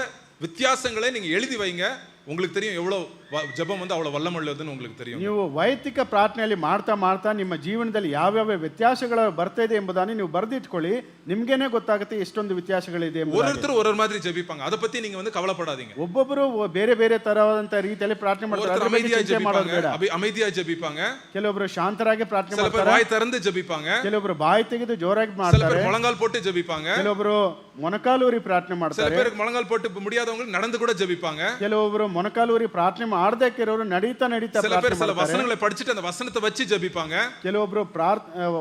வித்தியாசங்களை நீங்க எழுதி வைங்க. உங்களுக்கு தெரியும் எவ்வளவு ஜெபம் வந்து அவ்வளவு வல்லமுள்ளதுன்னு உங்களுக்கு தெரியும். ನೀವು ವೈಯಕ್ತಿಕ ಪ್ರಾರ್ಥನೆಯಲ್ಲಿ ಮಾಡ್ತಾ ನಿಮ್ಮ ಜೀವನದಲ್ಲಿ ಯಾವ್ಯಾವ ವ್ಯತ್ಯಾಸಗಳು ಬರ್ತಾ ಇದೆ ಎಂಬುದನ್ನು ನೀವು ಬರೆದಿಟ್ಕೊಳ್ಳಿ. ನಿಮ್ಗೇನೆ ಗೊತ್ತಾಗುತ್ತೆ ಎಷ್ಟೊಂದು ವ್ಯತ್ಯಾಸಗಳಿದೆ. ஒவ்வொருத்தரும் ஒரு மாதிரி ஜெபிப்பாங்க, அதை பத்தி நீங்க வந்து கவலைப்படாதீங்க. ಒಬ್ಬೊಬ್ಬರು ಬೇರೆ ತರವಾದಂತ ರೀತಿಯಲ್ಲಿ ಪ್ರಾರ್ಥನೆ ಮಾಡ್ತಾರೆ. அமைதியா ஜெபிப்பாங்க, ಕೆಲವೊಬ್ರು ಶಾಂತರಾಗಿ ಪ್ರಾರ್ಥನೆ ಮಾಡ್ತಾರೆ, ಬಾಯಿ ತೆರೆದು ಜೆபிப்பாங்க, ಕೆಲವೊಬ್ರು ಬಾಯಿ ತೆಗೆದು ಜೋರಾಗಿ ಮಾಡ್ತಾರೆ, ಮೊಳಂಗಾಲ್ போட்டு ஜெபிப்பாங்க, ಕೆಲವೊಬ್ರು ಮೊಣಕಾಲೂರಿ ಪ್ರಾರ್ಥನೆ ಮಾಡ್ತಾರೆ, சில பேருக்கு ಮೊಳಂಗಾಲ್ போட்டு முடியாதவங்க நடந்து கூட ஜெபிப்பாங்க, ಕೆಲವೊಬ್ರು ಮೊಣಕಾಲೂರಿ ಪ್ರಾರ್ಥನೆ ಆಡದಕ್ಕೆ ಇರೋರು ನಡೀತಾ சில பேர் சில ಪ್ರಾರ್ಥನೆ வசனங்களை படிச்சுட்டு அந்த வசனத்தை வச்சு ஜெபிப்பாங்க. ಕೆಲವೊಬ್ರು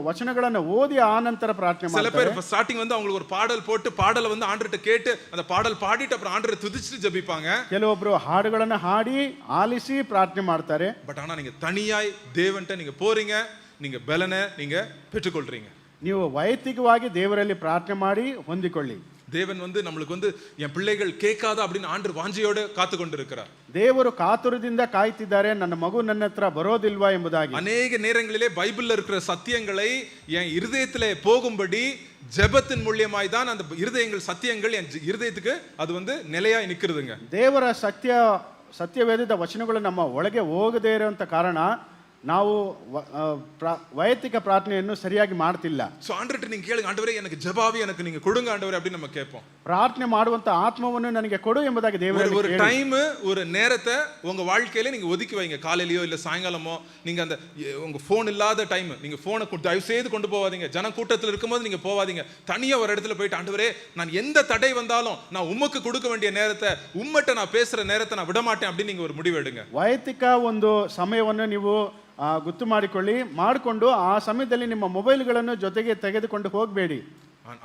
ವಚನಗಳನ್ನ ಓದಿ ಆ ನಂತರ ಪ್ರಾರ್ಥನೆ சில ಮಾಡ್ತಾರೆ. பேர் ஸ்டார்டிங் வந்து அவங்களுக்கு ஒரு பாடல் போட்டு பாடலை வந்து ஆண்டவர்ட்ட கேட்டு அந்த பாடல் பாடிட்டு அப்புறம் ஆண்டவரை துதிச்சுட்டு ஜெபிப்பாங்க. ಕೆಲವೊಬ್ರು ಹಾಡುಗಳನ್ನ ಹಾಡಿ ಆಲಿಸಿ ಪ್ರಾರ್ಥನೆ ಮಾಡ್ತಾರೆ. பட் ஆனா நீங்க தனியாய் தேவன்ட்ட நீங்க போறீங்க, நீங்க பலனை நீங்க பெற்றுக்கொள்றீங்க. ನೀವು ವೈಯಕ್ತಿಕವಾಗಿ ದೇವರಲ್ಲಿ ಪ್ರಾರ್ಥನೆ ಮಾಡಿ ಹೊಂದಿಕೊಳ್ಳಿ. தேவன் வந்து நம்மளுக்கு வந்து என் பிள்ளைகள் கேட்காத அப்படின்னு ஆண்டவர் வாஞ்சையோட காத்து கொண்டிருக்கிறார். ದೇವರು ಕಾತುರದಿಂದ ಕಾಯ್ತಿದ್ದಾರೆ, ನನ್ನ ಮಗು ನನ್ನ ಹತ್ರ ಬರೋದಿಲ್ವಾ ಎಂಬುದಾಗಿ. அநேக நேரங்களிலே பைபிள்ல இருக்கிற சத்தியங்களை என் இருதயத்திலே போகும்படி ஜெபத்தின் மூலியமாய் தான் அந்த இருதயங்கள் சத்தியங்கள் என் இருதயத்துக்கு அது வந்து நிலையாய் நிக்கிறதுங்க. ದೇವರ ಸತ್ಯವೇದದ ವಚನಗಳು ನಮ್ಮ ಒಳಗೆ ಹೋಗದೇ ಇರುವಂತ ಕಾರಣ ನಾವು ವೈಯಕ್ತಿಕ ಪ್ರಾರ್ಥನೆಯನ್ನು ಸರಿಯಾಗಿ ಮಾಡ್ತಿಲ್ಲ. சோ ஆண்டவர்ட்ட நீங்க கேளுங்க, ஆண்டவரே எனக்கு ஜெபாவி எனக்கு நீங்க கொடுங்க ஆண்டவரே அப்படி நம்ம கேட்போம். ಪ್ರಾರ್ಥನೆ ಮಾಡುವಂತ ಆತ್ಮವನ್ನು ನನಗೆ ಕೊಡು ಎಂಬುದಾಗಿ ದೇವರಲ್ಲಿ ஒரு டைம் ஒரு நேரத்தை உங்க வாழ்க்கையில நீங்க ஒதுக்கி வைங்க. காலையிலயோ இல்ல சாயங்காலமோ நீங்க அந்த உங்க போன் இல்லாத டைம், நீங்க போனை தயவு செய்து கொண்டு போவாதீங்க. ஜன கூட்டத்தில் இருக்கும்போது நீங்க போவாதீங்க. தனியா ஒரு இடத்துல போயிட்டு ஆண்டவரே நான் எந்த தடை வந்தாலும் நான் உமக்கு கொடுக்க வேண்டிய நேரத்தை, உம்மட்ட நான் பேசுற நேரத்தை நான் விட மாட்டேன் அப்படின்னு நீங்க ஒரு முடிவு எடுங்க. ವೈಯಕ್ತಿಕ ಒಂದು ಸಮಯವನ್ನು ನೀವು ಗುರ್ತು ಮಾಡಿಕೊಂಡು ಆ ಸಮಯದಲ್ಲಿ ನಿಮ್ಮ ಮೊಬೈಲ್ಗಳನ್ನು ಜೊತೆಗೆ ತೆಗೆದುಕೊಂಡು ಹೋಗಬೇಡಿ.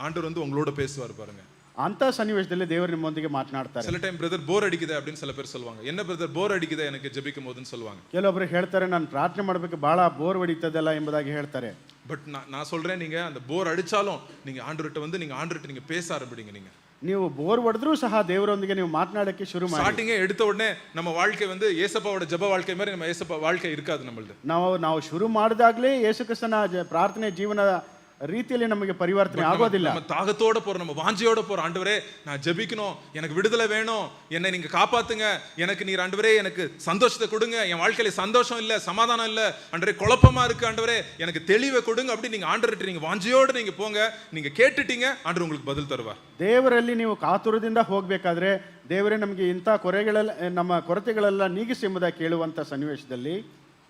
ஆண்டவர் வந்து உங்களோட பேசுவார் பாருங்க. ಅಂತ ಸನ್ನಿವೇಶದಲ್ಲಿ ದೇವರು ನಿಮ್ಮೊಂದಿಗೆ ಮಾತನಾಡ್ತಾರೆ. சில டைம் பிரதர் போர் அடிக்குது அப்படின்னு சில பேர் சொல்லுவாங்க. என்ன பிரதர் போர் அடிக்குது எனக்கு ஜெபிக்கும் போதுன்னு சொல்லுவாங்க. ಕೆಲವೊಬ್ರು ಹೇಳ್ತಾರೆ ನಾನು ಪ್ರಾರ್ಥನೆ ಮಾಡಬೇಕು ಬಹಳ ಬೋರ್ ಹೊಡಿತದಲ್ಲ ಎಂಬುದಾಗಿ ಹೇಳ್ತಾರೆ. பட் நான் சொல்றேன், நீங்க அந்த போர் அடிச்சாலும் நீங்க ஆண்டவர்ட்ட வந்து நீங்க ஆண்டவர்ட்ட நீங்க பேச ஆரம்பிடுங்க. நீங்க ನೀವು ಬೋರ್ ಹೊಡೆದ್ರೂ ಸಹ ದೇವರೊಂದಿಗೆ ನೀವು ಮಾತನಾಡಕ್ಕೆ ಶುರು ಮಾಡಿ. ஸ்டார்டிங்கே எடுத்த உடனே நம்ம வாழ்க்கை வந்து ஏசப்பாவோட ஜெப வாழ்க்கை மாதிரி நம்ம ஏசப்பா வாழ்க்கை இருக்காது நம்மளது. ನಾವು ಶುರು ಮಾಡಿದಾಗಲೇ ಯೇಸು ಕ್ರಿಸ್ತನ ಪ್ರಾರ್ಥನೆ ಜೀವನ ರೀತಿಯಲ್ಲಿ ನಮಗೆ ಪರಿವರ್ತನೆ ಆಗೋದಿಲ್ಲ. நம்ம தாகத்தோட போற, நம்ம வாஞ்சையோட போற, ஆண்டவரே நான் ஜெபிக்கணும், எனக்கு விடுதலை வேணும், என்னை நீங்க காப்பாத்துங்க, எனக்கு நீர் ஆண்டவரே எனக்கு சந்தோஷத்தை கொடுங்க, என் வாழ்க்கையில சந்தோஷம் இல்ல, சமாதானம் இல்ல ஆண்டவரே, குழப்பமா இருக்கு ஆண்டவரே, எனக்கு தெளிவை கொடுங்க அப்படி நீங்க ஆண்டவர்ட்ட நீங்க வாஞ்சையோட நீங்க போங்க. நீங்க கேட்டுட்டீங்க, ஆண்டவர் உங்களுக்கு பதில் தருவார். ದೇವರಲ್ಲಿ ನೀವು ಕಾತುರದಿಂದ ಹೋಗಬೇಕಾದ್ರೆ ದೇವರೇ ನಮಗೆ ಇಂಥ ನಮ್ಮ ಕೊರತೆಗಳೆಲ್ಲ ನೀಗಿಸಿ ಎಂಬುದಾಗಿ ಕೇಳುವಂತ ಸನ್ನಿವೇಶದಲ್ಲಿ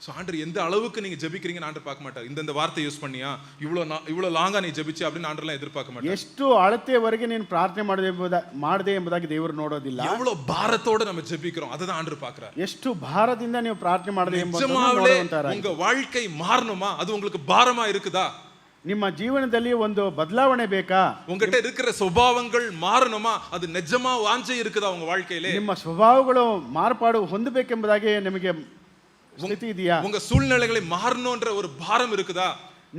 ஸோ ஆண்டவர் எந்த அளவுக்கு நீங்க ஜெபிக்கிறீங்கன்னு ஆண்டவர் பார்க்க மாட்டார். இந்த வார்த்தை யூஸ் பண்ணியா, இவ்வளோ லாங்கா நீ ஜெபிச்சு அப்படின்னு ஆண்டர்லாம் எதிர்பார்க்க மாட்டார். ಎಷ್ಟು ಅಳತೆಯವರೆಗೆ ನೀನು ಪ್ರಾರ್ಥನೆ ಮಾಡದೆ ಎಂಬುದಾಗಿ ದೇವರು ನೋಡೋದಿಲ್ಲ. எவ்வளோ பாரத்தோட நம்ம ஜெபிக்கிறோம் அதை தான் ஆண்டவர் பார்க்கிறார். ಎಷ್ಟು ಭಾರದಿಂದ ನೀವು ಪ್ರಾರ್ಥನೆ ಮಾಡದೆ ಎಂಬುದನ್ನು ನೋಡುವಂತಾರೆ. உங்க வாழ்க்கை மாறணுமா, அது உங்களுக்கு பாரமா இருக்குதா? ನಿಮ್ಮ ಜೀವನದಲ್ಲಿ ಒಂದು ಬದಲಾವಣೆ ಬೇಕಾ? உங்ககிட்ட இருக்கிற ಸ್ವಭಾವங்கள் மாறணுமா, அது நிஜமா வாஞ்சை இருக்குதா உங்க வாழ்க்கையிலே? ನಿಮ್ಮ ಸ್ವಭಾವಗಳು ಮಾರ್ಪಾಡು ಹೊಂದಬೇಕೆಂಬುದಾಗಿ ನಿಮಗೆ ಸ್ಥಿತಿ ಇದೆಯಾ? உங்க சூழ்நிலைகளை மாறணும்ன்ற ஒரு பாரம் இருக்குதா?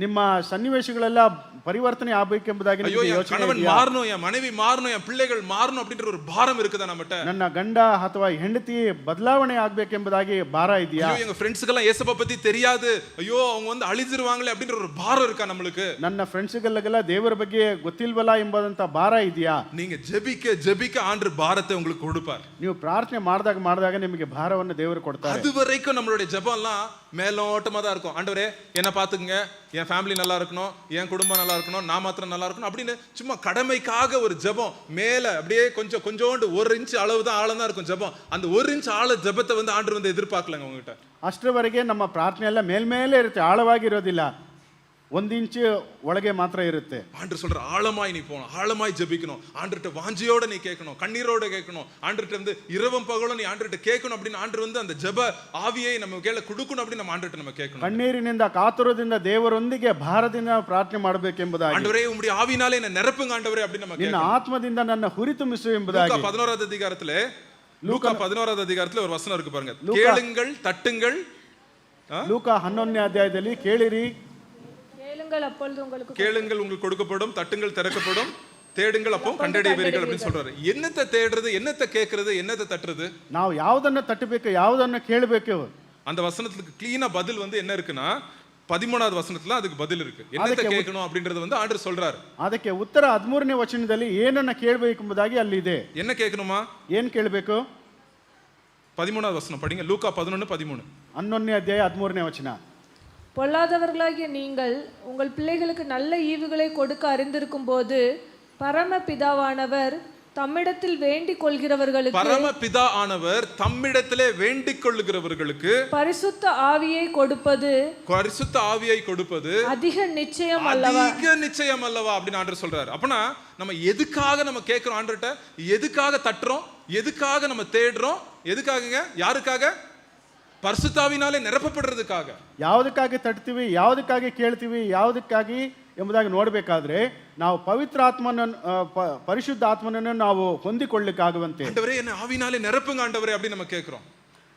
ನಿಮ್ಮ ಸನ್ನಿವೇಶಗಳೆಲ್ಲ ಪರಿವರ್ತನೆ ಆಗಬೇಕೆಂಬುದಾಗಿ ನಿಮಗೆ ಯೋಚನೆ ಇದೆಯಾ? கணவன் மாறணும், என் மனைவி மாறணும், என் பிள்ளைகள் மாறணும் அப்படின்ற ஒரு பாரம் இருக்குதா நம்மட்ட? ನನ್ನ ಗಂಡ ಅಥವಾ ಹೆಂಡತಿ ಬದಲಾವಣೆ ಆಗಬೇಕೆಂಬುದಾಗಿ ಭಾರ ಇದೆಯಾ? ஐயோ எங்க ஃப்ரெண்ட்ஸ்க்கெல்லாம் இயேசுவை பத்தி தெரியாது, ஐயோ அவங்க வந்து அழிஞ்சிருவாங்களே அப்படின்ற ஒரு பாரம் இருக்கா நம்மளுக்கு? ನನ್ನ ಫ್ರೆಂಡ್ಸ್ಗಳಿಗೆಲ್ಲ ದೇವರ ಬಗ್ಗೆ ಗೊತ್ತಿಲ್ವಲ್ಲ ಎಂಬಂತ ಭಾರ ಇದೆಯಾ? நீங்க ஜெபிக்க ஜெபிக்க ஆண்டவர் பாரத்தை உங்களுக்கு கொடுப்பார். ನೀವು ಪ್ರಾರ್ಥನೆ ಮಾಡಿದಾಗ ನಿಮಗೆ ಭಾರವನ್ನು ದೇವರು ಕೊಡ್ತಾರೆ. அது வரைக்கும் நம்மளுடைய ஜெபம்லாம் மேலோட்டமா தான் இருக்கும். ஆண்டவரே என்ன பாத்துக்குங்க, என் ஃபேமிலி நல்லா இருக்கணும், என் குடும்பம் நல்லா இருக்கணும், நான் மாத்திரம் நல்லா இருக்கணும் அப்படின்னு சும்மா கடமைக்காக ஒரு ஜெபம் மேல அப்படியே கொஞ்சோண்டு 1 இன்ச் அளவு தான் ஆழம் தான் இருக்கும் ஜெபம். அந்த 1 இன்ச் ஆழ ஜெபத்தை வந்து ஆண்டவர் வந்து எதிர்பார்க்கலங்க உங்ககிட்ட. ಅಷ್ಟರವರೆಗೆ ನಮ್ಮ ಪ್ರಾರ್ಥನೆ ಎಲ್ಲ ಮೇಲ್ಮೇಲೆ ಇರುತ್ತೆ, ಆಳವಾಗಿರೋದಿಲ್ಲ. 1 ಇಂಚು ಒಳಗೆ ಮಾತ್ರ ಇರುತ್ತೆ. ஆண்டவர் சொல்ற ஆழமாய் நீ போகணும், ஆழமாய் ஜெபிக்கணும், ஆண்டவர்ட்ட வாஞ்சியோட நீ கேட்கணும், கண்ணீரோட கேட்கணும், ஆண்டவர்ட்ட வந்து இரவும் பகலும் நீ ஆண்டவர்ட்ட கேட்கணும் அப்படின்னு ஆண்டவர் வந்து அந்த ஜெப ஆவியை நம்ம கையில கொடுக்கணும் அப்படின்னு நம்ம ஆண்டவர்ட்ட நம்ம கேட்கணும். ಕಣ್ಣೀರಿನಿಂದ ಕಾತುರದಿಂದ ದೇವರೊಂದಿಗೆ ಭಾರದಿಂದ ಪ್ರಾರ್ಥನೆ ಮಾಡಬೇಕೆಂಬುದಾಗಿ. ஆண்டவரே உம்முடைய ஆவியினாலே என்னை நிரப்புங்க ஆண்டவரே அப்படின்னு நம்ம ನಿನ್ನ கேட்கணும். ಆತ್ಮದಿಂದ ನನ್ನ ಹುರಿತುಂಬಿಸು ಎಂಬುದಾಗಿ. லூக்கா 11வது அதிகாரத்திலே லூக்கா 11வது அதிகாரத்திலே ஒரு வசனம் இருக்கு பாருங்க. கேளுங்கள் தட்டுங்கள். லூக்கா 11ನೇ ಅಧ್ಯಾಯದಲ್ಲಿ ಕೇಳಿರಿ, கேளுங்கள் அப்பொழுது உங்களுக்கு கேளுங்கள் உங்களுக்கு கொடுக்கப்படும், தட்டுங்கள் திறக்கப்படும், தேடுங்கள் அப்போ கண்டடைவீர்கள் அப்படின்னு சொல்றாரு. என்னத்தை தேடுறது, என்னத்தை கேட்கறது, என்னத்தை தட்டுறது? ನಾವು ಯಾವುದನ್ನ ತಟ್ಟಬೇಕು, ಯಾವುದನ್ನ ಕೇಳಬೇಕು? அந்த வசனத்துக்கு கிளீனா பதில் வந்து என்ன இருக்குன்னா 13வது வசனத்துல அதுக்கு பதில் இருக்கு. என்னத்தை கேட்கணும் அப்படின்றது வந்து ஆண்டவர் சொல்றாரு. ಅದಕ್ಕೆ ಉತ್ತರ 13ನೇ ವಚನದಲ್ಲಿ ಏನನ್ನ ಕೇಳಬೇಕು ಎಂಬುದಾಗಿ ಅಲ್ಲಿ ಇದೆ. என்ன கேட்கணுமா, ಏನು ಕೇಳಬೇಕು? 13வது வசனம் படிங்க. லூக்கா 11:13. 11ನೇ ಅಧ್ಯಾಯ 13ನೇ ವಚನ. பொல்லாதவர்களாகிய நீங்கள் உங்கள் பிள்ளைகளுக்கு நல்ல ஈவுகளை கொடுக்க அறிந்திருக்கும் போது பரமபிதாவானவர் தம்மிடத்தில் வேண்டிக் கொள்கிறவர்களுக்கு பரமபிதா ஆனவர் தம்மிடத்திலே வேண்டிக் கொள்ளுகிறவர்களுக்கு பரிசுத்த ஆவியை கொடுப்பது அதிக நிச்சயம் அல்லவா அப்படின்னு ஆண்டவர் சொல்றாரு. அப்பனா நம்ம எதுக்காக நம்ம கேட்கிறோம் ஆண்டவர்ட்ட, எதுக்காக தட்டுறோம், எதுக்காக நம்ம தேடுறோம், எதுக்காகங்க, யாருக்காக? பரிசுத்தாவினாலே நிரப்பப்படுறதுக்காக. ಯಾವುದಕ್ಕಾಗಿ ತಟ್ತೀವಿ, ಯಾವುದಕ್ಕಾಗಿ ಕೇಳ್ತೀವಿ, ಯಾವುದಕ್ಕಾಗಿ ಎಂಬುದಾಗಿ ನೋಡಬೇಕಾದ್ರೆ ನಾವು ಪವಿತ್ರಾತ್ಮನನ್ನು ಪರಿಶುದ್ಧ ಆತ್ಮನನ್ನು ನಾವು ಹೊಂದಿಕೊಳ್ಳಿಕ್ಕಾಗುವಂತೆ. ஆண்டவரே என்ன ஆவினாலே நிரப்புங்க ஆண்டவரே அப்படி நம்ம கேக்குறோம்.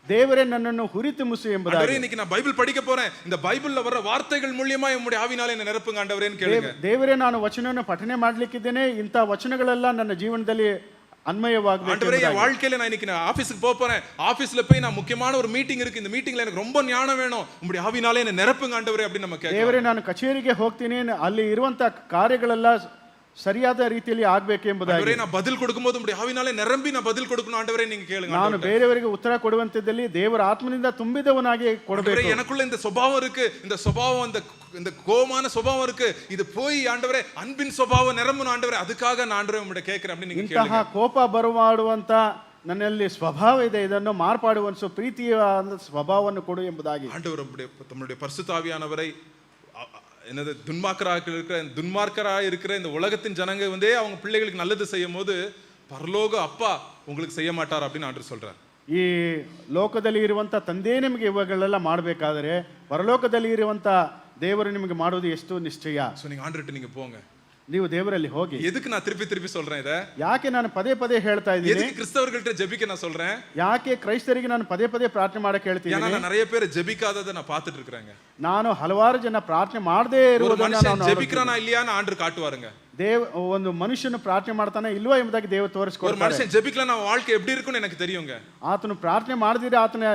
ದೇವರೇ ನನ್ನನ್ನು ಹುರಿತುಂಬಿಸು ಎಂಬುದಾಗಿ. ஆண்டவரே இன்னைக்கு நான் பைபிள் படிக்க போறேன், இந்த பைபிள்ல வர வார்த்தைகள் மூலமா உம்முடைய ஆவினாலே என்ன நிரப்புங்க ஆண்டவரேன்னு கேளுங்க. ದೇವರೇ ನಾನು ವಚನವನ್ನು ಪಠನೆ ಮಾಡಲಿಕ್ಕಿದ್ದೇನೆ, ಇಂಥ ವಚನಗಳೆಲ್ಲ ನನ್ನ ಜೀವನದಲ್ಲಿ ಅನ್ವಯವಾಗಬೇಕು. ஆண்டவரே என் வாழ்க்கையில நான் இன்னைக்கு ஆபீஸ்க்கு போக போறேன், ஆபீஸ்ல போய் நான் முக்கியமான ஒரு மீட்டிங் இருக்கு, இந்த மீட்டிங்ல எனக்கு ரொம்ப ஞானம் வேணும், உம்முடைய ஆவினாலே என்ன நிரப்புங்க ஆண்டவரே அப்படி நம்ம கேட்கலாம். ದೇವರೇ ನಾನು ಕಚೇರಿಗೆ ಹೋಗ್ತೀನಿ, ಅಲ್ಲಿ ಇರುವಂತ ಕಾರ್ಯಗಳೆಲ್ಲ ಸರಿಯಾದ ರೀತಿಯಲ್ಲಿ ಆಗಬೇಕು ಎಂಬುದಾಗಿ. ஆண்டவரே நான் பதில் கொடுக்கும்போது உம்முடைய ஆவினாலே நிரம்பி நான் பதில் கொடுக்கணும் ஆண்டவரே நீங்க கேளுங்க. ನಾನು ಬೇರೆಯವರಿಗೆ ಉತ್ತರ ಕೊಡುವಂತದಲ್ಲಿ ದೇವರ ಆತ್ಮನಿಂದ ತುಂಬಿದವನಾಗಿ ಕೊಡಬೇಕು. எனக்குள்ள இந்த சுபாவம் இருக்கு, இந்த சுபாவம் இந்த கோமான சுபாவம் இருக்கு, இது போய் ஆண்டவரே அன்பின் சுபாவம் நிரம்பணும் ஆண்டவரே, அதுக்காக நான் ஆண்டவரே உம்முடைய கேட்கிறேன் அப்படி நீங்க கேளுங்க. ಇಂತಹ ಕೋಪ ಬರಮಾಡುವಂತ ನನ್ನಲ್ಲಿ ಸ್ವಭಾವ ಇದೆ, ಇದನ್ನು ಮಾರ್ಪಾಡುವಂತ ಪ್ರೀತಿಯ ಸ್ವಭಾವವನ್ನು ಕೊಡು ಎಂಬುದಾಗಿ. ஆண்டவர் தம்முடைய பரிசுத்த ஆவியானவரை என்னது துன்மார்க்கராக இருக்கிற இந்த உலகத்தின் ஜனங்க வந்து அவங்க பிள்ளைகளுக்கு நல்லது செய்யும் போது பரலோக அப்பா உங்களுக்கு செய்ய மாட்டார் அப்படின்னு ஆண்டவர் சொல்றார். ಈ ಲೋಕದಲ್ಲಿ ಇರುವಂತ ತಂದೆ ನಿಮಗೆ ಇವುಗಳೆಲ್ಲ ಮಾಡಬೇಕಾದರೆ ಪರಲೋಕದಲ್ಲಿ ಇರುವಂತ ದೇವರು ನಿಮಗೆ ಮಾಡೋದು ಎಷ್ಟು ನಿಶ್ಚಯ. சோ நீங்க ஆண்டவர்ட்ட நீங்க போங்க, ನೀವು ದೇವರಲ್ಲಿ ಹೋಗಿ. எதுக்கு நான் திருப்பி சொல்றேன் இத? ಯಾಕೆ ನಾನು ಪದೇ ಪದೇ ಹೇಳ್ತಾ ಇದ್ದೀನಿ? எதுக்கு கிறிஸ்தவர்கள்ட்ட ஜெபிக்க நான் சொல்றேன்? ಯಾಕೆ ಕ್ರೈಸ್ತರಿಗೆ ನಾನು ಪದೇ ಪದೇ ಪ್ರಾರ್ಥನೆ ಮಾಡಕ್ಕೆ ಹೇಳ್ತೀನಿ? ஏன்னா நான் நிறைய பேர் ஜெபிக்காததை நான் பார்த்துட்டு இருக்கேங்க. ನಾನು ಹಲವಾರು ಜನ ಪ್ರಾರ್ಥನೆ ಮಾಡದೇ ಇರುವುದನ್ನು ನಾನು ஜெபிக்கிறானா இல்லையான்னு ஆண்டவர் காட்டுவாருங்க. ಒಂದು ಮನುಷ್ಯನು ಪ್ರಾರ್ಥನೆ ಮಾಡ್ತಾನೆ ಇಲ್ವಾ ಎಂಬುದಾಗಿ ದೇವರು ತೋರಿಸ್ಕೊಡ್ತಾರೆ. ஒரு மனுஷன் ஜெபிக்கல நான் வாழ்க்கை எப்படி இருக்குன்னு எனக்கு தெரியுங்க. ಆತನು ಪ್ರಾರ್ಥನೆ ಮಾಡದಿದ್ರೆ ಆತನ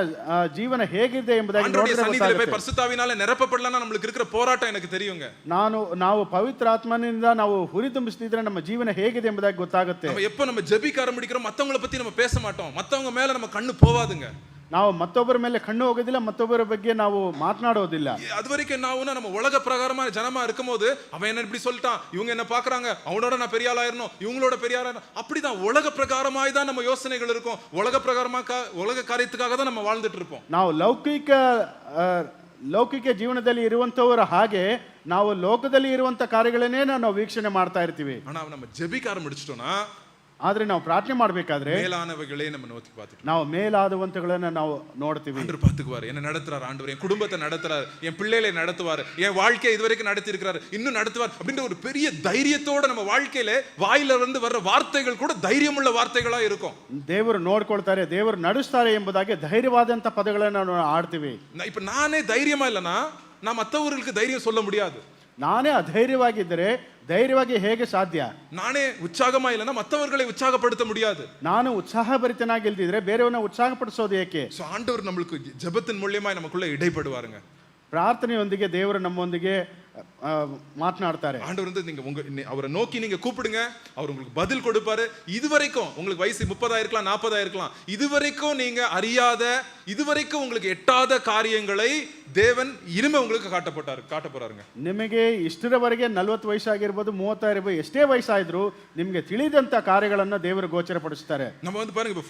ಜೀವನ ಹೇಗಿದೆ ಎಂಬುದಾಗಿ ஆண்டவருடைய சந்நிதியில போய் பரிசுத்தாவினால நிரப்பப்படலனா நமக்கு இருக்கிற போராட்டம் எனக்கு தெரியுங்க. ನಾವು ಪವಿತ್ರ ಆತ್ಮನಿಂದ ನಾವು ಹುರಿತುಂಬಿಸ್ತಿದ್ರೆ ನಮ್ಮ ಜೀವನ ಹೇಗಿದೆ ಎಂಬುದಾಗಿ ಗೊತ್ತಾಗುತ್ತೆ. நம்ம ஜெபிக்க ஆரம்பிக்கிறோம், மத்தவங்கள பத்தி நம்ம பேச மாட்டோம், மத்தவங்க மேல நம்ம கண்ணு போவாதுங்க. ನಾವು ಮತ್ತೊಬ್ಬರ ಮೇಲೆ ಕಣ್ಣು ಹೋಗೋದಿಲ್ಲ, ಮತ್ತೊಬ್ಬರ ಬಗ್ಗೆ ನಾವು ಮಾತನಾಡೋದಿಲ್ಲ. அது வரைக்கும் நான் நம்ம உலக பிரகாரமான ஜனமா இருக்கும்போது அவன் என்ன இப்படி சொல்லிட்டான், இவங்க என்ன பாக்குறாங்க, அவனோட நான் பெரிய ஆளாயிரணும், இவங்களோட பெரிய ஆளாயிரணும், அப்படிதான் உலக பிரகாரமாய் தான் நம்ம யோசனைகள் இருக்கும். உலக பிரகாரமா உலக காரியத்துக்காக தான் நம்ம வாழ்ந்துட்டு இருப்போம். ನಾವು ಲೌಕಿಕ ಜೀವನದಲ್ಲಿ ಇರುವಂತವರ ಹಾಗೆ ನಾವು ಲೋಕದಲ್ಲಿ ಇರುವಂತ ಕಾರ್ಯಗಳನ್ನೇ ನಾವು ವೀಕ್ಷಣೆ ಮಾಡ್ತಾ ಇರ್ತೀವಿ. ஆனா நம்ம ஜெபிக்க ஆரம்பிச்சிட்டோம்னா, ಆದ್ರೆ ನಾವು ಪ್ರಾರ್ಥನೆ ಮಾಡಬೇಕಾದ್ರೆ மேலானவைகளே நம்ம நோக்கி பார்த்துட்டு ನಾವು ಮೇಲಾದವಂತಗಳನ್ನ ನಾವು ನೋಡ್ತೀವಿ. ஆண்டவர் பாத்துக்குவார், என்ன நடத்துறார் ஆண்டவர், என் குடும்பத்தை நடத்துறார், என் பிள்ளைகளை நடத்துவார், என் வாழ்க்கையை இதுவரைக்கும் நடத்தி இருக்கிறார், இன்னும் நடத்துவார் அப்படின்ற ஒரு பெரிய தைரியத்தோட நம்ம வாழ்க்கையில வாயில இருந்து வர்ற வார்த்தைகள் கூட தைரியமுள்ள வார்த்தைகளா இருக்கும். ದೇವರು ನೋಡ್ಕೊಳ್ತಾರೆ, ದೇವರು ನಡೆಸ್ತಾರೆ ಎಂಬುದಾಗಿ ಧೈರ್ಯವಾದಂತ ಪದಗಳನ್ನು ನಾವು ಆಡ್ತೀವಿ. இப்ப நானே தைரியமா இல்லனா நான் மத்தவங்களுக்கு தைரியம் சொல்ல முடியாது. ನಾನೇ ಅಧೈರ್ಯವಾಗಿದ್ದರೆ ಧೈರ್ಯವಾಗಿ ಹೇಗೆ ಸಾಧ್ಯ? நானே உற்சாகமா இல்லனா மத்தவர்களை உற்சாகப்படுத்த முடியாது. ನಾನು ಉತ್ಸಾಹಭರಿತನಾಗಿಲ್ದಿದ್ರೆ ಬೇರೆಯವನ್ನ ಉತ್ಸಾಹಪಡಿಸೋದು ಏಕೆ? சோ ஆண்டவர் நமக்கு ஜெபத்தின் மூலமா நமக்குள்ள இடைப்படுவாருங்க. ಪ್ರಾರ್ಥನೆಯೊಂದಿಗೆ ದೇವರು ನಮ್ಮೊಂದಿಗೆ ಮಾತನಾಡ್ತಾರೆ. ஆண்டவர் வந்து நீங்க அவரை நோக்கி நீங்க கூப்பிடுங்க, அவர் உங்களுக்கு பதில் கொடுப்பாரு. இதுவரைக்கும் உங்களுக்கு வயசு 30 இருக்கலாம், 40 இருக்கலாம், இதுவரைக்கும் நீங்க அறியாத, இதுவரைக்கும் உங்களுக்கு எட்டாத காரியங்களை தேவன் இனிமே உங்களுக்கு காட்ட போறாருங்க. ನಿಮಗೆ ಇಷ್ಟರವರೆಗೆ 40 ವಯಸ್ಸಾಗಿರ್ಬೋದು, 30 ಇರ್ಬೋದು, ಎಷ್ಟೇ ವಯಸ್ಸಾದ್ರೂ ನಿಮಗೆ ತಿಳಿದಂತ ಕಾರ್ಯಗಳನ್ನು ದೇವರು ಗೋಚರಪಡಿಸ್ತಾರೆ. நம்ம வந்து பாருங்க, இப்போ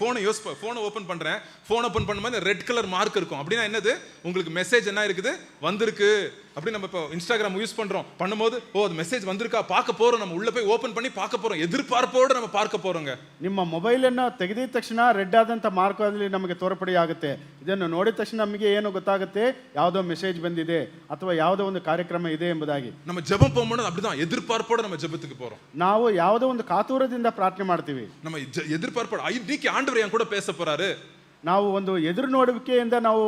போனை ஓபன் பண்றேன், போன் ஓபன் பண்ணும்போது ரெட் கலர் மார்க் இருக்கும். அப்படின்னா என்னது, உங்களுக்கு மெசேஜ் என்ன இருக்குது, வந்திருக்கு. அப்படி நம்ம இப்போ இன்ஸ்டாகிராம் யூஸ் பண்ணும்போது அது மெசேஜ் வந்திருக்கா பார்க்க போறோம், நம்ம உள்ள போய் ஓபன் பண்ணி பார்க்க போறோம், எதிர்பார்ப்போடு நம்ம பார்க்க போறோங்க. ನಿಮ್ಮ ಮೊಬೈಲ್ ಅನ್ನು ತೆಗೆದ ತಕ್ಷಣ ರೆಡ್ ಆದಂತ ಮಾರ್ಕ್ ಅಲ್ಲಿ ನಮಗೆ ತೋರ್ಪಡಿ ಆಗುತ್ತೆ. ಇದನ್ನು ನೋಡಿದ ತಕ್ಷಣ ನಮಗೆ ಏನು ಗೊತ್ತಾಗುತ್ತೆ, ಯಾವುದೋ ಮೆಸೇಜ್ ಬಂದಿದೆ ಅಥವಾ ಯಾವುದೋ ಒಂದು ಕಾರ್ಯಕ್ರಮ ಇದೆ ಎಂಬುದಾಗಿ. நம்ம ஜெபம் போகும்போது அப்படிதான் எதிர்பார்ப்போடு நம்ம ஜெபத்துக்கு போறோம். ನಾವು ಯಾವುದೋ ಒಂದು ಕಾತುರದಿಂದ ಪ್ರಾರ್ಥನೆ ಮಾಡ್ತೀವಿ. நம்ம எதிர்பார்ப்போடு இன்னைக்கு ஆண்டவர் என் கூட பேச போறாரு. ನಾವು ಒಂದು ಎದುರು ನೋಡುವಿಕೆಯಿಂದ ನಾವು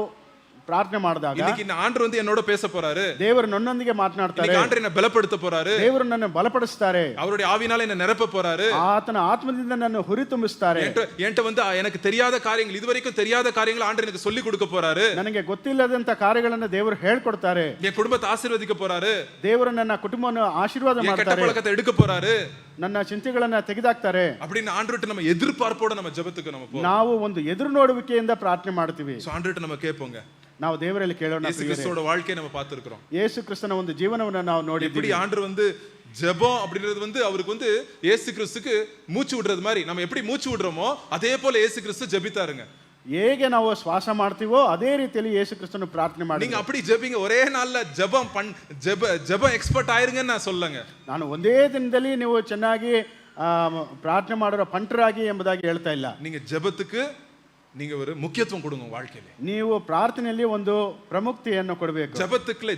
ಪ್ರಾರ್ಥನೆ ಮಾಡಿದಾಗ இன்னைக்கு ஆண்டவர் வந்து என்னோட பேச போறாரு, ದೇವರು ನನ್ನೊಂದಿಗೆ ಮಾತನಾಡ್ತಾರೆ, இன்னைக்கு ஆண்டவர் என்ன பலப்படுத்த போறாரு, ದೇವರು ನನ್ನ ಬಲಪಡಿಸುತ್ತಾರೆ, அவருடைய ஆவியினால என்ன நிரப்ப போறாரு, ಆತನ ಆತ್ಮದಿಂದ ನನ್ನ ಹುರಿತುಂಬಿಸುತ್ತಾರೆ. என்கிட்ட வந்து எனக்கு தெரியாத காரியங்கள், இதுவரைக்கும் தெரியாத காரியங்கள் ஆண்டவர் எனக்கு சொல்லி கொடுக்க போறாரு. ನನಗೆ ಗೊತ್ತಿಲ್ಲದಂತ ಕಾರ್ಯಗಳನ್ನು ದೇವರು ಹೇಳ್ಕೊಡ್ತಾರೆ. என் குடும்பத்தை ஆசீர்வதிக்க போறாரு, ದೇವರು ನನ್ನ ಕುಟುಂಬವನ್ನು ಆಶೀರ್ವಾದ ಮಾಡ್ತಾರೆ, கெட்ட பழக்கத்தை எடுக்க போறாரு, ನನ್ನ ಚಿಂತೆಗಳನ್ನ ತೆಗೆದಾಕ್ತಾರೆ. அப்படின்னு ஆண்டவர்ட்ட நம்ம எதிர்பார்ப்போட நம்ம ஜெபத்துக்கு நம்ம போறோம். ನಾವು ಒಂದು ಎದುರು ನೋಡುವಿಕೆಯಿಂದ ಪ್ರಾರ್ಥನೆ ಮಾಡ್ತೀವಿ. சோ ஆண்டவர்ட்ட நம்ம கேட்போங்க. ನಾವು ದೇವರಲ್ಲಿ ಕೇಳೋಣ. இயேசு கிறிஸ்துவோட வாழ்க்கையை நம்ம பார்த்திருக்கிறோம். ಯೇಸು ಕ್ರಿಸ್ತನ ಒಂದು ಜೀವನವನ್ನು ನಾವು ನೋಡಿದ್ದೀವಿ. எப்படி ஆண்டவர் வந்து ஜெபம் அப்படிங்கிறது வந்து அவருக்கு வந்து இயேசு கிறிஸ்துக்கு மூச்சு விடுறது மாதிரி நம்ம எப்படி மூச்சு விடுறோமோ அதே போல இயேசு கிறிஸ்து ஜெபித்தாருங்க. ಹೇಗೆ ನಾವು ಶ್ವಾಸ ಮಾಡ್ತೀವೋ ಅದೇ ರೀತಿಯಲ್ಲಿ ಯೇಸು ಕ್ರಿಸ್ತನು ಪ್ರಾರ್ಥನೆ ಮಾಡಿ. நீங்க அப்படி ஜெபிங்க, ஒரே நாள்ல ஜெபம் எக்ஸ்பர்ட் ஆயிருங்கன்னு நான் சொல்லங்க. ನಾನು ಒಂದೇ ದಿನದಲ್ಲಿ ನೀವು ಚೆನ್ನಾಗಿ ಪ್ರಾರ್ಥನೆ ಮಾಡೋರ ಪಂಟರಾಗಿ ಎಂಬುದಾಗಿ ಹೇಳ್ತಾ ಇಲ್ಲ. நீங்க ஜெபத்துக்கு நீங்க ஒரு முக்கியத்துவம் கொடுங்க வாழ்க்கையில. ನೀವು ಪ್ರಾರ್ಥನೆಯಲ್ಲಿ ಒಂದು ಪ್ರಮುಖತೆಯನ್ನು ಕೊಡಬೇಕು.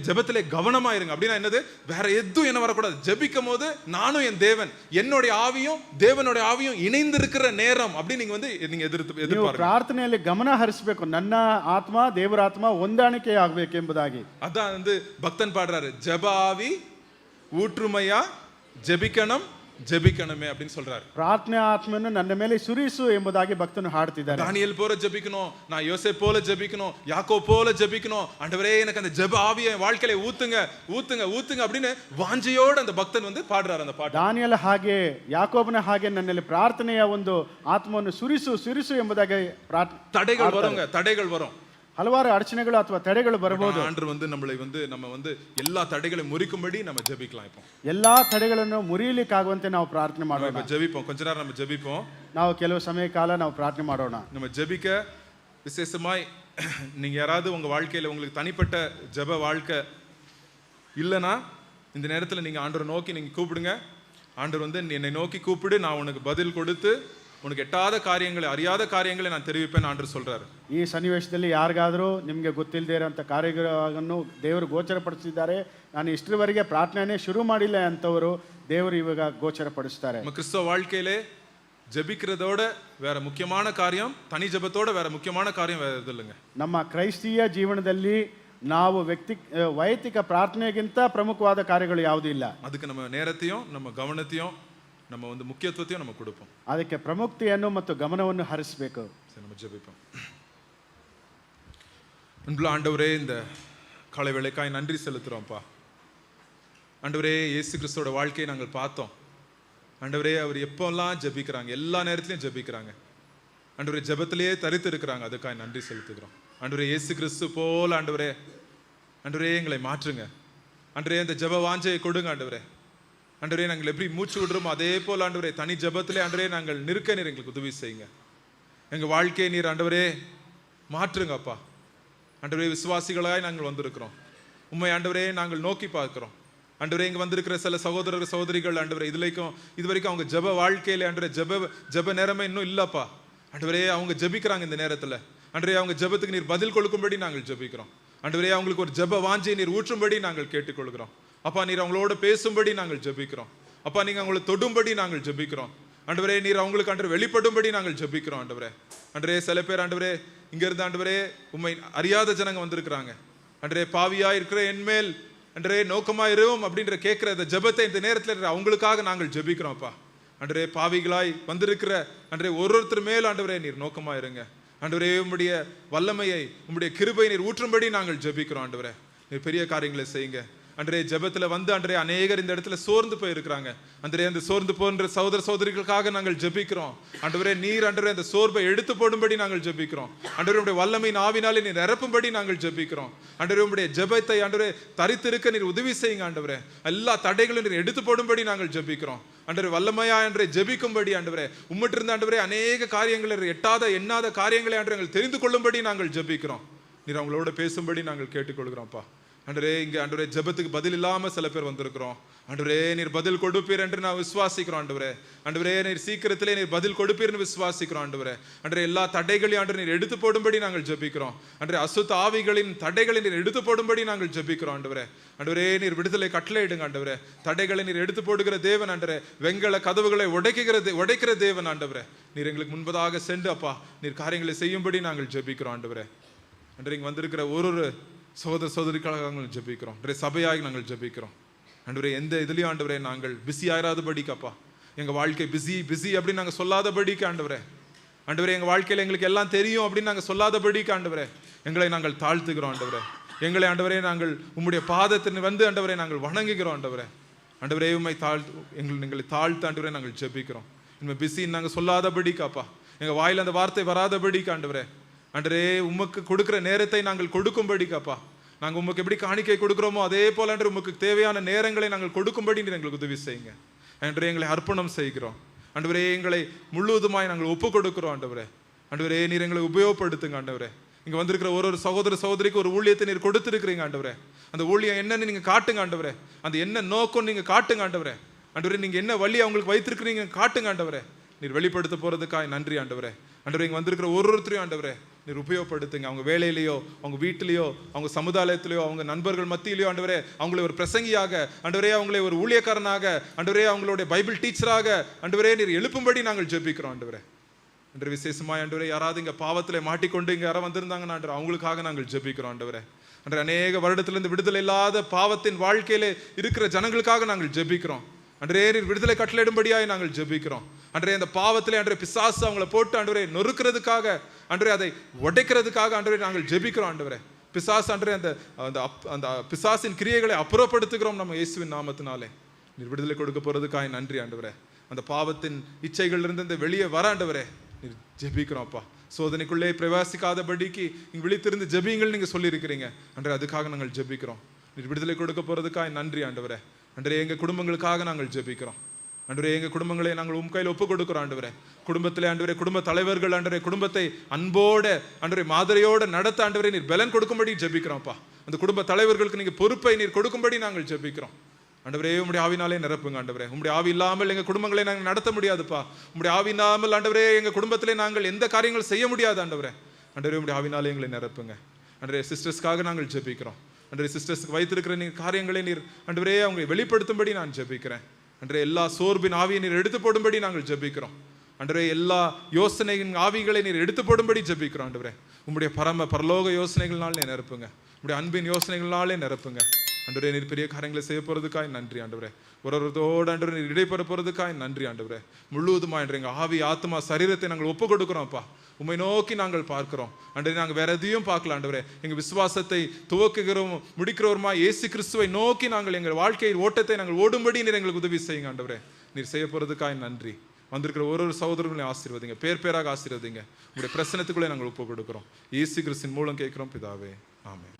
ஜெபத்திலே கவனமா இருங்க. அப்படின்னா என்னது? வேற எதுவும் என்ன வரக்கூடாது. ஜெபிக்கும் போது நானும் என் தேவன், என்னுடைய ஆவியும் தேவனுடைய ஆவியும் இணைந்து இருக்கிற நேரம் அப்படி நீங்க வந்து நீங்க எதிர்பார்க்க. ಪ್ರಾರ್ಥನೆಯಲ್ಲಿ ಗಮನ ಹರಿಸಬೇಕು. ನನ್ನ ಆತ್ಮ ದೇವರ ಆತ್ಮ ಹೊಂದಾಣಿಕೆ ಆಗಬೇಕು ಎಂಬುದಾಗಿ. அதான் வந்து பக்தன் பாடுறாரு, ஜெப ஆவி ஊற்றுமையா ஜெபிக்கணும் ஜெபிக்கணுமே அப்படின்னு சொல்றாரு. ಪ್ರಾರ್ಥನೆ ಆತ್ಮನ್ನು ನನ್ನ ಮೇಲೆ ಸುರಿಸು ಎಂಬುದಾಗಿ ಭಕ್ತನು ಹಾಡ್ತಿದ್ದಾರೆ. தானியேல் போல ஜெபிக்கணும், நான் யோசேப் போல ஜெபிக்கணும், யாக்கோப் போல ஜெபிக்கணும், ஆண்டவரே எனக்கு அந்த ஜெப ஆவியை வாழ்க்கையில ஊத்துங்க ஊத்துங்க ஊத்துங்க அப்படின்னு வாஞ்சையோட அந்த பக்தன் வந்து பாடுறாரு அந்த பாட்டு. ದಾನಿಯೇಲ ಹಾಗೆ ಯಾಕೋಬನ ಹಾಗೆ ನನ್ನಲ್ಲಿ ಪ್ರಾರ್ಥನೆಯ ಒಂದು ಆತ್ಮವನ್ನು ಸುರಿಸು ಸುರಿಸು ಎಂಬುದಾಗಿ தடைகள் வருங்க, தடைகள் வரும். ಹಲವಾರು ಅಡಚಣೆಗಳು ಅಥವಾ ತಡೆಗಳು ಬರಬಹುದು. ஆண்டவர் வந்து நம்ம வந்து எல்லா தடைகளையும் முறிக்கும்படி நம்ம ஜெபிக்கலாம். இப்போ ಎಲ್ಲಾ ತಡೆಗಳನ್ನು ಮುರಿಯಲಿಕ್ಕಾಗುವಂತೆ ನಾವು ಪ್ರಾರ್ಥನೆ ಮಾಡೋಣ. நம்ம ஜெபிப்போம், கொஞ்ச நேரம் நம்ம ஜெபிப்போம். ನಾವು ಕೆಲವು ಸಮಯ ಕಾಲ ನಾವು ಪ್ರಾರ್ಥನೆ ಮಾಡೋಣ. நம்ம ஜெபிக்க விசேஷமாய் நீங்க யாராவது உங்க வாழ்க்கையில உங்களுக்கு தனிப்பட்ட ஜெப வாழ்க்கை இல்லைன்னா இந்த நேரத்தில் நீங்க ஆண்டவரை நோக்கி நீங்க கூப்பிடுங்க. ஆண்டவர் வந்து என்னை நோக்கி கூப்பிடு, நான் உனக்கு பதில் கொடுத்து உனக்கு எட்டாத காரியங்களை அறியாத காரியங்களை நான் தெரிவிப்பேன் ஆண்டவர் சொல்றாரு. ಈ ಸನ್ನಿವೇಶದಲ್ಲಿ ಯಾರಿಗಾದರೂ ನಿಮಗೆ ಗೊತ್ತಿಲ್ಲದೆ ಇರೋಂಥ ಕಾರ್ಯಗಳನ್ನು ದೇವರು ಗೋಚರಪಡಿಸಿದ್ದಾರೆ. ನಾನು ಇಷ್ಟರವರೆಗೆ ಪ್ರಾರ್ಥನೆನೇ ಶುರು ಮಾಡಿಲ್ಲ ಅಂತವರು ದೇವರು ಇವಾಗ ಗೋಚರಪಡಿಸ್ತಾರೆ. நம்ம கிறிஸ்தவ வாழ்க்கையிலே ஜெபிக்கிறதோட வேற முக்கியமான காரியம், தனி ஜெபத்தோட வேற முக்கியமான காரியம் வேற எதுவும் இல்லைங்க. ನಮ್ಮ ಕ್ರೈಸ್ತೀಯ ಜೀವನದಲ್ಲಿ ನಾವು ವೈಯಕ್ತಿಕ ಪ್ರಾರ್ಥನೆಗಿಂತ ಪ್ರಮುಖವಾದ ಕಾರ್ಯಗಳು ಯಾವುದೂ ಇಲ್ಲ. அதுக்கு நம்ம நேரத்தையும் நம்ம கவனத்தையும் நம்ம வந்து முக்கியத்துவத்தையும் நம்ம கொடுப்போம். ಅದಕ್ಕೆ ಪ್ರಮುಖತೆಯನ್ನು ಮತ್ತು ಗಮನವನ್ನು ಹರಿಸಬೇಕು. சரி, நம்ம ஜெபிப்போம். அன்புள்ள ஆண்டவரே, இந்த காலை வேளைக்காய் நன்றி செலுத்துறோம்ப்பா. ஆண்டவரே, இயேசு கிறிஸ்துவோட வாழ்க்கையை நாங்கள் பார்த்தோம். ஆண்டவரே, அவர் எப்போல்லாம் ஜெபிக்கிறாங்க, எல்லா நேரத்திலையும் ஜெபிக்கிறாங்க. ஆண்டவரே, ஜெபத்திலேயே தரித்து இருக்கிறாங்க. அதுக்காக நன்றி செலுத்துகிறோம். ஆண்டவரே, இயேசு கிறிஸ்து போல ஆண்டவரே எங்களை மாற்றுங்க. ஆண்டவரே, அந்த ஜெப வாஞ்சையை கொடுங்க. ஆண்டவரே, நாங்கள் எப்படி மூச்சு விடுறோமோ அதே போல் ஆண்டவரே தனி ஜெபத்திலே ஆண்டவரே நாங்கள் நிற்க நீர் எங்களுக்கு உதவி செய்யுங்க. எங்கள் வாழ்க்கையை நீர் ஆண்டவரே மாற்றுங்க அப்பா. ஆண்டவரே, விசுவாசிகளாய் நாங்கள் வந்திருக்கிறோம். உண்மை ஆண்டவரே நாங்கள் நோக்கி பார்க்கிறோம். ஆண்டவரே, இங்கே வந்திருக்கிற சில சகோதரர் சகோதரிகள் ஆண்டவரே இது வரைக்கும் அவங்க ஜெப வாழ்க்கையில ஆண்டவரே ஜெப நேரமே இன்னும் இல்லப்பா. ஆண்டவரே, அவங்க ஜெபிக்கிறாங்க இந்த நேரத்தில். ஆண்டவரே, அவங்க ஜெபத்துக்கு நீர் பதில் கொடுக்கும்படி நாங்கள் ஜெபிக்கிறோம். ஆண்டவரே, அவங்களுக்கு ஒரு ஜெப வாஞ்சையை நீர் ஊற்றும்படி நாங்கள் கேட்டுக்கொள்கிறோம். அப்பா, நீர் அவங்களோட பேசும்படி நாங்கள் ஜெபிக்கிறோம். அப்பா, நீங்க அவங்களை தொடும்படி நாங்கள் ஜெபிக்கிறோம். ஆண்டவரே, நீர் அவங்களுக்கு ஆண்டவரே வெளிப்படும்படி நாங்கள் ஜெபிக்கிறோம். ஆண்டவரே, சில பேர் ஆண்டவரே இங்க இருந்து ஆண்டவரே உண்மை அறியாத ஜனங்க வந்திருக்கிறாங்க. ஆண்டவரே, பாவியா இருக்கிற என்மேல் ஆண்டவரே நோக்கமா இருவும் அப்படின்ற கேட்கிற இந்த ஜெபத்தை இந்த நேரத்தில் அவங்களுக்காக நாங்கள் ஜெபிக்கிறோம். அப்பா, ஆண்டவரே, பாவிகளாய் வந்திருக்கிற ஆண்டவரே ஒருத்தர் மேல் ஆண்டவரே நீர் நோக்கமா இருங்க. ஆண்டவரே, உம்முடைய வல்லமையை உம்முடைய கிருபை நீர் ஊற்றும்படி நாங்கள் ஜெபிக்கிறோம். ஆண்டவரே, நீர் பெரிய காரியங்களை செய்யுங்க. அன்றே ஜெபத்தில் வந்து அன்றே அநேகர் இந்த இடத்துல சோர்ந்து போயிருக்கிறாங்க. அன்றே அந்த சோர்ந்து போன்ற சகோதர சகோதரிகளுக்காக நாங்கள் ஜெபிக்கிறோம். ஆண்டவரே, நீர் ஆண்டவரே அந்த சோர்வை எடுத்து போடும்படி நாங்கள் ஜெபிக்கிறோம். ஆண்டவரே, உம்முடைய வல்லமையின் ஆவினாலே நீர் நிரப்பும்படி நாங்கள் ஜெபிக்கிறோம். ஆண்டவரே, உம்முடைய ஜெபத்தை ஆண்டவரே தரித்திருக்க நீர் உதவி செய்யுங்க. ஆண்டவரே, எல்லா தடைகளும் நீர் எடுத்து போடும்படி நாங்கள் ஜெபிக்கிறோம். ஆண்டவரே, வல்லமையா ஆண்டவரே ஜெபிக்கும்படி ஆண்டவரே உம்மிட்டிருந்த ஆண்டவரே அநேக காரியங்களை எண்ணாத காரியங்களை ஆண்டவரை தெரிந்து கொள்ளும்படி நாங்கள் ஜெபிக்கிறோம். நீர் அவங்களோட பேசும்படி நாங்கள் கேட்டுக்கொள்கிறோம்ப்பா. ஆண்டவரே, இங்கே ஆண்டவரே ஜெபத்துக்கு பதில் இல்லாமல் சில பேர் வந்திருக்கிறோம். ஆண்டவரே, நீர் பதில் கொடுப்பீர் என்று நான் விசுவாசிக்கிறோம். ஆண்டவரே, நீர் சீக்கிரத்திலே நீர் பதில் கொடுப்பீர்னு விசுவாசிக்கிறோம். ஆண்டவரே, எல்லா தடைகளையும் ஆண்டவரே நீர் எடுத்து போடும்படி நாங்கள் ஜெபிக்கிறோம். அசுத்த ஆவிகளின் தடைகளை நீர் எடுத்து போடும்படி நாங்கள் ஜெபிக்கிறோம். ஆண்டவரே, நீர் விடுதலை கட்டளையிடுங்க. ஆண்டவரே, தடைகளை நீர் எடுத்து போடுகிற தேவன். ஆண்டவரே, வெங்கல கதவுகளை உடைக்கிற தேவன். ஆண்டவரே, நீர் எங்களுக்கு முன்பதாக சென்று அப்பா நீர் காரியங்களை செய்யும்படி நாங்கள் ஜெபிக்கிறோம். ஆண்டவரே, இங்கே வந்திருக்கிற ஒரு சகோதர சகோதரிக்காக நாங்கள் ஜெபிக்கிறோம். சபையாக நாங்கள் ஜெபிக்கிறோம். ஆண்டவரே, எந்த இதுலையும் ஆண்டவரே நாங்கள் பிஸி ஆயிராதபடிக்கப்பா, எங்கள் வாழ்க்கை பிஸி அப்படின்னு நாங்கள் சொல்லாதபடிக்கு ஆண்டவரே. எங்கள் வாழ்க்கையில் எங்களுக்கு எல்லாம் தெரியும் அப்படின்னு நாங்கள் சொல்லாதபடிக்கு ஆண்டவரே எங்களை நாங்கள் தாழ்த்துகிறோம். எங்களை ஆண்டவரே நாங்கள் உம்முடைய பாதத்தில் வந்து ஆண்டவரே நாங்கள் வணங்குகிறோம். ஆண்டவரே, உம்மை எங்களை தாழ்த்து ஆண்டவரே நாங்கள் ஜெபிக்கிறோம். இனிமேல் பிஸின்னு நாங்கள் சொல்லாதபடிக்காப்பா, எங்கள் வாயில் அந்த வார்த்தை வராதபடிக்கு ஆண்டவரே உமக்கு கொடுக்குற நேரத்தை நாங்கள் கொடுக்கும்படிக்காப்பா, நாங்கள் உமக்கு எப்படி காணிக்கை கொடுக்குறோமோ அதே போல உமக்கு தேவையான நேரங்களை நாங்கள் கொடுக்கும்படி நீர் எங்களுக்கு உதவி செய்யுங்க. எங்களை அர்ப்பணம் செய்கிறோம். எங்களை முழுவதுமாய் நாங்கள் ஒப்பு கொடுக்கிறோம். நீர் எங்களை உபயோகப்படுத்துங்க. இங்கே வந்திருக்கிற ஒரு சகோதர சகோதரிக்கு ஒரு ஊழியத்தை நீர் கொடுத்துருக்கிறீங்க. அந்த ஊழியம் என்னன்னு நீங்கள் காட்டுங்க. அந்த என்ன நோக்கம் நீங்கள் காட்டுங்க. நீங்கள் என்ன வழி அவங்களுக்கு வைத்திருக்கிறீங்க காட்டுங்க. நீர் வெளிப்படுத்த போறதுக்காக நன்றி. ஆண்டவரே இங்கே வந்திருக்கிற ஒருத்தரையும் ஆண்டவரே நீர் உபயோகப்படுத்துங்க. அவங்க வேலையிலையோ, அவங்க வீட்டிலையோ, அவங்க சமுதாயத்திலையோ, அவங்க நண்பர்கள் மத்தியிலையோ ஆண்டவரே அவங்களை ஒரு பிரசங்கியாக, ஆண்டவரே அவங்களை ஒரு ஊழியக்காரனாக, ஆண்டவரே அவங்களுடைய பைபிள் டீச்சராக ஆண்டவரே நீர் எழுப்பும்படி நாங்கள் ஜெபிக்கிறோம். ஆண்டவரே அன்று விசேஷமாக ஆண்டவரே யாராவது இங்கே பாவத்தில் மாட்டிக்கொண்டு இங்கே யாராவது வந்திருந்தாங்கன்னா ஆண்டவரே அவங்களுக்காக நாங்கள் ஜெபிக்கிறோம். ஆண்டவரே அன்று அநேக வருடத்திலிருந்து விடுதலை இல்லாத பாவத்தின் வாழ்க்கையிலே இருக்கிற ஜனங்களுக்காக நாங்கள் ஜெபிக்கிறோம். அன்றே நீர் விடுதலை கட்டளையிடும்படியாய் நாங்கள் ஜெபிக்கிறோம். அன்றே அந்த பாவத்திலே அன்றே பிசாசு அவங்களை போட்டு ஆண்டவரே நொறுக்கிறதுக்காக, அன்றே அதை உடைக்கிறதுக்காக ஆண்டவரே நாங்கள் ஜெபிக்கிறோம். ஆண்டவரே பிசாசு அன்றே அந்த பிசாசின் கிரியைகளை அப்புறப்படுத்துகிறோம் நம்ம இயேசுவின் நாமத்தினாலே. நீர் விடுதலை கொடுக்க போறதுக்காக நன்றி ஆண்டவரே. அந்த பாவத்தின் இச்சைகள் இருந்து இந்த வெளியே வர ஆண்டவரே நீர் ஜெபிக்கிறோம்ப்பா. சோதனைக்குள்ளே பிரவாசிக்காதபடிக்கு நீங்க விழித்திருந்து ஜெபிங்கள் நீங்க சொல்லியிருக்கிறீங்க. அன்றே அதுக்காக நாங்கள் ஜெபிக்கிறோம். நீர் விடுதலை கொடுக்க போறதுக்காக நன்றி ஆண்டவரே. அன்றே எங்கள் குடும்பங்களுக்காக நாங்கள் ஜெபிக்கிறோம். ஆண்டவரே எங்கள் குடும்பங்களை நாங்கள் உம் கையில் ஒப்பு கொடுக்கிறோம். ஆண்டவரே குடும்பத்திலே ஆண்டவரே குடும்ப தலைவர்கள் ஆண்டவரே குடும்பத்தை அன்போட ஆண்டவரே மாதிரியோட நடத்த ஆண்டவரே நீர் பலன் கொடுக்கும்படி ஜெபிக்கிறோம்ப்பா. அந்த குடும்ப தலைவர்களுக்கு நீங்க பொறுப்பை நீர் கொடுக்கும்படி நாங்கள் ஜெபிக்கிறோம். ஆண்டவரே உம்முடைய ஆவினாலே நிரப்புங்க. ஆண்டவரே உம்முடைய ஆவி இல்லாமல் எங்கள் குடும்பங்களை நாங்கள் நடத்த முடியாதுப்பா. உம்முடைய ஆவி இல்லாமல் ஆண்டவரே எங்கள் குடும்பத்திலே நாங்கள் எந்த காரியங்கள் செய்ய முடியாது. ஆண்டவரே ஆண்டவரே உம்முடைய ஆவினாலே எங்களை நிரப்புங்க. ஆண்டவரே சிஸ்டர்ஸ்க்காக நாங்கள் ஜெபிக்கிறோம். அன்றே சிஸ்டர்ஸ்க்கு வைத்திருக்கிற நீர் காரியங்களை நீர் ஆண்டவரே அவங்களை வெளிப்படுத்தும்படி நான் ஜெபிக்கிறேன். அன்றே எல்லா சோர்பின் ஆவியை நீர் எடுத்து போடும்படி நாங்கள் ஜெபிக்கிறோம். அன்றே எல்லா யோசனையின் ஆவிகளை நீர் எடுத்து போடும்படி ஜெபிக்கிறோம். ஆண்டவரே உம்முடைய பரலோக யோசனைகள்னாலே நிரப்புங்க. உம்முடைய அன்பின் யோசனைகள்னாலே நிரப்புங்க. ஆண்டவரே நீர் பெரிய காரியங்களை செய்ய போறதுக்காய் நன்றி. ஆண்டவரே ஒருவரோடு ஆண்டவரே நீர் இடைப்பெற போறதுக்காய் நன்றி. ஆண்டவரே முழுவதுமா எங்கள் ஆவி ஆத்மா சரீரத்தை நாங்கள் ஒப்பு கொடுக்கிறோம்ப்பா. உம்மை நோக்கி நாங்கள் பார்க்கிறோம். ஆண்டவரே நாங்கள் வேற எதையும் பார்க்கல. ஆண்டவரே எங்கள் விசுவாசத்தை துவக்குகிறோம் முடிக்கிறோமா இயேசு கிறிஸ்துவை நோக்கி நாங்கள் எங்கள் வாழ்க்கையில் ஓட்டத்தை நாங்கள் ஓடும்படி நீர் எங்களுக்கு உதவி செய்யுங்க. ஆண்டவரே நீர் செய்ய போறதுக்காய் நன்றி. வந்திருக்கிற ஒரு சகோதரர்களையும் ஆசீர்வதிங்க. பேராக ஆசீர்வதிங்க. உங்களுடைய பிரச்சனத்துக்குள்ளே நாங்கள் ஒப்பு கொடுக்கிறோம். இயேசு கிறிஸ்துவின் மூலம் கேட்கிறோம் பிதாவே, ஆமென்.